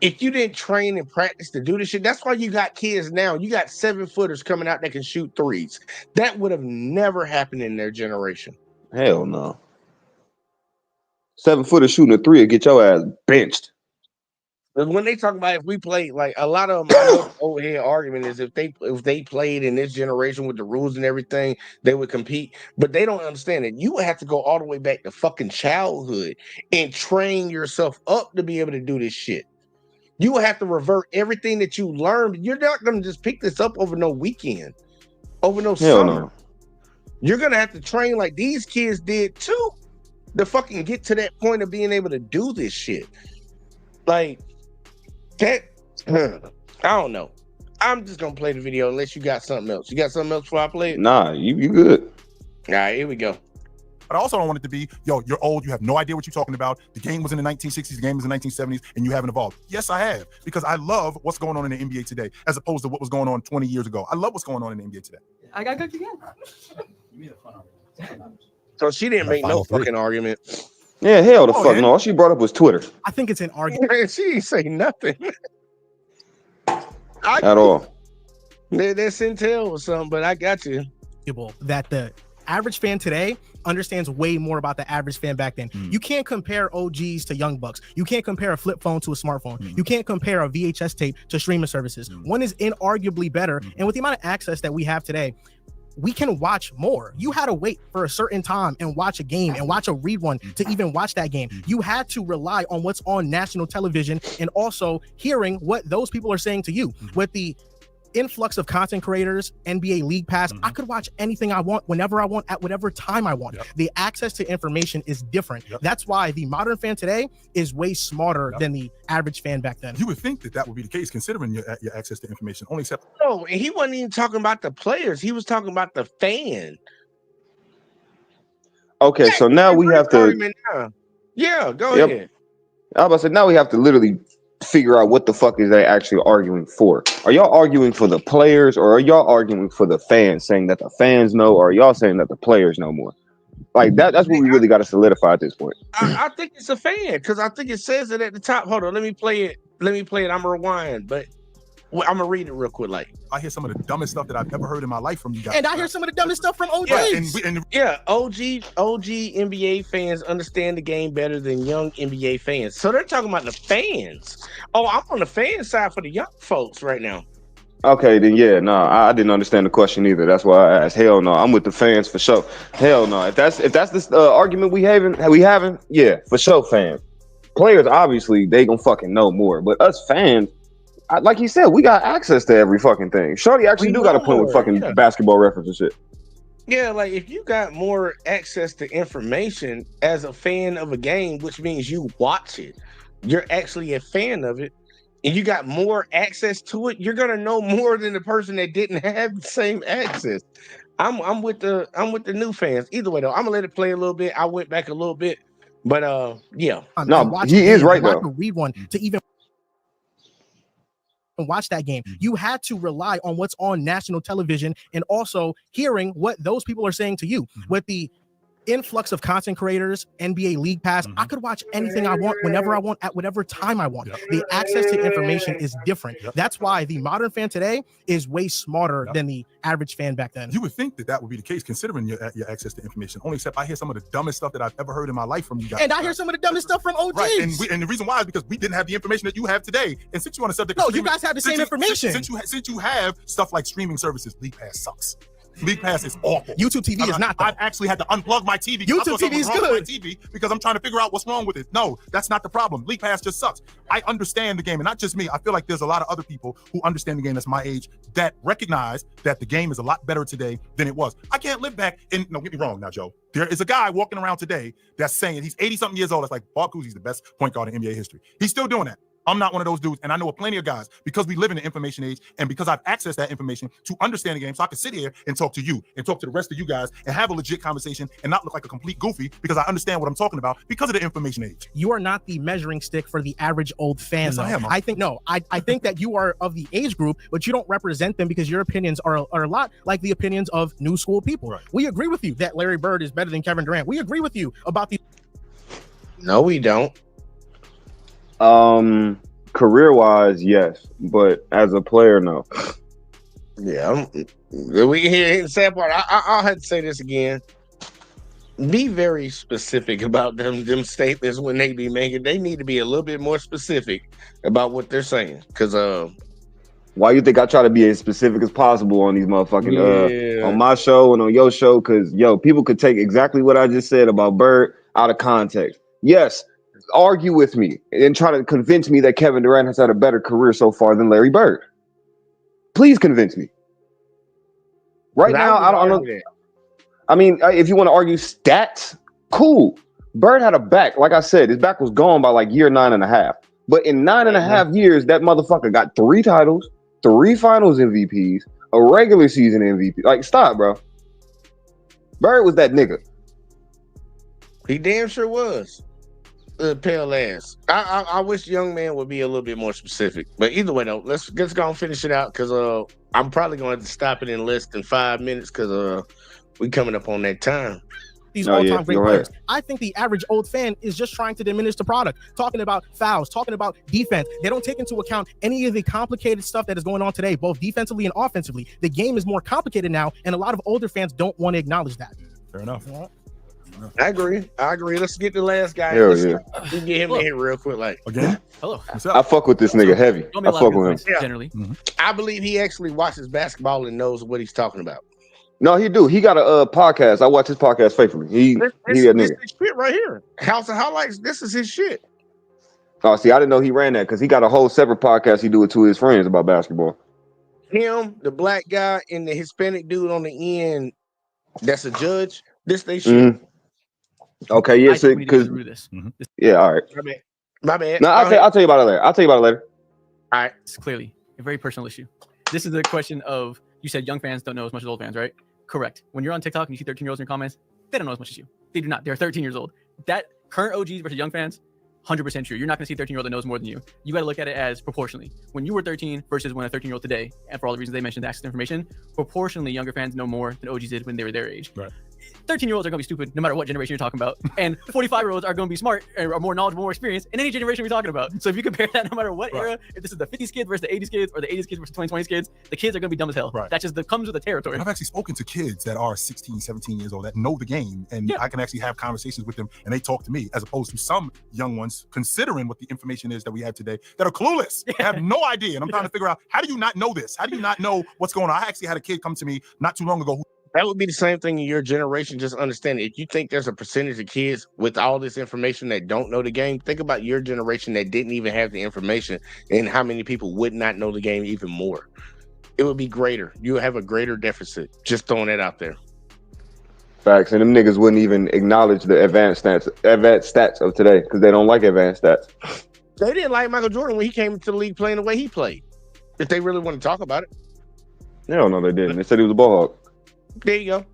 If you didn't train and practice to do this shit, that's why you got kids now. You got 7-footers coming out that can shoot threes. That would have never happened in their generation. Hell no. 7-footer shooting a three will get your ass benched. When they talk about if we played, like a lot of them, I know the old head argument is if they played in this generation with the rules and everything, they would compete. But they don't understand that you would have to go all the way back to fucking childhood and train yourself up to be able to do this shit. You will have to revert everything that you learned. You're not going to just pick this up over no weekend, over no summer. No. You're going to have to train like these kids did too to fucking get to that point of being able to do this shit. Like, that, I don't know. I'm just going to play the video unless you got something else. You got something else before I play it? Nah, you good. All right, here we go. But I also don't want it to be, yo, you're old, you have no idea what you're talking about. The game was in the 1960s, the game was in the 1970s, and you haven't evolved. Yes, I have, because I love what's going on in the NBA today, as opposed to what was going on 20 years ago. I love what's going on in the NBA today. I got good again. So she didn't make no fucking argument. Yeah, hell the fuck no. All she brought up was Twitter. I think it's an argument. She ain't say nothing. At all. That's intel or something, but I got you. That the average fan today understands way more about the average fan back then. You can't compare OGs to young bucks. You can't compare a flip phone to a smartphone. You can't compare a VHS tape to streaming services. One is inarguably better. And with the amount of access that we have today, we can watch more. You had to wait for a certain time and watch a game and watch a rerun to even watch that game. You had to rely on what's on national television and also hearing what those people are saying to you. With the influx of content creators, NBA League Pass, I could watch anything I want, whenever I want, at whatever time I want. The access to information is different. That's why the modern fan today is way smarter than the average fan back then. You would think that would be the case, considering your access to information. Only except No, and he wasn't even talking about the players. He was talking about the fan. Okay, so now we have to. Yeah, go ahead. I was about to say, now we have to literally figure out what the fuck is they actually arguing for. Are y'all arguing for the players, or are y'all arguing for the fans, saying that the fans know, or are y'all saying that the players know more? Like that's what we really got to solidify at this point. I think it's a fan because I think it says it at the top. Hold on, let me play it. I'm gonna rewind, but I'm gonna read it real quick. Like, I hear some of the dumbest stuff that I've ever heard in my life from you guys. And I hear some of the dumbest stuff from OGs. OG NBA fans understand the game better than young NBA fans. So they're talking about the fans. Oh, I'm on the fan side for the young folks right now. Okay, then yeah, no, I didn't understand the question either. That's why I asked. Hell no, I'm with the fans for sure. Hell no, if that's the argument we having, yeah, for sure, fans. Players obviously they gonna fucking know more, but us fans, like you said, we got access to every fucking thing. Shorty actually got a point with fucking basketball reference and shit. Yeah, like if you got more access to information as a fan of a game, which means you watch it, you're actually a fan of it, and you got more access to it, you're gonna know more than the person that didn't have the same access. I'm with the new fans. Either way though, I'm gonna let it play a little bit. I went back a little bit, but yeah. No, he is right though. Read one to even watch that game. You had to rely on what's on national television and also hearing what those people are saying to you. With the influx of content creators, NBA League Pass, I could watch anything I want, whenever I want, at whatever time I want. The access to information is different. That's why the modern fan today is way smarter than the average fan back then. You would think that would be the case, considering your access to information. Only except I hear some of the dumbest stuff that I've ever heard in my life from you guys. And I hear some of the dumbest stuff from OGs. Right, and the reason why is because we didn't have the information that you have today. And since you on the subject, no, you guys have the same information. Since you have stuff like streaming services, League Pass sucks. League Pass is awful. YouTube TV is not. I've actually had to unplug my TV. YouTube TV is good. TV because I'm trying to figure out what's wrong with it. No, that's not the problem. League Pass just sucks. I understand the game, and not just me. I feel like there's a lot of other people who understand the game that's my age that recognize that the game is a lot better today than it was. I can't live back in. No, get me wrong now, Joe. There is a guy walking around today that's saying he's 80-something years old. That's like Bob Cousy's the best point guard in NBA history. He's still doing that. I'm not one of those dudes, and I know plenty of guys because we live in the information age, and because I've accessed that information to understand the game, so I can sit here and talk to you and talk to the rest of you guys and have a legit conversation and not look like a complete goofy because I understand what I'm talking about because of the information age. You are not the measuring stick for the average old fan. Yes, though. I am. I think that you are of the age group, but you don't represent them because your opinions are a lot like the opinions of new school people. Right. We agree with you that Larry Bird is better than Kevin Durant. We agree with you about the. No, we don't. Career-wise, yes, but as a player, no. Yeah, we can hear the sad part. I'll have to say this again. Be very specific about them statements when they be making. They need to be a little bit more specific about what they're saying. Because why you think I try to be as specific as possible on these motherfucking on my show and on your show? Because people could take exactly what I just said about Bird out of context. Yes. Argue with me and try to convince me that Kevin Durant has had a better career so far than Larry Bird. Please convince me. Right now, I don't know. I mean, if you want to argue stats, cool. Bird had a back. Like I said, his back was gone by like year 9.5. But in 9.5 years, that motherfucker got 3 titles, 3 finals MVPs, a regular season MVP. Like, stop, bro. Bird was that nigga. He damn sure was. Pale ass. I wish young man would be a little bit more specific. But either way, though, let's go and finish it out because I'm probably going to have to stop it in less than 5 minutes because we coming up on that time. These all-time great players. I think the average old fan is just trying to diminish the product, talking about fouls, talking about defense. They don't take into account any of the complicated stuff that is going on today, both defensively and offensively. The game is more complicated now, and a lot of older fans don't want to acknowledge that. Fair enough. I agree. Let's get the last guy. Hell yeah. We get him in here real quick. Like again. Hello. I fuck with this nigga heavy. I fuck with him. Generally. I believe he actually watches basketball and knows what he's talking about. No, he do. He got a podcast. I watch his podcast faithfully. He a nigga. This is shit right here. House of Highlights. This is his shit. Oh, see, I didn't know he ran that because he got a whole separate podcast he do with 2 of his friends about basketball. Him, the black guy, and the Hispanic dude on the end. That's a judge. This they shit. Okay, yeah, so because yeah, all right. My bad. No, I'll tell you about it later. All right, it's clearly a very personal issue. This is a question of, you said young fans don't know as much as old fans, right? Correct. When you're on TikTok and you see 13-year-olds in your comments, they don't know as much as you. They do not. They're 13 years old. That current OGs versus young fans, 100% true. You're not going to see a 13-year-old that knows more than you. You got to look at it as proportionally. When you were 13 versus when a 13-year-old today, and for all the reasons they mentioned, the access to information, proportionally younger fans know more than OGs did when they were their age. Right. 13-year-olds are going to be stupid no matter what generation you're talking about. And 45-year-olds are going to be smart and are more knowledgeable, more experienced in any generation we're talking about. So if you compare that no matter what era, if this is the 50s kids versus the 80s kids or the 80s kids versus 2020s kids, the kids are going to be dumb as hell. That just comes with the territory. I've actually spoken to kids that are 16, 17 years old that know the game, and I can actually have conversations with them and they talk to me, as opposed to some young ones, considering what the information is that we have today, that are clueless. They have no idea. And I'm trying to figure out, how do you not know this? How do you not know what's going on? I actually had a kid come to me not too long ago who that would be the same thing in your generation. Just understand, if you think there's a percentage of kids with all this information that don't know the game, think about your generation that didn't even have the information and how many people would not know the game even more. It would be greater. You would have a greater deficit. Just throwing that out there. Facts. And them niggas wouldn't even acknowledge the advanced stats of today because they don't like advanced stats. They didn't like Michael Jordan when he came into the league playing the way he played. If they really want to talk about it. No, they didn't. They said he was a ball hawk. There you go.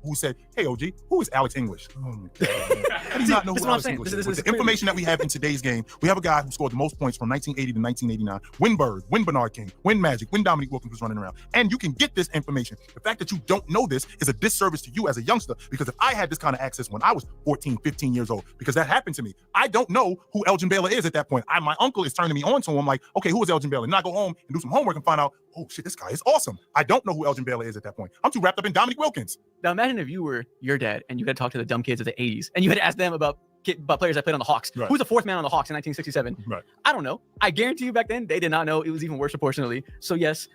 who said, "Hey, OG, who is Alex English?" Oh my God. How do you not know who Alex English is? With the information that we have in today's game, we have a guy who scored the most points from 1980 to 1989. Win Bird, win Bernard King, win Magic, win Dominique Wilkins was running around. And you can get this information. The fact that you don't know this is a disservice to you as a youngster, because if I had this kind of access when I was 14, 15 years old, because that happened to me, I don't know who Elgin Baylor is at that point. My uncle is turning me on to him like, okay, who is Elgin Baylor? And I go home and do some homework and find out, oh shit, this guy is awesome. I don't know who Elgin Baylor is at that point. I'm too wrapped up in Dominique Wilkins. Now imagine if you were your dad and you had to talk to the dumb kids of the 80s and you had to ask them about players that played on the Hawks. Right. Who's the fourth man on the Hawks in 1967? Right. I don't know. I guarantee you back then they did not know. It was even worse proportionally. So yes,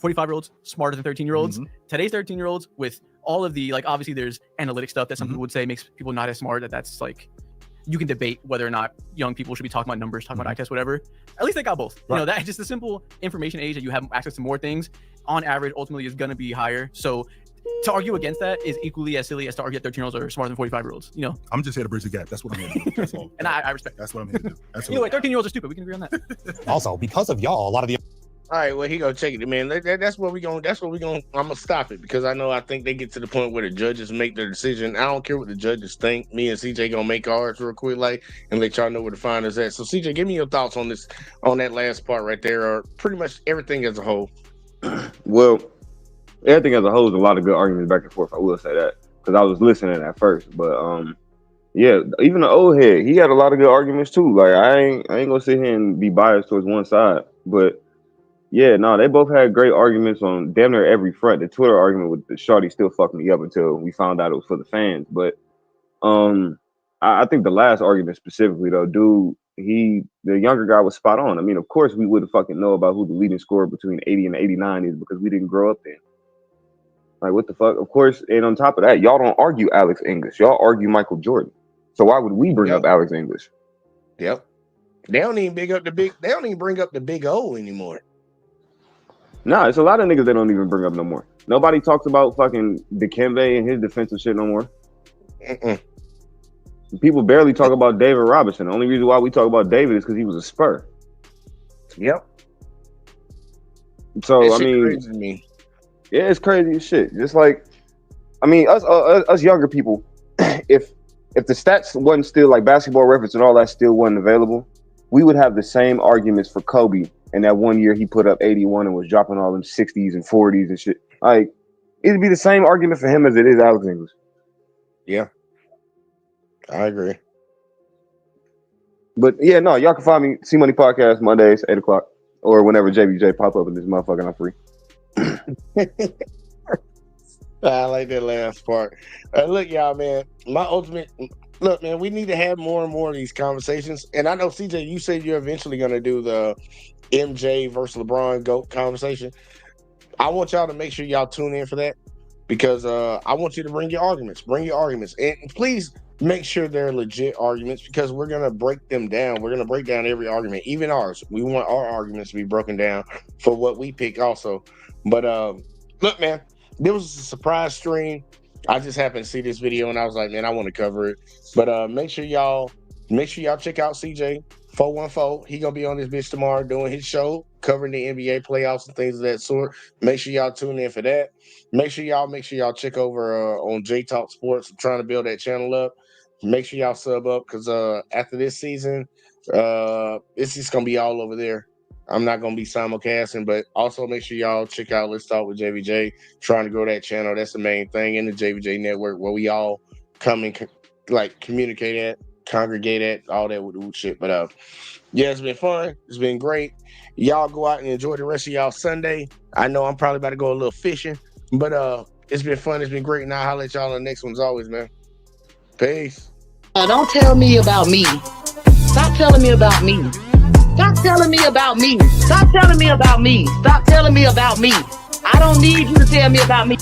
45-year-olds smarter than 13-year-olds. Today's 13-year-olds with all of the, like, obviously there's analytic stuff that some people would say makes people not as smart. That's like, you can debate whether or not young people should be talking about numbers, talking about eye tests, whatever. At least they got both. You know, that just the simple information age that you have access to more things on average ultimately is going to be higher. So to argue against that is equally as silly as to argue that 13-year-olds are smarter than 45-year-olds. You know, I'm just here to bridge the gap. That's what I'm here to do. That's all. And I respect. That's what I'm here to do. Anyway, 13-year-olds are stupid. We can agree on that. Also, because of y'all, a lot of the All right, well, he gonna check it, man. That's what we gonna. I'm gonna stop it because I think they get to the point where the judges make their decision. I don't care what the judges think. Me and CJ gonna make ours real quick, like, and let y'all know where to find us at. So, CJ, give me your thoughts on this, on that last part right there, or pretty much everything as a whole. Well, everything as a whole is a lot of good arguments back and forth. I will say that because I was listening at first, but yeah, even the old head, he had a lot of good arguments too. Like I ain't gonna sit here and be biased towards one side, but. Yeah, no, they both had great arguments on damn near every front. The Twitter argument with the shorty still fucked me up until we found out it was for the fans. But I think the last argument specifically though, the younger guy was spot on. I mean, of course we wouldn't fucking know about who the leading scorer between 80 and 89 is because we didn't grow up then. Like what the fuck? Of course, and on top of that, y'all don't argue Alex English. Y'all argue Michael Jordan. So why would we bring up Alex English? Yep. They don't even bring up the big O anymore. Nah, it's a lot of niggas they don't even bring up no more. Nobody talks about fucking Dikembe and his defensive shit no more. People barely talk about David Robinson. The only reason why we talk about David is because he was a Spur. Yep. So I mean, crazy to me. Yeah, it's crazy as shit. Just like, I mean, us younger people, if the stats wasn't still like Basketball Reference and all that still wasn't available, we would have the same arguments for Kobe. And that one year he put up 81 and was dropping all them 60s and 40s and shit. Like, it'd be the same argument for him as it is Alex English. Yeah. I agree. But yeah, no, y'all can find me, C Money Podcast, Mondays, 8 o'clock, or whenever JBJ pop up in this motherfucker, I'm free. I like that last part. Look, y'all, man, look, man, we need to have more and more of these conversations. And I know, CJ, you said you're eventually going to do the MJ versus LeBron GOAT conversation. I want y'all to make sure y'all tune in for that because I want you to bring your arguments. And please make sure they're legit arguments because we're going to break them down. We're going to break down every argument, even ours. We want our arguments to be broken down for what we pick also. But look, man, there was a surprise stream. I just happened to see this video and I was like, man, I want to cover it. But make sure y'all check out CJ 414. He gonna be on this bitch tomorrow doing his show, covering the NBA playoffs and things of that sort. Make sure y'all tune in for that. Make sure y'all check over on J Talk Sports. I'm trying to build that channel up. Make sure y'all sub up because after this season, it's just gonna be all over there. I'm not gonna be simulcasting, but also make sure y'all check out Let's Talk with JVJ. Trying to grow that channel. That's the main thing in the JVJ network where we all come and communicate at, congregate at, all that with shit. But yeah, it's been fun. It's been great. Y'all go out and enjoy the rest of y'all Sunday. I know I'm probably about to go a little fishing, but it's been fun. It's been great. And I'll holler at y'all on the next one as always, man. Peace. Don't tell me about me. Stop telling me about me. Stop telling me about me. Stop telling me about me. Stop telling me about me. I don't need you to tell me about me.